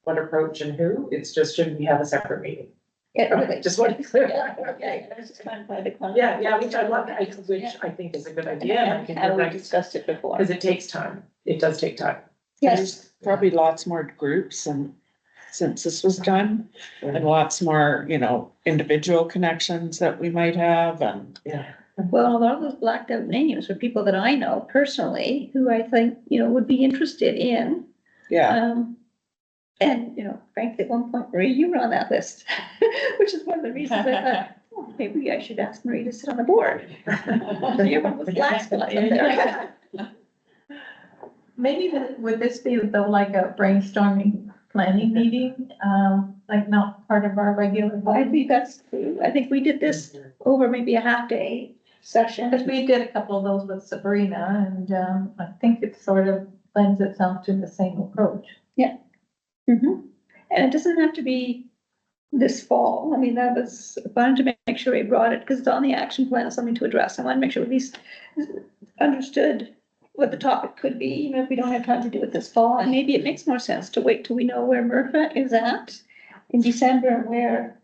what approach and who, it's just, should we have a separate meeting? Yeah, Okay, really. just want to be clear. Yeah, I was just trying to find a concept. Yeah, which I love, which I think is a good idea, and I think How we that, discussed it before. because it takes time, it does take time. Yes, There's probably lots more groups and since this was done, and lots more, you know, individual connections that we might have and. Yeah. well, a lot of those blacked out names are people that I know personally, who I think, you know, would be interested in. Yeah, And, you know, frankly, at one point, Marie, you were on that list, which is one of the reasons I thought, oh, maybe I should ask Marie to sit on the board. You're one of the black spots up there. Maybe would this be though like a brainstorming planning meeting, like not part of our regular? I think that's true. I think we did this over maybe a half day session. Because we did a couple of those with Sabrina, and I think it sort of lends itself to the same approach. Mhm. And it doesn't have to be this fall. I mean, that was fun to make sure we brought it, because it's on the action plan, something to address. I want to make sure we at least understood what the topic could be, even if we don't have time to do it this fall. And maybe it makes more sense to wait till we know where MRFA is at in December, where,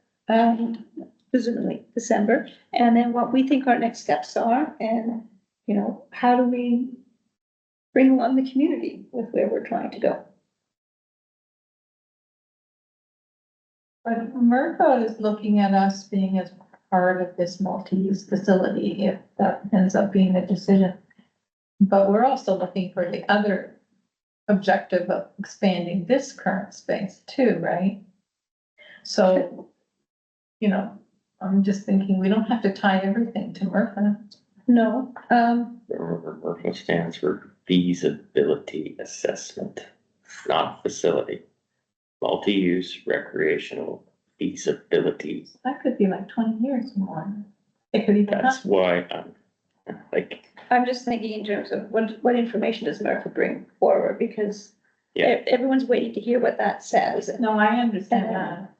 presumably December, and then what we think our next steps are, and, you know, how do we bring along the community with where we're trying to go. But Merco is looking at us being as part of this multi-use facility, if that ends up being a decision. But we're also looking for the other objective of expanding this current space too, right? So, you know, I'm just thinking, we don't have to tie everything to MRFA. No, MRFA stands for feasibility assessment, not facility. Multi-use recreational feasibility. That could be like 20 years more. It could even That's happen. why I'm like, I'm just thinking in terms of what information does America bring forward, because Yeah. everyone's waiting to hear what that says. No, I understand that.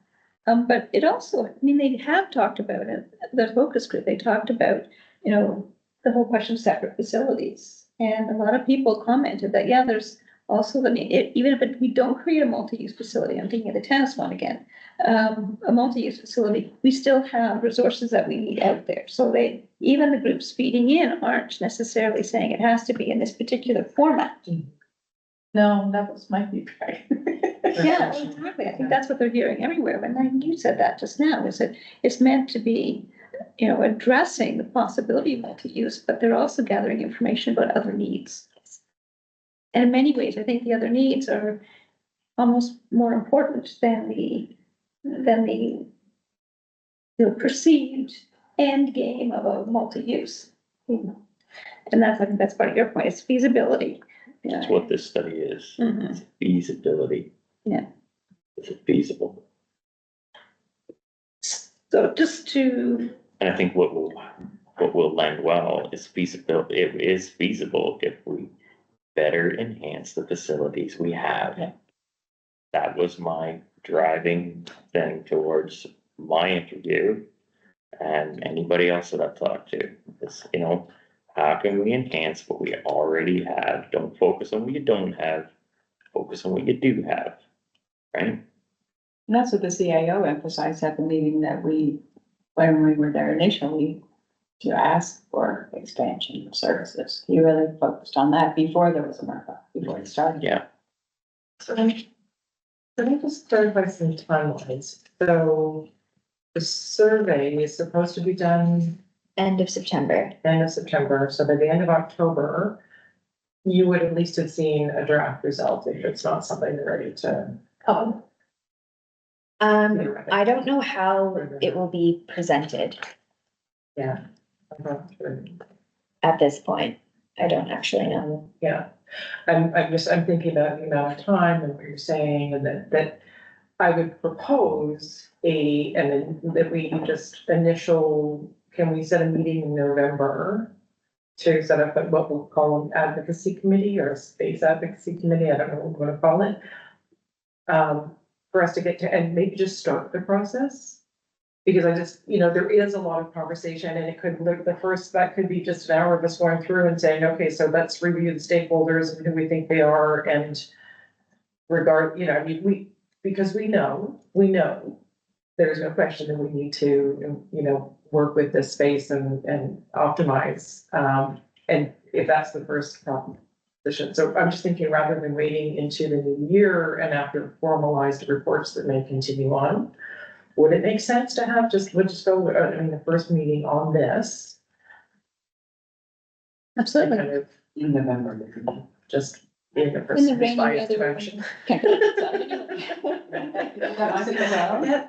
But it also, I mean, they have talked about it, the focus group, they talked about, you know, the whole question of separate facilities. And a lot of people commented that, yeah, there's also the need, even if we don't create a multi-use facility, I'm thinking of the tennis one again. A multi-use facility, we still have resources that we need out there. So even the groups feeding in aren't necessarily saying it has to be in this particular format. No, that was my feedback. Yeah, exactly. I think that's what they're hearing everywhere. And you said that just now, is that it's meant to be, you know, addressing the possibility of multi-use, but they're also gathering information about other needs. And in many ways, I think the other needs are almost more important than the perceived end game of a multi-use. And that's, I think that's part of your point, it's feasibility. that's what this study is. Mhm. It's feasibility. Yeah. Is it feasible? So just to, And I think what will land well is feasibility. It is feasible if we better enhance the facilities we have. Yeah. That was my driving thing towards my interview and anybody else that I've talked to. Is, you know, how can we enhance what we already have? Don't focus on what you don't have. Focus on what you do have, right? And that's what the CIO emphasized at the meeting that when we were there initially, to ask for expansion of services. He really focused on that before there was a MRFA, before it started. Yeah. So let me just clarify some timelines. So the survey is supposed to be done End of September. end of September, so by the end of October, you would at least have seen a draft result if it's not something you're ready to. Oh, I don't know how it will be presented Yeah. at this point. I don't actually know. Yeah, I'm thinking about the amount of time and what you're saying, and that I would propose and then that we just can we set a meeting in November to set up what we'll call an advocacy committee or a space advocacy committee, I don't know what we want to call it. For us to get to, and maybe just start the process. Because I just, you know, there is a lot of conversation and it could look, that could be just an hour of us going through and saying, okay, so let's review the stakeholders and who we think they are and you know, I mean, because we know there's no question that we need to, you know, work with this space and optimize. And if that's the first proposition. So I'm just thinking rather than waiting into the new year and after formalized reports that may continue on, would it make sense to have we'll just go, the first meeting on this? absolutely. Kind of In November. just in the In first the rainy bias weather. direction. I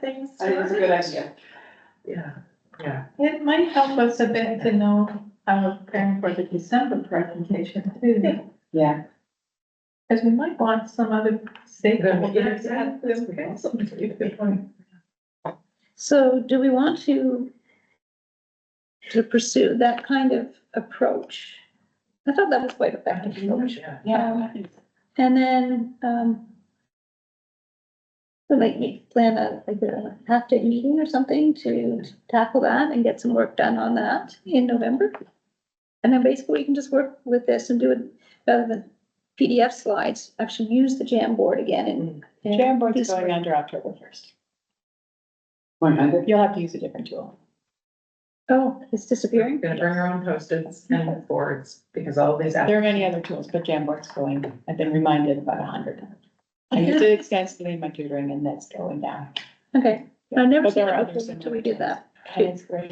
Things. think it's a good idea. Yeah. it might help us a bit to know how we're preparing for the December presentation too. Yeah. Because we might want some other stakeholders to have Yeah. them something. So do we want to pursue that kind of approach? I thought that was quite effective approach. Yeah. And then, so like we plan a half-day meeting or something to tackle that and get some work done on that in November. And then basically we can just work with this and do it rather than PDF slides, actually use the Jamboard again and. Jamboard's going under October 1st. You'll have to use a different tool. Oh, it's disappearing? Gonna bring our own Post-its and boards because all of these. There are many other tools, but Jamboard's going, I've been reminded about 100 times. I used it extensively in my tutoring and that's going down. Okay, I've never But seen there are it others before in until we did that. And it's great.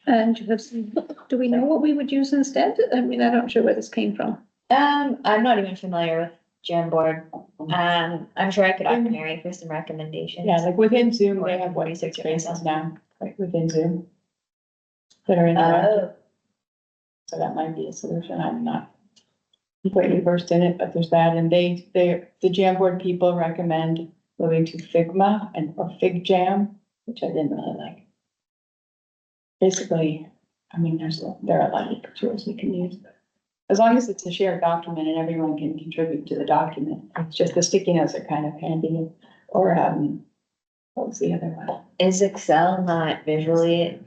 And you have some, do we know what we would use instead? I mean, I'm not sure where this came from. I'm not even familiar with jam board. I'm sure I could ask Mary for some recommendations. Yeah, like within Zoom, Or they have what, research six it spaces myself. now, like within Zoom. That are interactive, so that might be a solution, I'm not completely versed in it, but there's that, and the Jamboard people recommend moving to Figma or Fig Jam, which I didn't really like. Basically, I mean, there are a lot of tools we can use. As long as it's a shared document and everyone can contribute to the document, it's just the sticky notes are kind of handy, or, what was the other one? Is Excel not visually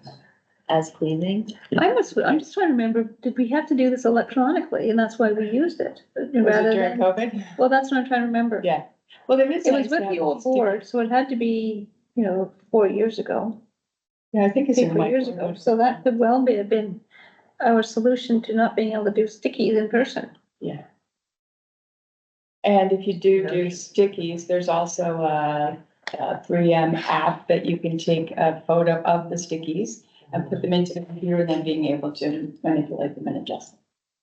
as pleasing? I'm just trying to remember, did we have to do this electronically and that's why we used it? Was it Rather during than, COVID? well, that's what I'm trying to remember. Yeah, well, there is. It was nice to with have the old sticky- board, so it had to be, 4 years ago, Yeah, I think it's. in 4 my years board. ago, so that could well have been our solution to not being able to do stickies in person. Yeah. And if you do stickies, there's also a 3M app that you can take a photo of the stickies and put them into the computer and then being able to manipulate them and adjust them.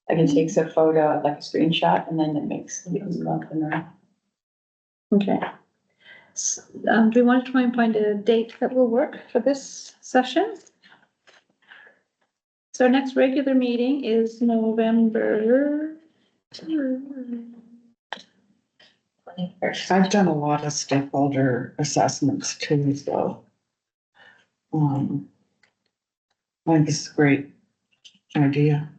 Like it takes a photo, like a screenshot, and then it makes, you can move them around. Okay. Do we want to try and find a date that will work for this session? So our next regular meeting is November. 21st. I've done a lot of stakeholder assessments too, so. I think it's a great idea.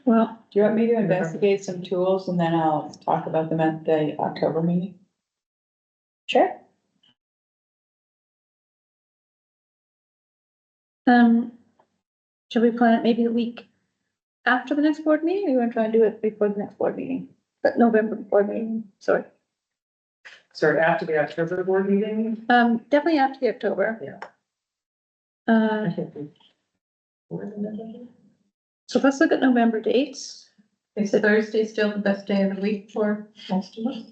Well, Do you want me to investigate some tools and then I'll talk about them at the October meeting? Sure. shall we plan it maybe a week after the next board meeting, or you want to try and do it before the next board meeting? But November board meeting, sorry. Sorry, after the October board meeting? Definitely after the October. Yeah. Uh, I think we- so let's look at November dates. Is Thursday still the best day of the week for most of us?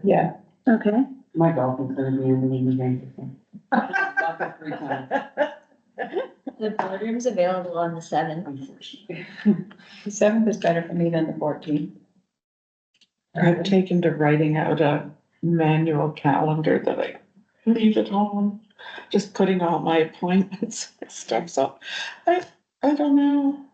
Yeah. Okay, My dolphin's gonna be in the meeting. Lock up 3 times. The boardroom's available on the 7th. The 7th is better for me than the 14th. I've taken to writing out a manual calendar that I leave at home, just putting all my appointments and stuff, so I don't know.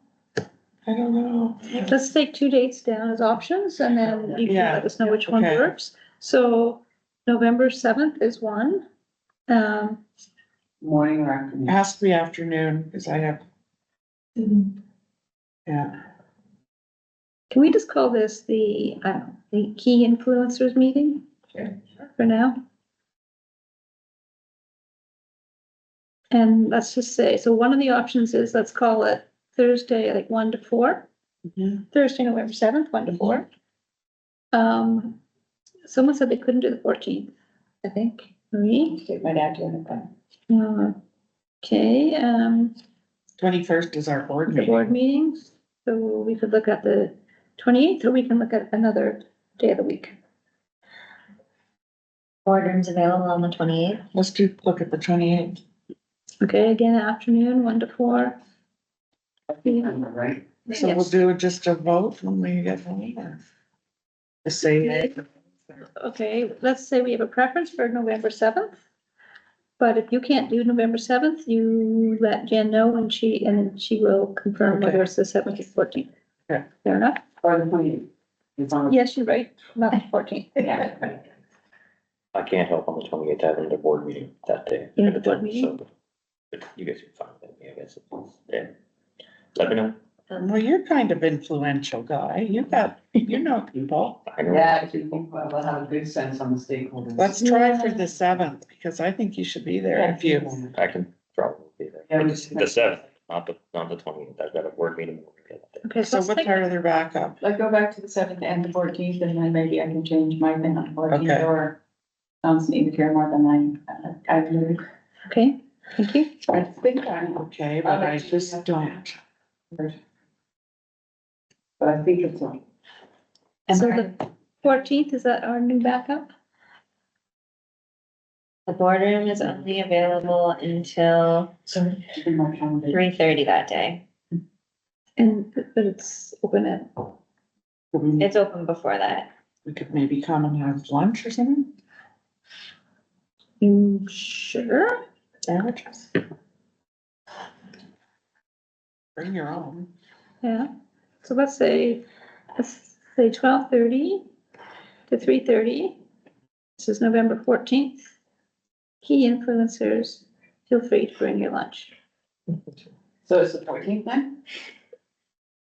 I don't know. let's take 2 dates down as options and then you can Yeah, let us know which one okay. works. So November 7th is one. Morning or afternoon? It has to be afternoon, because I have, yeah, Can we just call this the key influencers meeting? Sure. For now. And let's just say, so one of the options is, let's call it Thursday, like 1 to 4. Mhm. Thursday, November 7th, 1 to 4. Someone said they couldn't do the 14th, I think. Marie? Take my dad to an Okay, 21st is our board the meeting. board meetings, so we could look at the 28th, or we can look at another day of the week. Boardroom's available on the 28th. Let's look at the 28th. Okay, again, afternoon, 1 to 4. Right? So we'll Yes. do just a vote when we get home, or just say, Okay, let's say we have a preference for November 7th. But if you can't do November 7th, you let Jen know and she will confirm whether it's the 7th or 14th. Okay. Fair enough? Or the 28th. It's on. Yes, you're right, not the 14th. Yeah. I can't help on the 28th, I have a board meeting that day. You have a board meeting? So, but you guys are fine with me, I guess. Yeah. Let me know. well, you're kind of influential guy, you know people. I know. Yeah, I think we'll have a good sense on the stakeholders. Let's try for the 7th, because I think you should be there if you, I can probably be there. Yeah, we The just- 7th, not the 28th, I've got a board meeting. Okay, so let's what's take- our other backup? Let's go back to the 7th and the 14th, and then maybe I can change my thing on the 14th, Okay. or sounds need to care more than I do. Okay, thank you. I think I'm okay, but I just don't. But I think it's on. So the 14th, is that our new backup? The boardroom is only available until Sorry. 3:30 that day. And, but it's open at, It's open before that. We could maybe come and have lunch or something? sure, Sandwiches. Bring your own. yeah. So let's say 12:30 to 3:30. This is November 14th. Key influencers, feel free to bring your lunch. So it's the 14th then?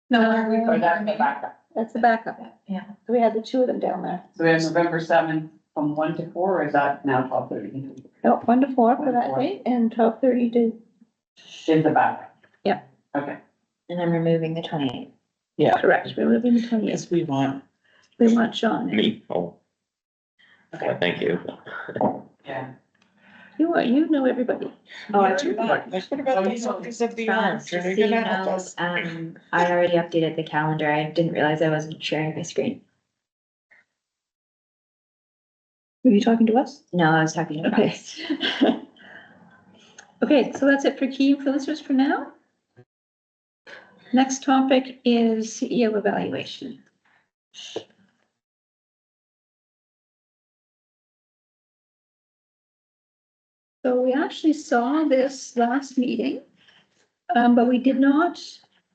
No, Or that's the backup? That's the backup. Yeah. We had the two of them down there. So we have November 7th from 1 to 4, or is that now 12:30? No, 1 to 4 for 1 to that 4. day and 12:30 to, Is the backup? Yeah. Okay. And I'm removing the 28th. Yeah, correct, we're moving the 20th. because we want, We want Sean. Me, oh. Okay. Thank you. Yeah. You know everybody. Oh, I like, forgot. what about the focus of the France, arms? Are just they so you gonna help know, us? I already updated the calendar. I didn't realize I wasn't sharing my screen. Were you talking to us? No, I was talking to Okay. France. Okay, so that's it for key influencers for now. Next topic is CEO evaluation. So we actually saw this last meeting, but we did not,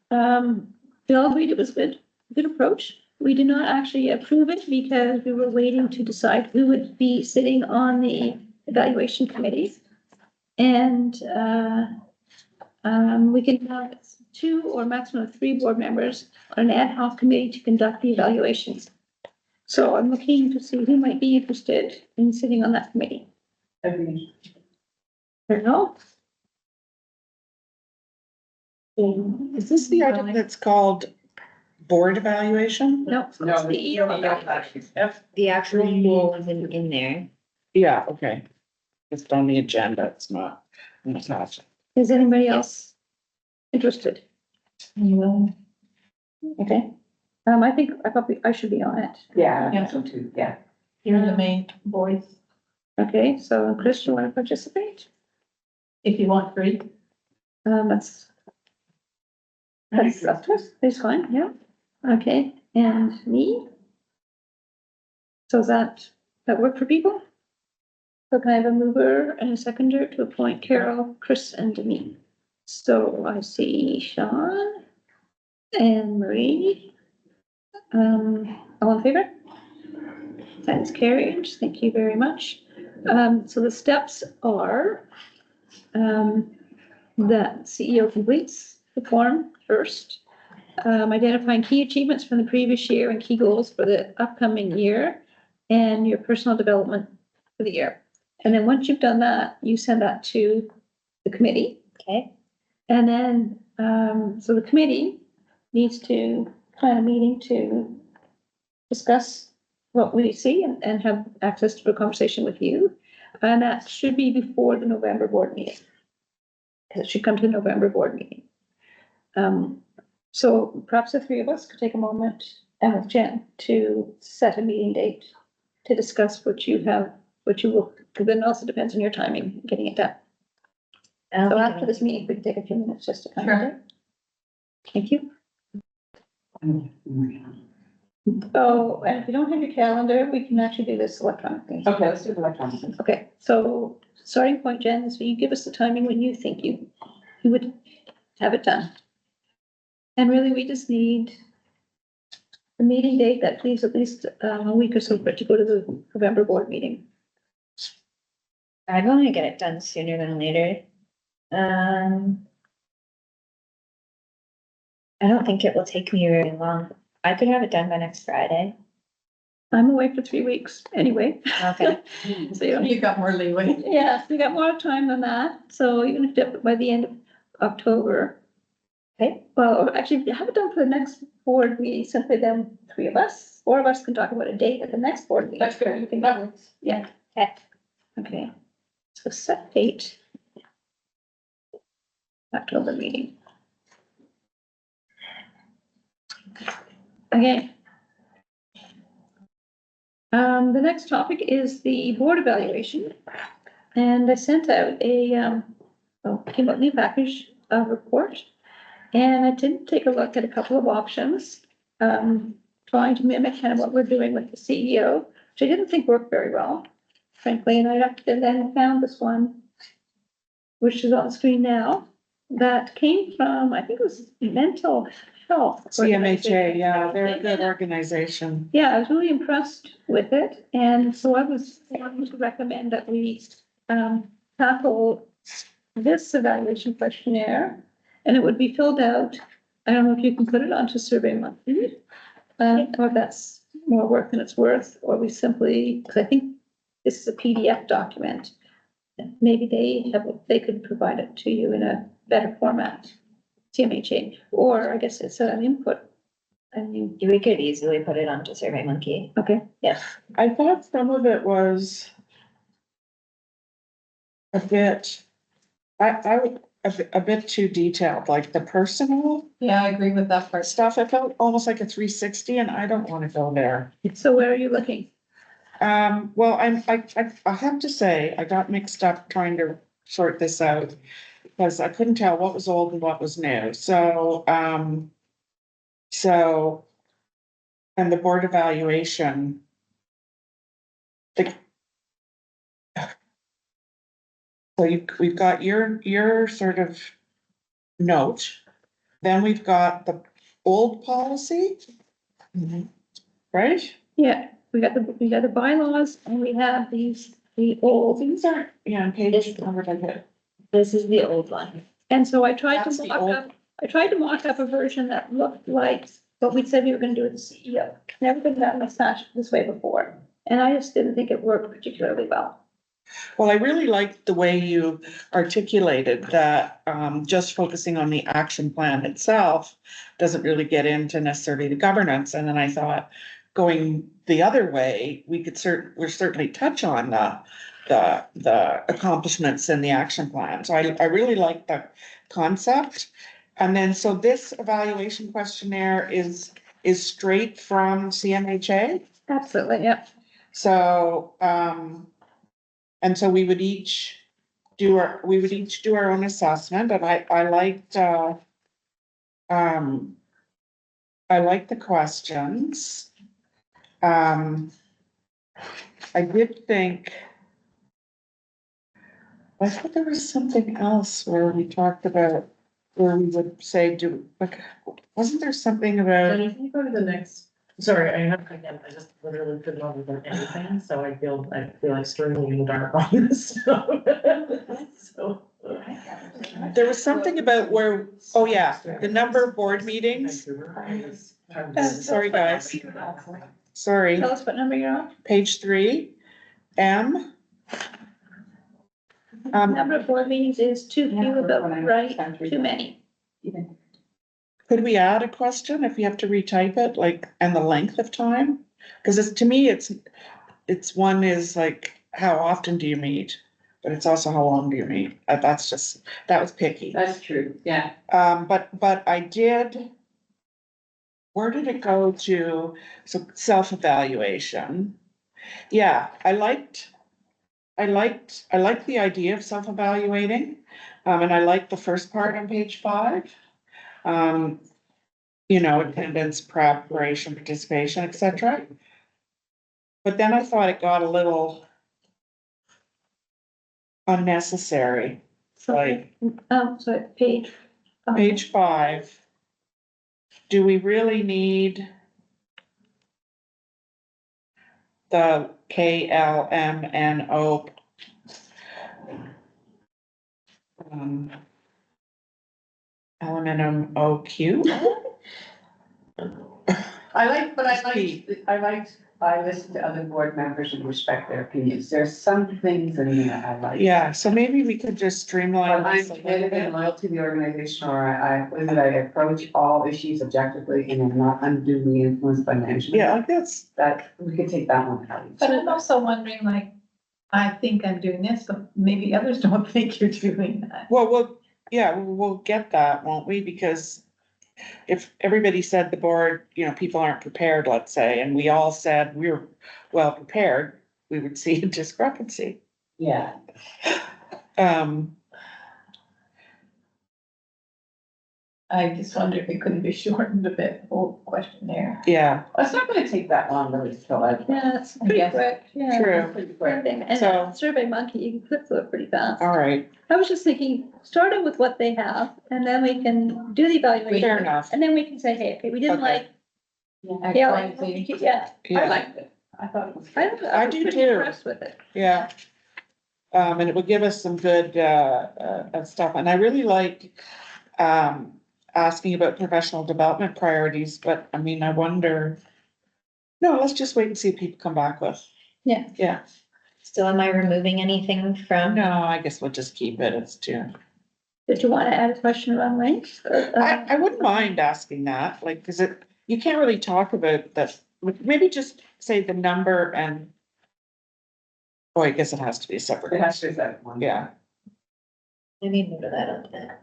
Bill agreed it was good approach. We did not actually approve it because we were waiting to decide who would be sitting on the evaluation committee. And, we can have 2 or maximum of 3 board members on an ad hoc committee to conduct the evaluations. So I'm looking to see who might be interested in sitting on that committee. Agreed. No? Is this the item that's called board evaluation? No. No, it's the CEO evaluation. Yep. The actual rule isn't in there. Yeah, okay. It's on the agenda, it's not. It's not. Is anybody else interested? Okay. I think I should be on it. Yeah, I Yeah. think so too, yeah. You're the main voice, Okay, so Chris, you want to participate? if you want free. That's up to us. It's fine, yeah. Okay, and me? So does that work for people? So can I have a mover and a seconder to appoint Carol, Chris, and me? So I see Sean and Marie. All in favor? That is carried. Thank you very much. So the steps are, that CEO completes the form first, identifying key achievements from the previous year and key goals for the upcoming year, and your personal development for the year. And then once you've done that, you send that to the committee. Okay. And then, so the committee needs to plan a meeting to discuss what we see and have access to a conversation with you. And that should be before the November board meeting. Because it should come to the November board meeting. So perhaps the 3 of us could take a moment and with Jen to set a meeting date to discuss what you will, because then it also depends on your timing, getting it done. So after this meeting, we can take a few minutes just to kind of. Sure. Thank you. Oh, and if you don't have your calendar, we can actually do this electronically. Okay, let's do the electronic. Okay, so starting point, Jen, is you give us the timing when you think you would have it done. And really, we just need a meeting date that leaves at least a week or so for it to go to the November board meeting. I'd want to get it done sooner than later. I don't think it will take me very long. I could have it done by next Friday. I'm away for 3 weeks anyway. Okay. So you don't You got more leeway. yeah, we got more time than that, so even if you do it by the end of October. Okay. Well, actually, have it done for the next board meeting, simply then 3 of us, 4 of us can talk about a date at the next board meeting. That's good. You can- That works. Yeah, Okay. okay. So set date. October meeting. Okay. The next topic is the board evaluation. And I sent out came out in a package, report. And I did take a look at a couple of options, trying to mimic kind of what we're doing with the CEO, which I didn't think worked very well, frankly, and then found this one, which is on the screen now, that came from, I think it was mental health. CMHA, yeah, they're a good organization. Yeah, I was really impressed with it, and so I was wanting to recommend that we, tackle this evaluation questionnaire, and it would be filled out. I don't know if you can put it onto Survey Monkey, or if that's more work than it's worth, or we simply, because I think this is a PDF document. Maybe they could provide it to you in a better format, CMHA, or I guess it's an input. I mean, We could easily put it onto Survey Monkey. okay, Yes. I thought some of it was a bit, a bit too detailed, like the personal Yeah, I agree with that part. stuff. It felt almost like a 360 and I don't want to go there. so where are you looking? Well, I have to say, I got mixed up trying to sort this out because I couldn't tell what was old and what was new. So, and the board evaluation. So we've got your sort of note, then we've got the old policy. Right? Yeah, we got the bylaws, and we have the old. Things aren't, yeah, on page This- number like that. This is the old one. And so I tried That's to the mock old- up, a version that looked like what we said we were gonna do with the CEO. Never been done this way before, and I just didn't think it worked particularly well. Well, I really liked the way you articulated that, just focusing on the action plan itself doesn't really get into necessarily the governance. And then I thought, going the other way, we'll certainly touch on the accomplishments in the action plan. So I really like the concept. And then, so this evaluation questionnaire is straight from CMHA. Absolutely, yep. So, and so we would each do our own assessment, and I liked the questions. I did think, I thought there was something else where we talked about, where we would say, wasn't there something about? Can you go to the next? Sorry, again, I just literally couldn't remember anything, so I feel like screaming in the dark on this. So. There was something about where, oh yeah, the number of board meetings. Sorry, guys. Sorry, Tell us what number you're on. page 3, M. Number of board meetings is too few about right, too many. Could we add a question if you have to retype it, like, and the length of time? Because to me, it's one is like, how often do you meet? But it's also how long do you meet? That was picky. That's true, yeah. But I did, where did it go to? So self-evaluation. Yeah, I liked the idea of self-evaluating. And I liked the first part on page 5. Attendance, preparation, participation, etc. But then I thought it got a little unnecessary, like So page. page 5. Do we really need the KLMNO? LMNOQ? I listened to other board members and respect their opinions. There's some things in there I like. Yeah, so maybe we could just streamline But I'm this a little committed and bit. loyal to the organization, or I approach all issues objectively and am not unduly influenced by management. Yeah, I guess, That, we could take that one out. But I'm also wondering, like, I think I'm doing this, but maybe others don't think you're doing that. well, we'll get that, won't we? Because if everybody said the board, people aren't prepared, let's say, and we all said we're well prepared, we would see a discrepancy. Yeah. I just wonder if it couldn't be shortened a bit, whole questionnaire. yeah, Well, it's not gonna take that long really to fill out. Yeah, it's pretty guess. quick, yeah. true. Pretty quick. And So- Survey Monkey, you can flip through it pretty fast. All right, I was just thinking, starting with what they have, and then we can do the evaluation. fair enough. And then we can say, hey, okay, we didn't Okay. like, X, yeah, Y, like, Z. yeah, I Yeah, liked it. I thought it was. I was do pretty too. impressed with it. yeah. And it would give us some good, stuff, and I really like, asking about professional development priorities, but I mean, I wonder. No, let's just wait and see if people come back with. Yeah. Yeah, So am I removing anything from? no, I guess we'll just keep it, it's too. Did you want to add a question around links? I wouldn't mind asking that, like, cause you can't really talk about that, maybe just say the number and. Oh, I guess it has to be a separate. It has to be that one. Yeah, I need to note that on that.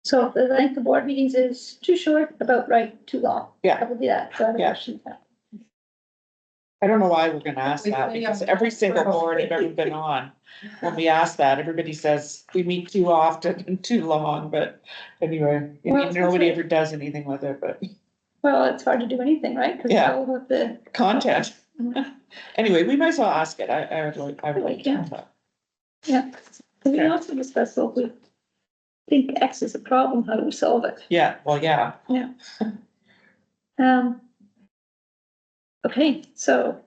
So if the length of board meetings is too short, about right, too long. Yeah. That would be that. So I have a Yeah. question. I don't know why we're gonna ask We that, say because on- every single board I've ever been on, when we ask that, everybody says we meet too often and too long, but anyway, Well, that's nobody right. ever does anything with it, but Well, it's hard to do anything, right? Because Yeah. all of the, content. Mhm. Anyway, we might as well ask it, I would like to have that. yeah. Can we Okay. also discuss, well, if we think X is a problem, how do we solve it? Yeah, well, yeah, Um. Okay, so.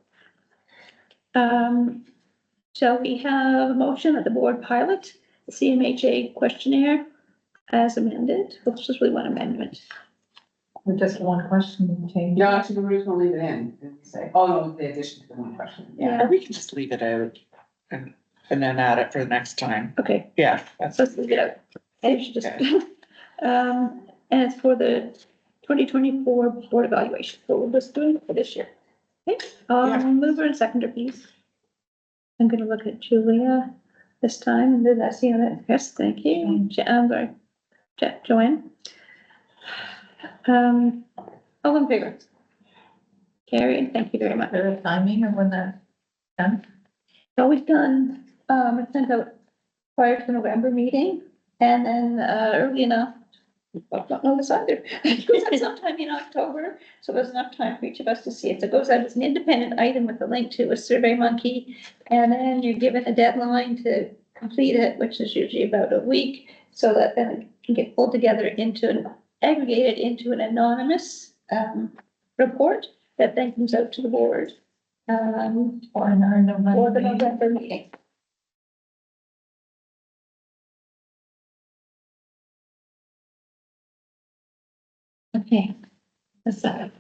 Shall we have a motion that the board pilot the CMHA questionnaire as amended? Let's just really one amendment. With just one question and change. No, actually, we're just gonna leave it in, and we say, oh, no, the addition to the one question, yeah. or we can just leave it out and then add it for the next time, Okay, yeah, that's, so let's leave it out. And you should just, and it's for the 2024 board evaluation, so we're just doing it for this year. Okay, Yeah. mover and seconder, please. I'm gonna look at Julia this time, and then I see that, yes, thank you, I'm sorry, Joanne. All in favor? Carried, thank you very much. Is there a timing of when that's done? Always done, I sent out prior to the November meeting, and then, early enough. Well, not notice either, it goes out sometime in October, so there's enough time for each of us to see it, so it goes out as an independent item with a link to a Survey Monkey. And then you're given a deadline to complete it, which is usually about a week, so that then it can get pulled together aggregated into an anonymous, report that then comes out to the board. Or in our November For the meeting? November meeting. Okay, that's that.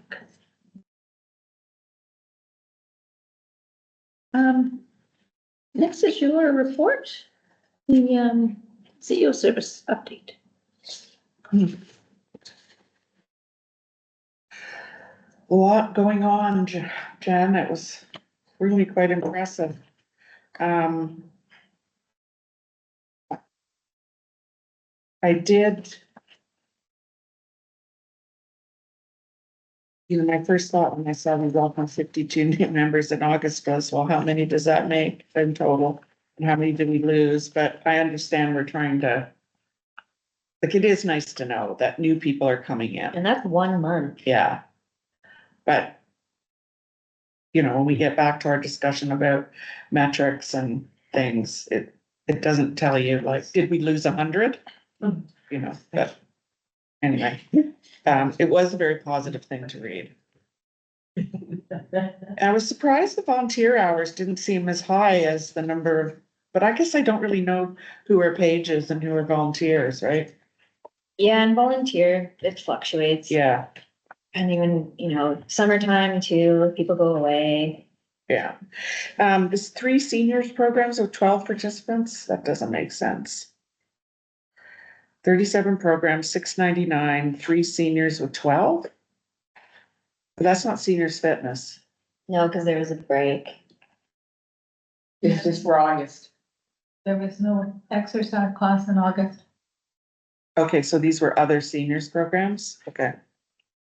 Next is your report, the CEO service update. a lot going on, Jen, it was really quite impressive. I did. You know, my first thought when I saw we welcome 52 new members in August was, well, how many does that make in total? And how many did we lose? But I understand we're trying to. Like, it is nice to know that new people are coming in, And that's 1 month. yeah. But. You know, when we get back to our discussion about metrics and things, it doesn't tell you like, did we lose 100? You know, but anyway, it was a very positive thing to read. And I was surprised the volunteer hours didn't seem as high as the number of, but I guess I don't really know who are pages and who are volunteers, right? Yeah, and volunteer, it fluctuates. Yeah, And even, summertime too, people go away. yeah. There's 3 seniors programs with 12 participants. That doesn't make sense. 37 programs, $6.99, 3 seniors with 12. But that's not seniors fitness. No, because there was a break. It's just for August. There was no exercise class in August. Okay, so these were other seniors programs? Okay.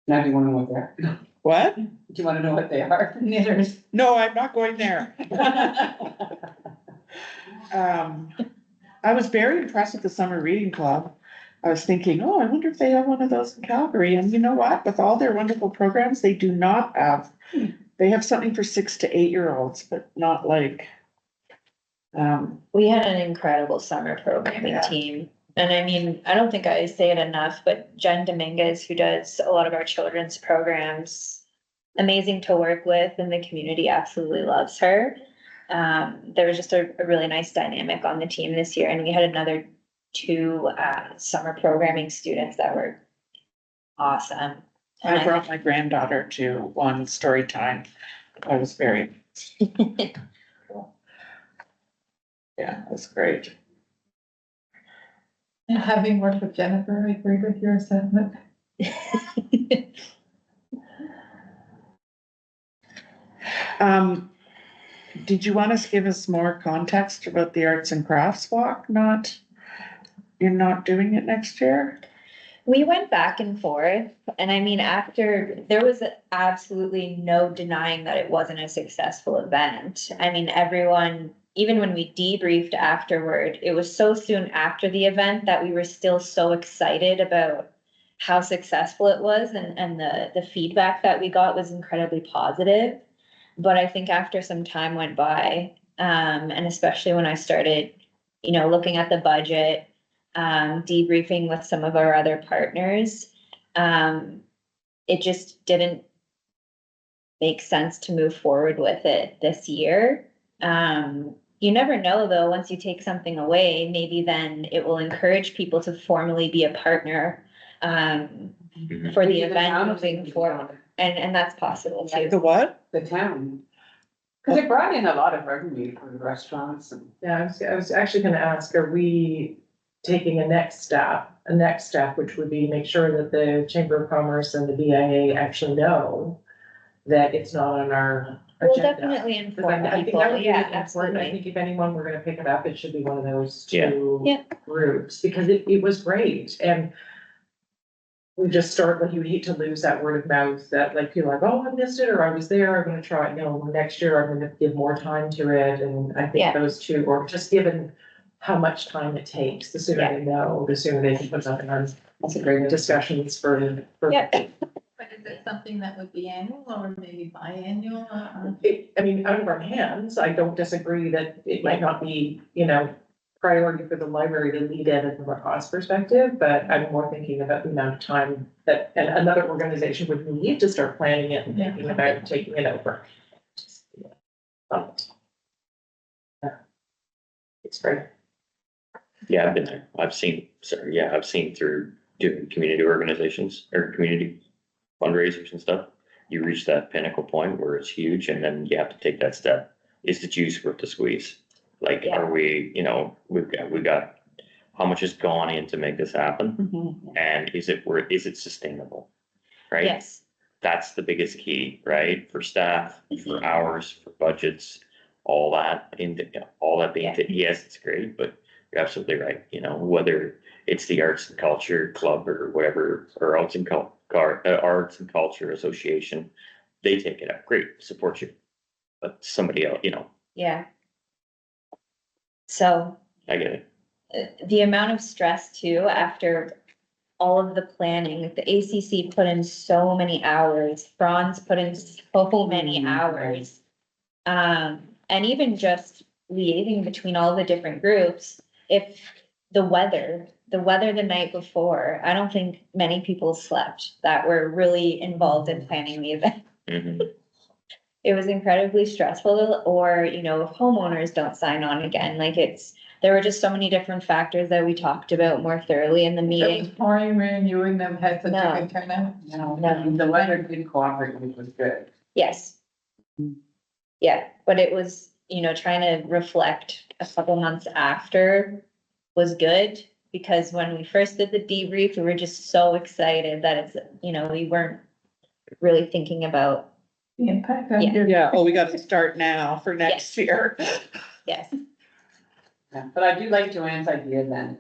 Now do you wanna know what they're, do What? you wanna know what they are? Knitters. No, I'm not going there. I was very impressed with the summer reading club. I was thinking, oh, I wonder if they have one of those in Calgary, and you know what, with all their wonderful programs, they do not have. They have something for 6 to 8-year-olds, but not like. We had an incredible summer programming Yeah. team. And I mean, I don't think I say it enough, but Jen Dominguez, who does a lot of our children's programs, amazing to work with, and the community absolutely loves her. There was just a really nice dynamic on the team this year, and we had another 2 summer programming students that were awesome. And I brought my granddaughter to one story time. I was very, yeah, it was great. And having worked with Jennifer, I agree with your assessment. Did you want to give us more context about the arts and crafts walk? You're not doing it next year? We went back and forth, and I mean, there was absolutely no denying that it wasn't a successful event. I mean, everyone, even when we debriefed afterward, it was so soon after the event that we were still so excited about how successful it was, and the feedback that we got was incredibly positive. But I think after some time went by, and especially when I started, looking at the budget, debriefing with some of our other partners, it just didn't make sense to move forward with it this year. You never know, though, once you take something away, maybe then it will encourage people to formally be a partner for the event moving forward. And that's possible too. The what? The town. Cause it brought in a lot of revenue for the restaurants and. Yeah, I was actually gonna ask, are we taking a next step, which would be make sure that the Chamber of Commerce and the BIA actually know that it's not on our We'll agenda? definitely 'Cause inform I think people, that would be yeah, important. I absolutely. think if anyone were gonna pick it up, it should be one of those Yeah. two Yeah. groups, because it was great, and we just start, like, you hate to lose that word of mouth, that like, people are like, oh, I missed it, or I was there, I'm gonna try, next year I'm gonna give more time to it, and I Yeah. think those two, or just given how much time it takes, the sooner they know, the sooner they can put something on. That's a great Discussions for. Yeah. But is it something that would be annual or maybe biannual? I mean, out of our hands, I don't disagree that it might not be, priority for the library to lead in it from a cost perspective, but I'm more thinking about the amount of time that another organization would need to start planning it and thinking about taking it over. It's great. Yeah, I've been there. I've seen through doing community organizations or community fundraisers and stuff. You reach that pinnacle point where it's huge, and then you have to take that step. Is the juice worth the squeeze? Like, Yeah. are we, we've got, how much has gone in to make this happen? Mm-hmm. And is it sustainable? Right? Yes, That's the biggest key, right? For staff, for hours, for budgets, all that being, yes, it's great, but you're absolutely right. Whether it's the Arts and Culture Club or whatever, or Arts and Culture Association, they take it up. Great, support you. But somebody else, yeah. So I get it. the amount of stress too, after all of the planning, the ACC put in so many hours, Franz put in so many hours. And even just liaising between all the different groups, if the weather the night before, I don't think many people slept that were really involved in planning the event. Mhm. It was incredibly stressful, or, if homeowners don't sign on again, there were just so many different factors that we talked about more thoroughly in the It was meeting. pouring rain, you and them had such No. a good turnout. No, the weather did cooperate, which was good. Yes. Yeah, but it was, trying to reflect a couple months after was good, because when we first did the debrief, we were just so excited that it's, we weren't really thinking about, The impact on Yeah. your. Yeah, we gotta start now for next year. yes. Yeah, but I do like Joanne's idea then,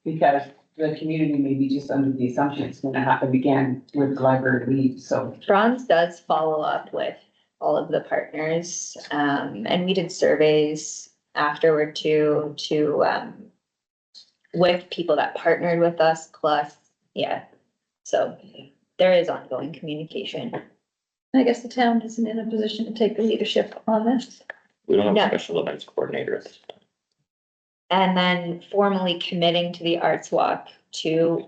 because the community may be just under the assumption it's gonna happen again with the library leave, so. Bronze does follow up with all of the partners, and we did surveys afterward too, with people that partnered with us, plus, yeah. So there is ongoing communication. I guess the town isn't in a position to take the leadership on this. We don't have Yeah. a special events coordinator at this time. And then formally committing to the Arts Walk to.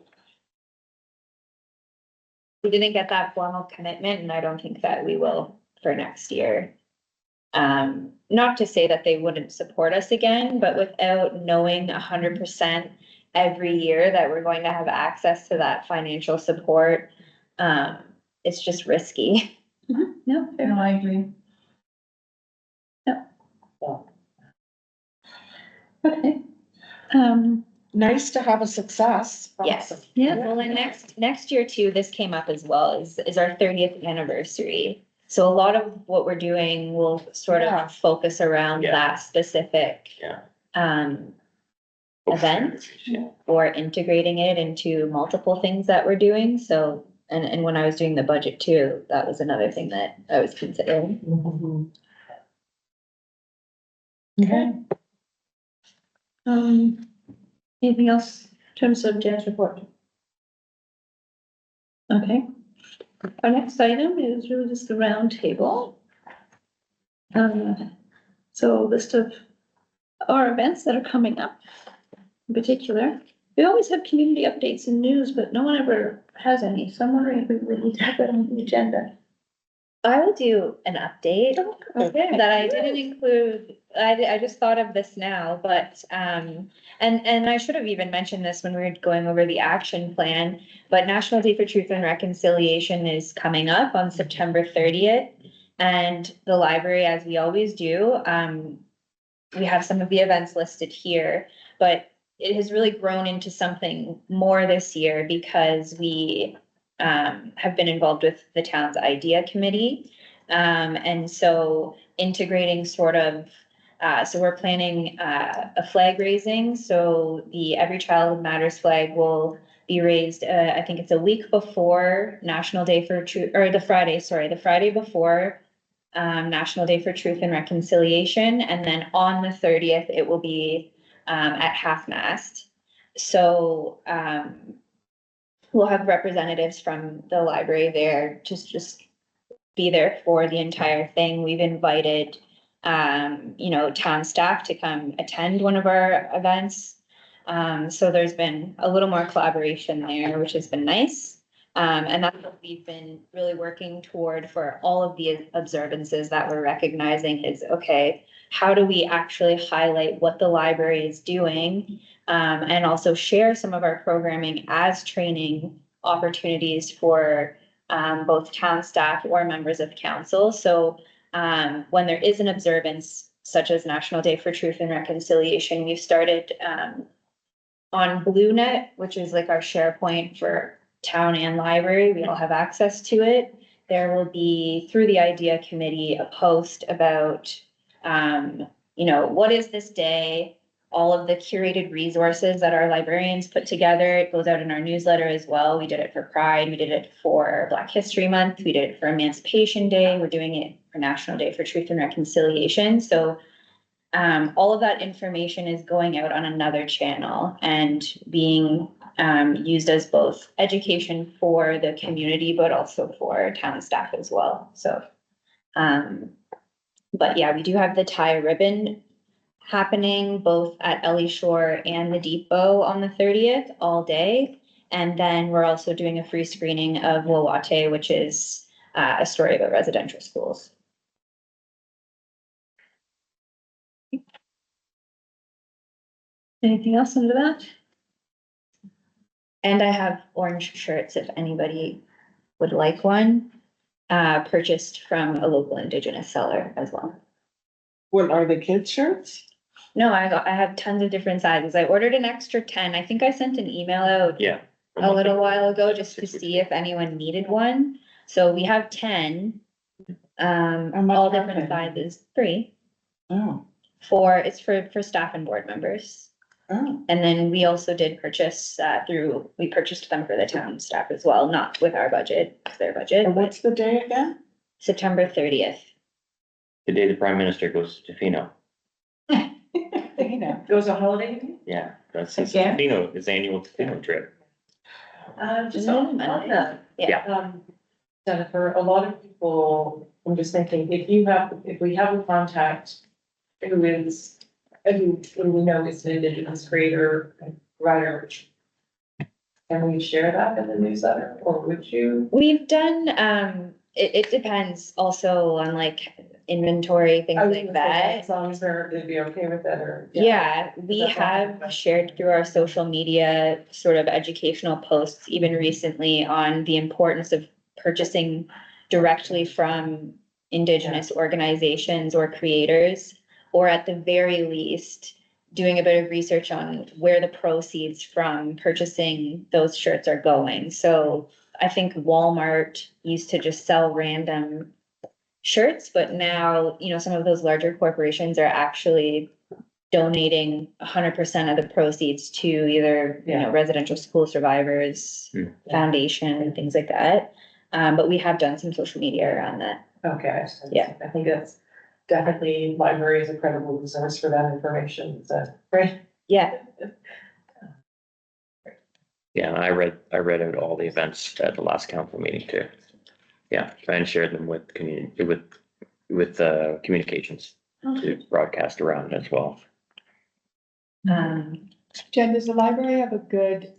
We didn't get that formal commitment, and I don't think that we will for next year. Not to say that they wouldn't support us again, but without knowing 100% every year that we're going to have access to that financial support, it's just risky. No, fair. No, I agree. Okay. Nice to have a success. Yes. Yeah. Well, and next year too, this came up as well, is our 30th anniversary. So a lot of what we're doing will sort Yeah. of focus around Yeah. that specific Yeah. event, Yeah. or integrating it into multiple things that we're doing. So, and when I was doing the budget too, that was another thing that I was considering. Okay. Anything else in terms of Jen's report? Okay. Our next item is really just the round table. So a list of our events that are coming up in particular. We always have community updates and news, but no one ever has any, so I'm wondering if we really need to have that on the agenda. I will do an update Okay. that I didn't include. I just thought of this now, but, and I should have even mentioned this when we were going over the action plan, but National Day for Truth and Reconciliation is coming up on September 30th. And the library, as we always do, we have some of the events listed here, but it has really grown into something more this year because we have been involved with the town's idea committee. And so integrating sort of, so we're planning a flag raising. So the Every Child Matters flag will be raised, I think it's a week before National Day for Truth, or the Friday before National Day for Truth and Reconciliation. And then on the 30th, it will be at half-mast. So we'll have representatives from the library there to just be there for the entire thing. We've invited, town staff to come attend one of our events. So there's been a little more collaboration there, which has been nice. And that's what we've been really working toward for all of the observances that we're recognizing is, okay, how do we actually highlight what the library is doing? And also share some of our programming as training opportunities for both town staff or members of council. So when there is an observance, such as National Day for Truth and Reconciliation, we've started on BlueNet, which is like our SharePoint for town and library. We all have access to it. There will be, through the idea committee, a post about, what is this day? All of the curated resources that our librarians put together. It goes out in our newsletter as well. We did it for Pride. We did it for Black History Month. We did it for Emancipation Day. We're doing it for National Day for Truth and Reconciliation. So all of that information is going out on another channel and being used as both education for the community, but also for town staff as well. So, but yeah, we do have the tie ribbon happening both at Ellie Shore and the Depot on the 30th all day. And then we're also doing a free screening of Wawate, which is a story about residential schools. Anything else under that? And I have orange shirts if anybody would like one, purchased from a local Indigenous seller as well. What are the kids' shirts? No, I have tons of different sizes. I ordered an extra 10. I think I sent an email out Yeah. a little while ago just to see if anyone needed one. So we have 10, How much all are different they? sizes, 3. Oh, It's for staff and board members. Oh, And then we also did purchase, we purchased them for the town staff as well, not with our budget, it's their budget, and but what's the day again? September 30th. The day the prime minister goes to Fino. You know, It was a holiday? Yeah, that's his Again? Fino, his annual Fino trip. Just Isn't it on Monday? that. Yeah. Jennifer, a lot of people, I'm just thinking, if we have a contact who we know is an Indigenous creator, and writer, can we share that in the newsletter, or would you? We've done, it depends also on like inventory, things I was like gonna say, that. as long as they'd be okay with it, or. Yeah, we That's all. have shared through our social media sort of educational posts, even recently, on the importance of purchasing directly from Indigenous organizations or creators, or at the very least, doing a bit of research on where the proceeds from purchasing those shirts are going. So I think Walmart used to just sell random shirts, but now, you know, some of those larger corporations are actually donating 100% of the proceeds to either, you know, residential school survivors foundation, things like that. But we have done some social media around that. Okay. Yeah. I think that's definitely, library is a credible resource for that information, so, right? Yeah, Yeah, I read out all the events at the last council meeting too. Yeah, and shared them with community, with communications to broadcast around as well. Jen, does the library have a good,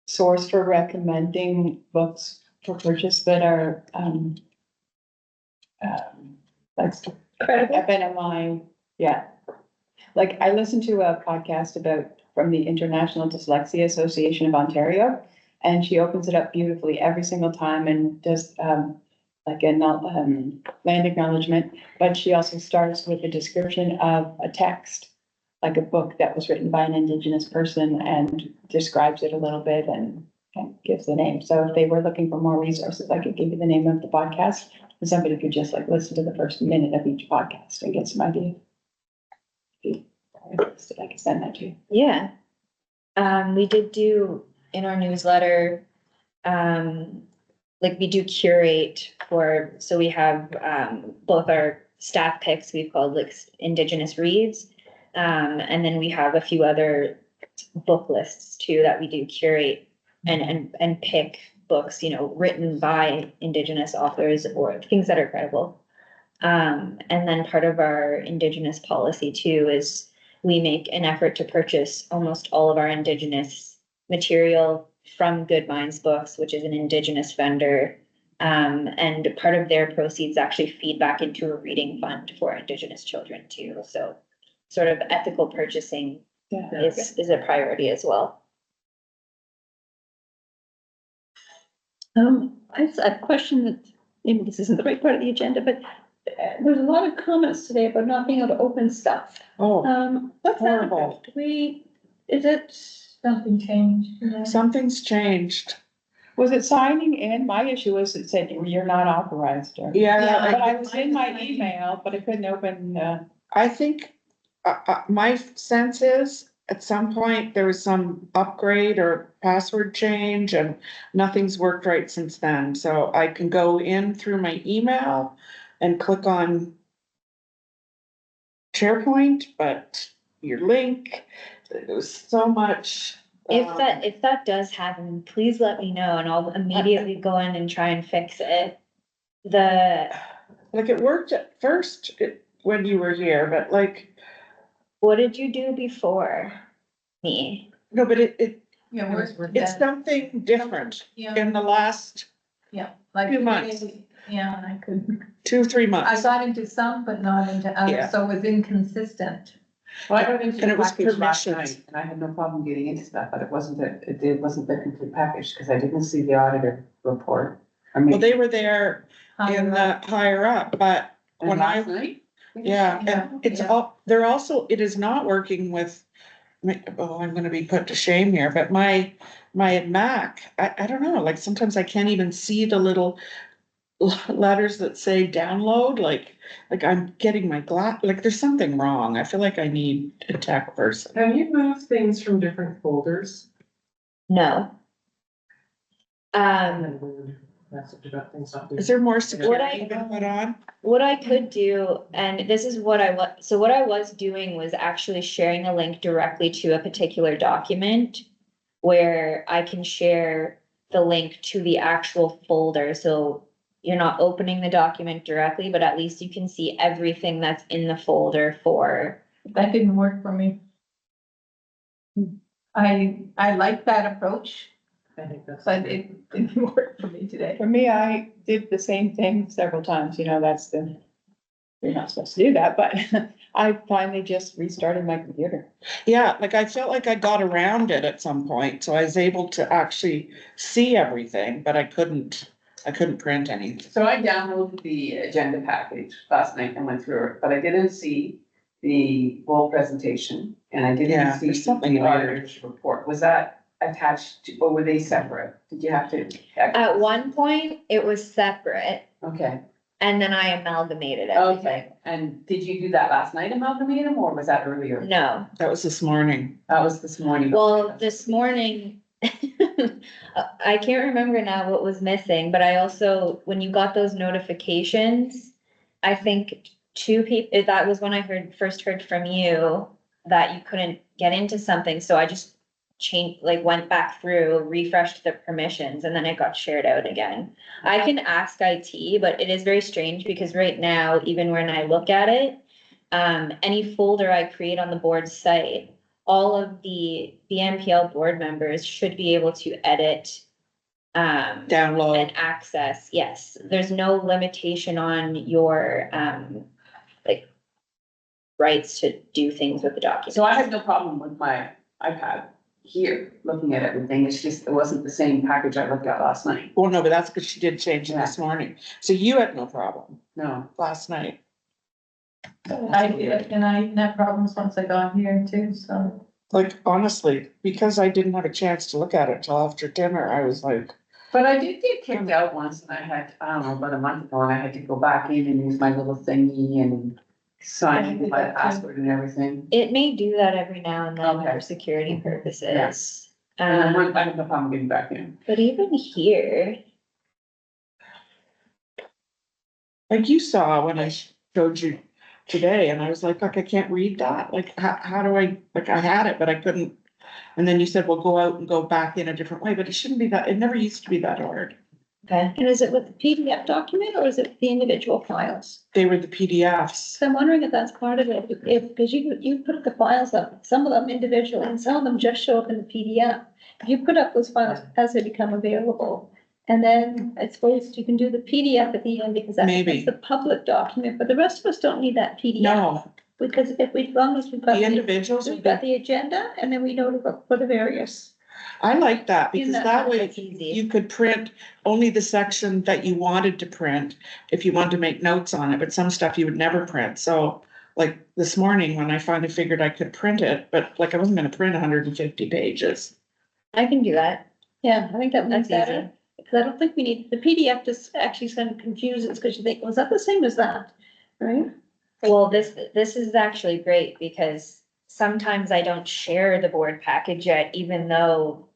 source for recommending books for purchase that are, like, FNMI, yeah. Like, I listened to a podcast from the International Dyslexia Association of Ontario, and she opens it up beautifully every single time and does, like a land acknowledgement, but she also starts with a description of a text, like a book that was written by an Indigenous person, and describes it a little bit and gives the name. So if they were looking for more resources, I could give you the name of the podcast, and somebody could just like listen to the first minute of each podcast and get some idea. I can send that to you. yeah. We did do in our newsletter, like we do curate so we have, both our staff picks, we've called like Indigenous reads. And then we have a few other book lists too that we do curate and pick books, you know, written by Indigenous authors or things that are credible. And then part of our Indigenous policy too is we make an effort to purchase almost all of our Indigenous material from Good Minds Books, which is an Indigenous vendor. And part of their proceeds actually feed back into a reading fund for Indigenous children too. So sort of ethical purchasing is a priority as well. I have a question that, maybe this isn't the right part of the agenda, but there's a lot of comments today about not being able to open stuff. Oh, What's that horrible. about? Is it? Something changed. Something's changed. Was it signing in? My issue was it said you're not authorized. Or- Yeah, But I was in my email, but I couldn't open, I think, my sense is, at some point, there was some upgrade or password change and nothing's worked right since then. So I can go in through my email and click on SharePoint, but your link, there was so much. If that does happen, please let me know and I'll immediately go in and try and fix it. Like it worked at first when you were here, but like, What did you do before me? no, but Yeah, it's something different Yeah, in the last yeah, like. few months. Yeah, I couldn't, 2-3 I months. got into some, but not into Yeah. others, so it was inconsistent. Well, I got into And the it was package last permissions. night, and I had no problem getting into stuff, but it wasn't the complete package, because I didn't see the auditor report. I mean, Well, they were there in the higher up, but and when last night? yeah, Yeah, and it's yeah. all, it is not working with, I'm gonna be put to shame here, but my Mac, I don't know, like sometimes I can't even see the little, letters that say download, like I'm getting my like there's something wrong. I feel like I need a tech person. Have you moved things from different folders? No. And then weird message about things not being. Is there more What security I- been put on? What I could do, and this is what so what I was doing was actually sharing a link directly to a particular document where I can share the link to the actual folder, so you're not opening the document directly, but at least you can see everything that's in the folder for. That didn't work for me. I like that approach, I think that's. but it didn't work for me today. For me, I did the same thing several times, you know, you're not supposed to do that, but I finally just restarted my computer. Yeah, like I felt like I got around it at some point, so I was able to actually see everything, but I couldn't print anything. So I downloaded the agenda package last night and went through it, but I didn't see the whole presentation and I Yeah, didn't see there's something the weird. auditor's report. Was that attached to, or were they separate? Did you have to? At one point, it was separate, Okay, and then I amalgamated everything. okay. And did you do that last night, amalgamate them, or was that earlier? No, That was this morning. That was this morning. well, this morning, I can't remember now what was missing, but I also, when you got those notifications, I think two people, that was when I first heard from you that you couldn't get into something, so I just went back through, refreshed the permissions, and then it got shared out again. I can ask IT, but it is very strange because right now, even when I look at it, any folder I create on the board site, all of the NPL board members should be able to edit Download. and access, yes, there's no limitation on your like rights to do things with the document. So I had no problem with my iPad here, looking at everything. It's just, it wasn't the same package I looked at last night. Well, no, but that's because she did change it this morning. So you had no problem No. last night. I did, and I had problems once I got here too, so. Like honestly, because I didn't have a chance to look at it till after dinner, I was like, But I did get kicked out once and I had, I don't know, about a month ago, and I had to go back in and use my little thingy and sign in with my password and everything. It may do that every now and then Okay. for security purposes. And I Um, have no problem getting back in. but even here, like you saw when I showed you today, and I was like, look, I can't read that. Like, how do I, like, I had it, but I couldn't. And then you said, well, go out and go back in a different way, but it shouldn't be that, it never used to be that hard. okay, And is it with the PDF document or is it the individual files? They were the PDFs. So I'm wondering if that's part of it, if, because you put the files up, some of them individually and some of them just show up in the PDF. If you put up those files as they become available, and then I suppose you can do the PDF at the end because Maybe. that's the public document, but the rest of us don't need that PDF. No, Because if we, as long as we've got the the, individuals, we've got the agenda and then we know to look for the various. I like that In because that that way that's easy. you could print only the section that you wanted to print if you wanted to make notes on it, but some stuff you would never print. So like this morning when I finally figured I could print it, but like I wasn't gonna print 150 pages. I can do that. Yeah, I think that would be That's better. easy. Because I don't think we need, the PDF just actually kind of confuses because you think, was that the same as that? Right? Well, this is actually great because sometimes I don't share the board package yet, even though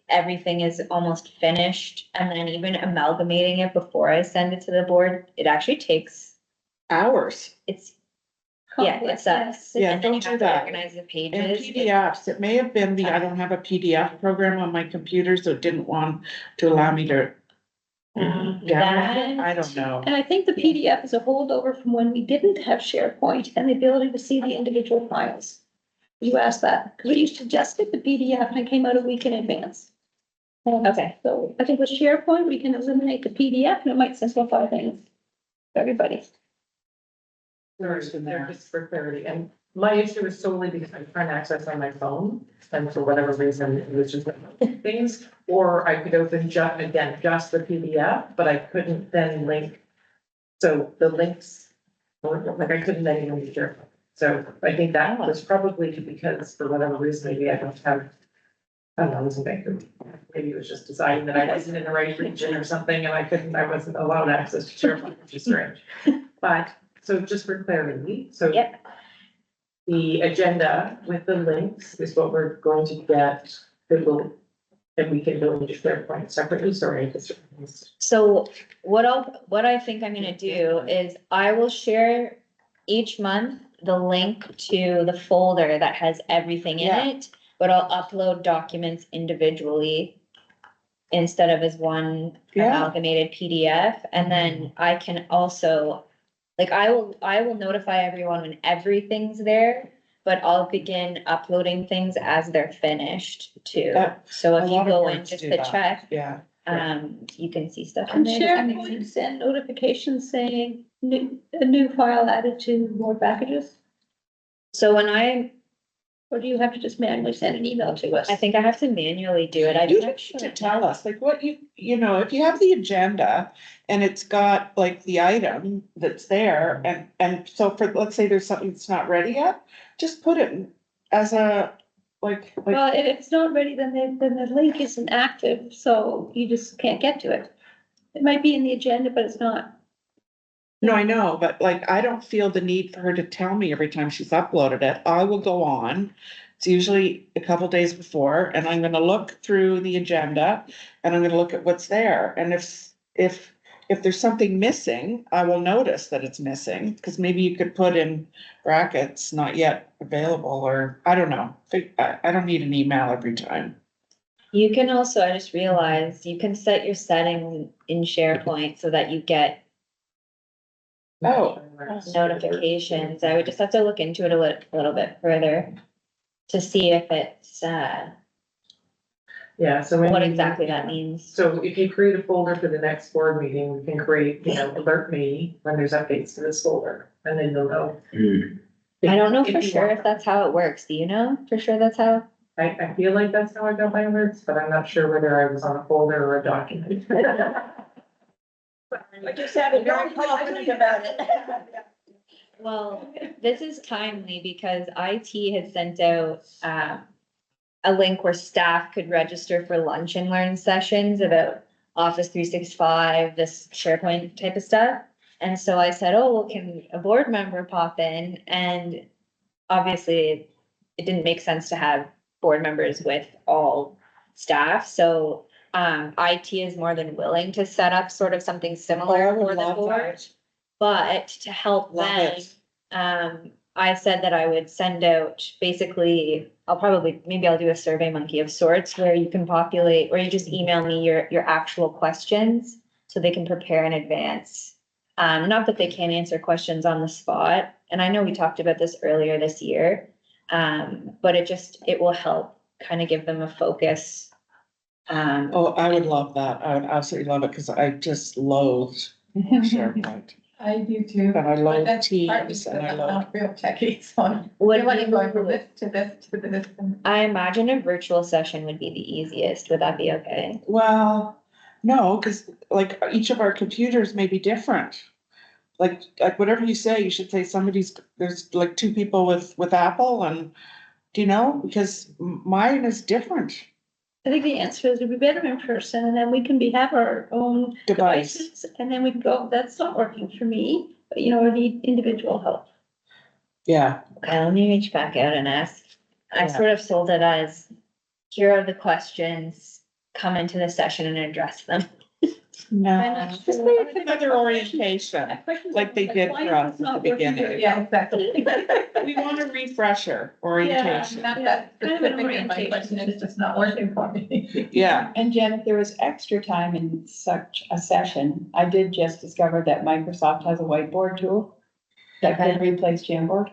everything is almost finished. And then even amalgamating it before I send it to the board, it actually takes, Hours. yeah, it Complex, sucks. Yeah, And then you don't do have to that. organize the And pages. PDFs, it may have been I don't have a PDF program on my computer, so it didn't want to allow me to download it. I don't know. And I think the PDF is a holdover from when we didn't have SharePoint and the ability to see the individual files. You asked that, because we used to just get the PDF and it came out a week in advance. Okay. So I think with SharePoint, we can eliminate the PDF and it might simplify things for everybody. They're just for clarity, and my issue is solely because I'm trying to access on my phone, and for whatever reason, it was just things, or I could open just the PDF, but I couldn't then link. So the links, or like I couldn't then even share. So I think that was probably because for whatever reason, maybe I don't have I don't know, it was in Vancouver. Maybe it was just deciding that I wasn't in the right region or something and I wasn't allowed access to SharePoint, which is strange. But, so just for clarity, so. Yep. The agenda with the links is what we're going to get, and we can go into SharePoint separately, sorry. So what I think I'm gonna do is I will share each month the link to the folder that has everything in Yeah. it, but I'll upload documents individually instead of as one Yeah. amalgamated PDF, and then I can also, like, I will notify everyone when everything's there, but I'll begin uploading things as they're finished too. That- So a if you lot of go in boards just do to that. check, Yeah, you can see stuff in And there. Does that make SharePoint sense? send notifications saying a new file added to more packages? So when Or do you have to just manually send an email to us? I think I have to manually do it. I'm you not need sure. to tell us, like, what you know, if you have the agenda and it's got like the item that's there, and so for, let's say there's something that's not ready yet, just put it as a, like, Well, if it's not ready, then the link isn't active, so you just can't get to it. It might be in the agenda, but it's not. no, I know, but like, I don't feel the need for her to tell me every time she's uploaded it. I will go on. It's usually a couple days before, and I'm gonna look through the agenda and I'm gonna look at what's there. And if there's something missing, I will notice that it's missing, because maybe you could put in brackets, not yet available, or I don't know. I don't need an email every time. You can also, I just realized, you can set your settings in SharePoint so that you get Oh. notifications. I would just have to look into it a little bit further to see if it's, Yeah, so. when what you- exactly that means. So if you create a folder for the next board meeting, we can create, alert me when there's updates to this folder, and then you'll know. I don't know If for you sure want. if that's how it works. Do you know for sure that's how? I feel like that's how I got my alerts, but I'm not sure whether I was on a folder or a document. I just sounded very confident about it. Well, this is timely because IT had sent out, a link where staff could register for lunch and learn sessions about Office 365, this SharePoint type of stuff. And so I said, oh, well, can a board member pop in? And obviously it didn't make sense to have board members with all staff. So, IT is more than willing to set up sort of something Oh, I similar would for the love board. that. But to help Love them, it. I said that I would send out, basically, maybe I'll do a Survey Monkey of sorts where you can populate, or you just email me your actual questions so they can prepare in advance. Not that they can't answer questions on the spot, and I know we talked about this earlier this year. But it will help kind of give them a focus. Oh, I would love that. I would absolutely love it, because I just loathe SharePoint. I do too. And I But loathe that's partly Teams, because and I I'm loathe. not real techie, so I Would feel like I'm going from you- this to this to this. I imagine a virtual session would be the easiest. Would that be okay? Well, no, because like each of our computers may be different. Like whatever you say, you should say there's like two people with Apple, and, do you know, because mine is different I think the answer is it'd be better in person, and then we can have our own device. devices, and then we can go, that's not working for me, but I need individual help. Yeah, Okay, let me reach back out and ask. I Yeah. sort of sold it as, here are the questions, come into the session and address them. no, just like another orientation, like they did for us at the beginning. Yeah, exactly. We want a refresher orientation. Not that Kind of an specific in my orientation. question, it's just not working for me. Yeah, And Jen, if there was extra time in such a session, I did just discover that Microsoft has a whiteboard tool that can replace Jamboard,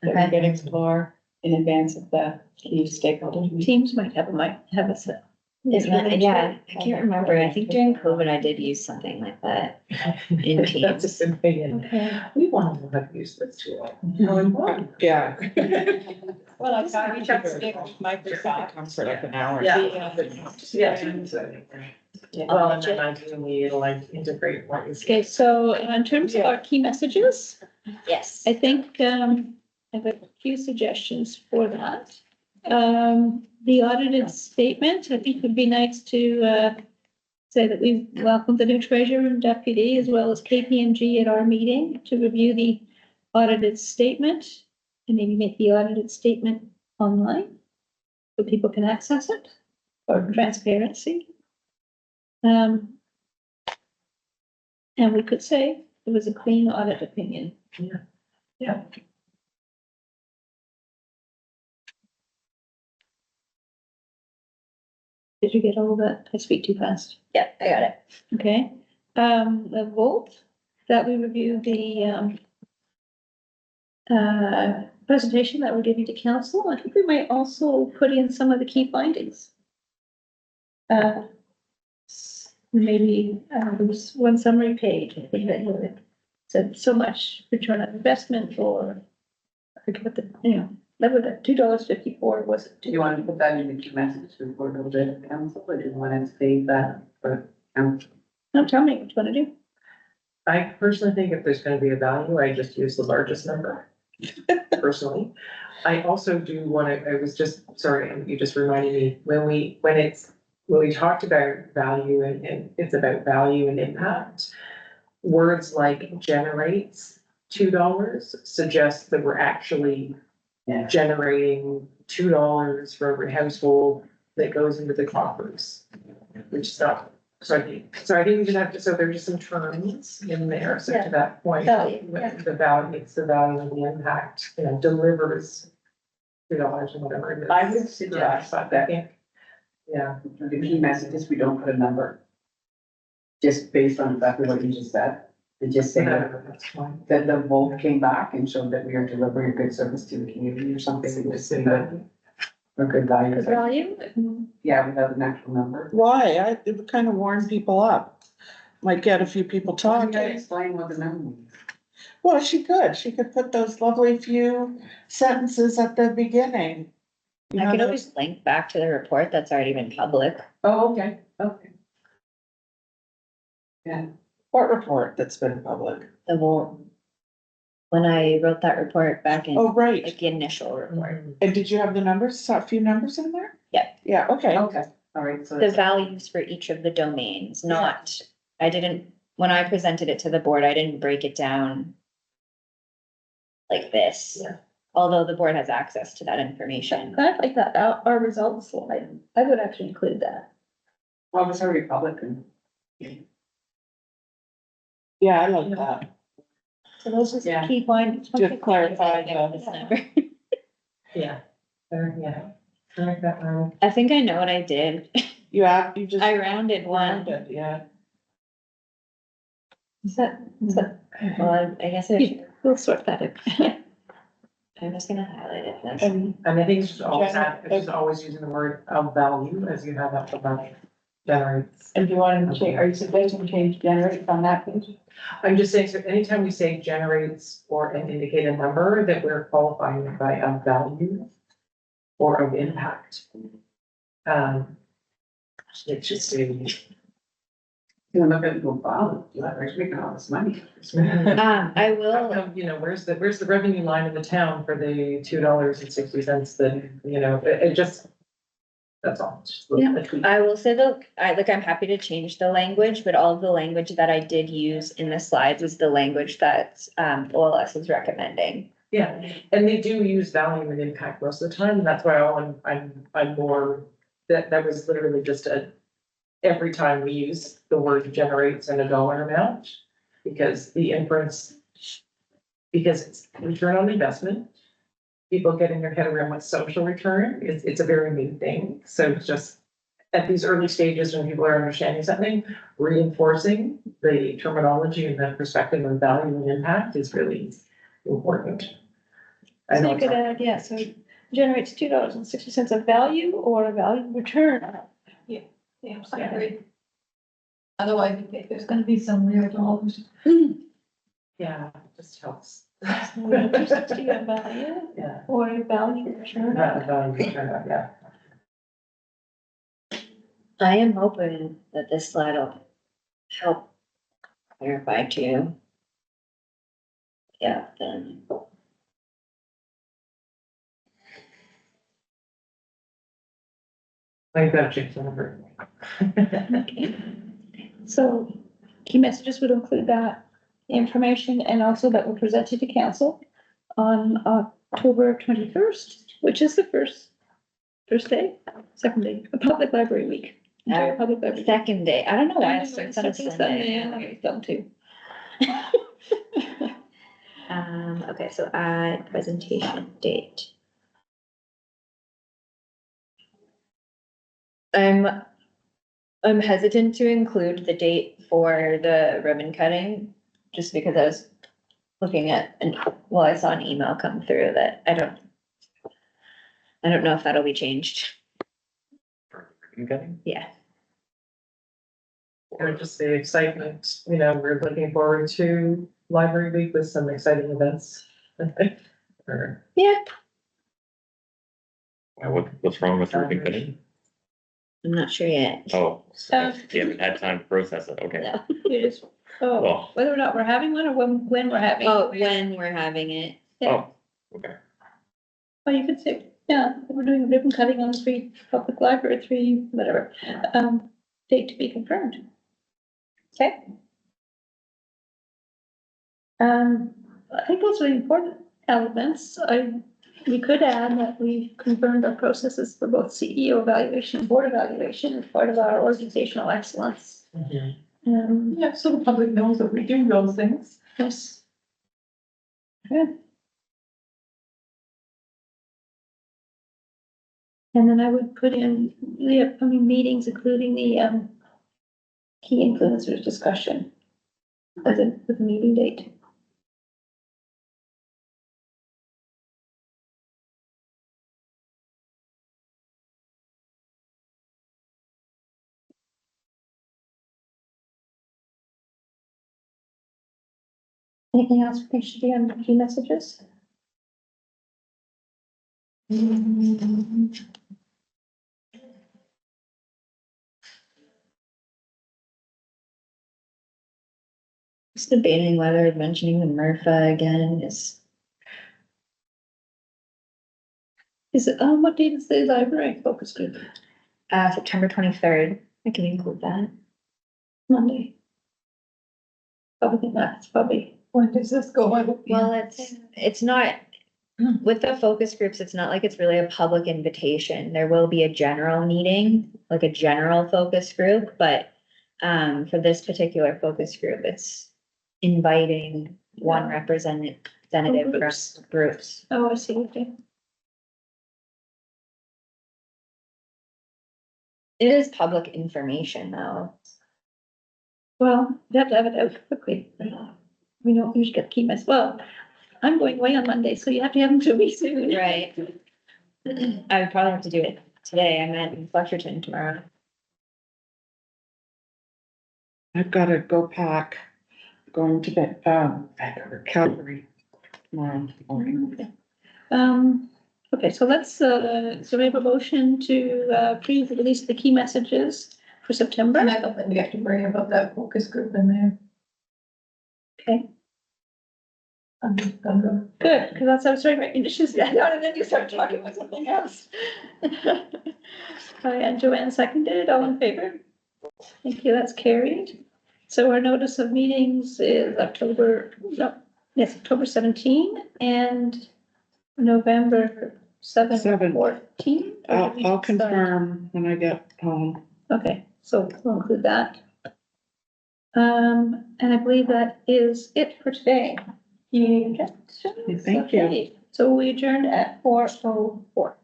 that we could explore in advance of the key stakeholders. Teams might have a set. Isn't that, yeah, I can't remember. I think during COVID I did use something like that in That's Teams. just an opinion. Okay. We want to know how to use this tool. yeah. Well, I thought we should stick with Microsoft. Comfort of an hour. Yeah. Yeah. Well, and then ideally it'll like integrate what is. Okay, so in terms of our key messages, Yes. I think, I have a few suggestions for that. The audited statement, I think would be nice to, say that we welcome the new treasurer and deputy as well as KPMG at our meeting to review the audited statement and maybe make the audited statement online so people can access it for transparency. And we could say it was a clean audit opinion. Yeah. Did you get all of that? I speak too fast. Yeah, I got it. Okay, the vote that we reviewed the, presentation that we're giving to council, I think we might also put in some of the key findings. Maybe, there was one summary page, I think that said so much return on investment or, I forget what the, that was at $2.54, was it? Do you want to put that in the key message report of the council, or do you want to save that for council? No, tell me what you wanna do. I personally think if there's gonna be a value, I just use the largest number, personally. I also do wanna, I was just, sorry, you just reminded me, when we talked about value and it's about value and impact, words like generates $2 suggests that we're actually Yeah. generating $2 for every household that goes into the coffers, which is not. So I think we just have to, so there's just some terms in there, so to that point. Value, yeah. The value, it's the value and the impact, delivers $2 and whatever it is. I would suggest But I that- think, yeah, The key message is we don't put a number. Just based on exactly what you just said, and just say that that's fine. the vote came back and showed that we are delivering a good service to the community or something, and just say that. Or good value. The value, Yeah, without an actual number. Why? It would kind of warm people up. Might get a few people You can talking. explain what the number is. Well, she could put those lovely few sentences at the beginning. You I know, could those- always link back to the report that's already been public. Oh, okay. Yeah, What report that's been public? The whole, when I wrote that report back in, Oh, right. like the initial report, And did you have the numbers, saw a few numbers in there? Yeah. Yeah, okay. okay, all right, so. the values for each of the domains, not, I didn't, when I presented it to the board, I didn't break it down like this. Yeah. Although the board has access to that information. kind of like that, our results slide, I would actually include that. Well, it's a Republican. Yeah, I like that. So those are the Yeah. key findings. Just clarify This the, number. Yeah. Yeah. Correct that one. I think I know what I did. you just. I rounded one. Yeah. Is that, Well, I guess I, we'll sort that out. I'm just gonna highlight it. That's- And And I think it's just always using the word of value as you have up above generates. And do you want to change, are you suggesting change generate on that page? I'm just saying, so anytime we say generates or and indicate a number, that we're qualifying it by of value or of impact. It's just a. You look at it, go, wow, leverage making all this money. I will, Where's the revenue line in the town for the $2.60 that, it just, that's all. It's just a little bit. I will say though, I'm happy to change the language, but all of the language that I did use in the slides is the language that, OLS is recommending. Yeah, and they do use value and impact most of the time, and that's why I'm more, that was literally just every time we use the word generates and a dollar amount, because the inference, because it's return on investment. People getting their head around what social return is, it's a very new thing, so just at these early stages when people are understanding something, reinforcing the terminology and the perspective of value and impact is really important. I So know you it's could hard. add, yeah, so generates $2.60 of value or a value return. Yeah, I agree. Otherwise, I think there's gonna be some real dollars. Yeah, it just helps. $2.60 of value Yeah. or a value return. Value return, yeah. I am hoping that this slide will help clarify too. Yeah, then. I've got to change the number. Okay. So key messages would include that information and also that were presented to council on October 21st, which is the first day, second day, of Public Library Week. Entire Public Library. Second day, I don't know why I it know, starts on a second Sunday. I know, them too. Okay, so add presentation date. I'm hesitant to include the date for the ribbon cutting, just because I was looking at, I saw an email come through that I don't know if that'll be changed. Okay. Yeah. Or just the excitement, you know, we're looking forward to Library Week with some exciting events. Or Yeah. What's wrong with ribbon cutting? I'm not sure yet. Oh, so you haven't had time to process it, okay. No. You just, Well- whether or not we're having one or when we're having. Oh, when we're having it. Yeah. Oh, okay. Well, you could say, yeah, we're doing ribbon cutting on the 3 public library, 3, whatever, date to be confirmed. Okay. I think those are the important elements. We could add that we've confirmed our processes for both CEO evaluation and board evaluation as part of our organizational excellence. Yeah, so the public knows that we do those things. Yes. Good. And then I would put in the upcoming meetings, including the key influencers discussion with a meeting date. Anything else we think should be on the key messages? Just debating whether mentioning the MRFA again is, Is it, what date is the library focus group? September 23rd. I can include that. Monday. Probably not, it's probably, When does this go out? Well, it's not, with the focus groups, it's not like it's really a public invitation. There will be a general meeting, like a general focus group, but for this particular focus group, it's inviting one representative from groups. oh, I see, okay. It is public information though. Well, you have to have it out quickly. We don't usually get key mess, well, I'm going away on Monday, so you have to have them to me soon. Right. I would probably have to do it today. I'm in Fletcherton tomorrow. I've gotta go pack, going to Vancouver, Calgary tomorrow morning. Okay, so let's, so we have a motion to approve the release of the key messages for September. And I don't think we have to worry about that focus group in there. Okay, I'm just gonna go. good, because that's, I was trying to write issues down, and then you start talking about something else. And Joanne seconded, all in favor? Thank you, that's carried. So our notice of meetings is October 17 and November 7, Seven. 14. I'll confirm when I get home. Okay, so we'll include that. And I believe that is it for today. Any objections? Thank you. Okay, so we adjourned at 4:04.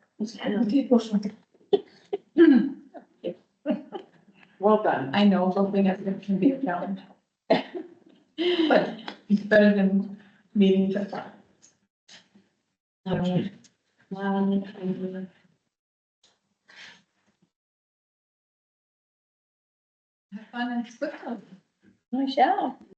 Well done. I know voting as it can be a challenge. But it's better than meetings at five. Alright. Have fun and split them. I shall.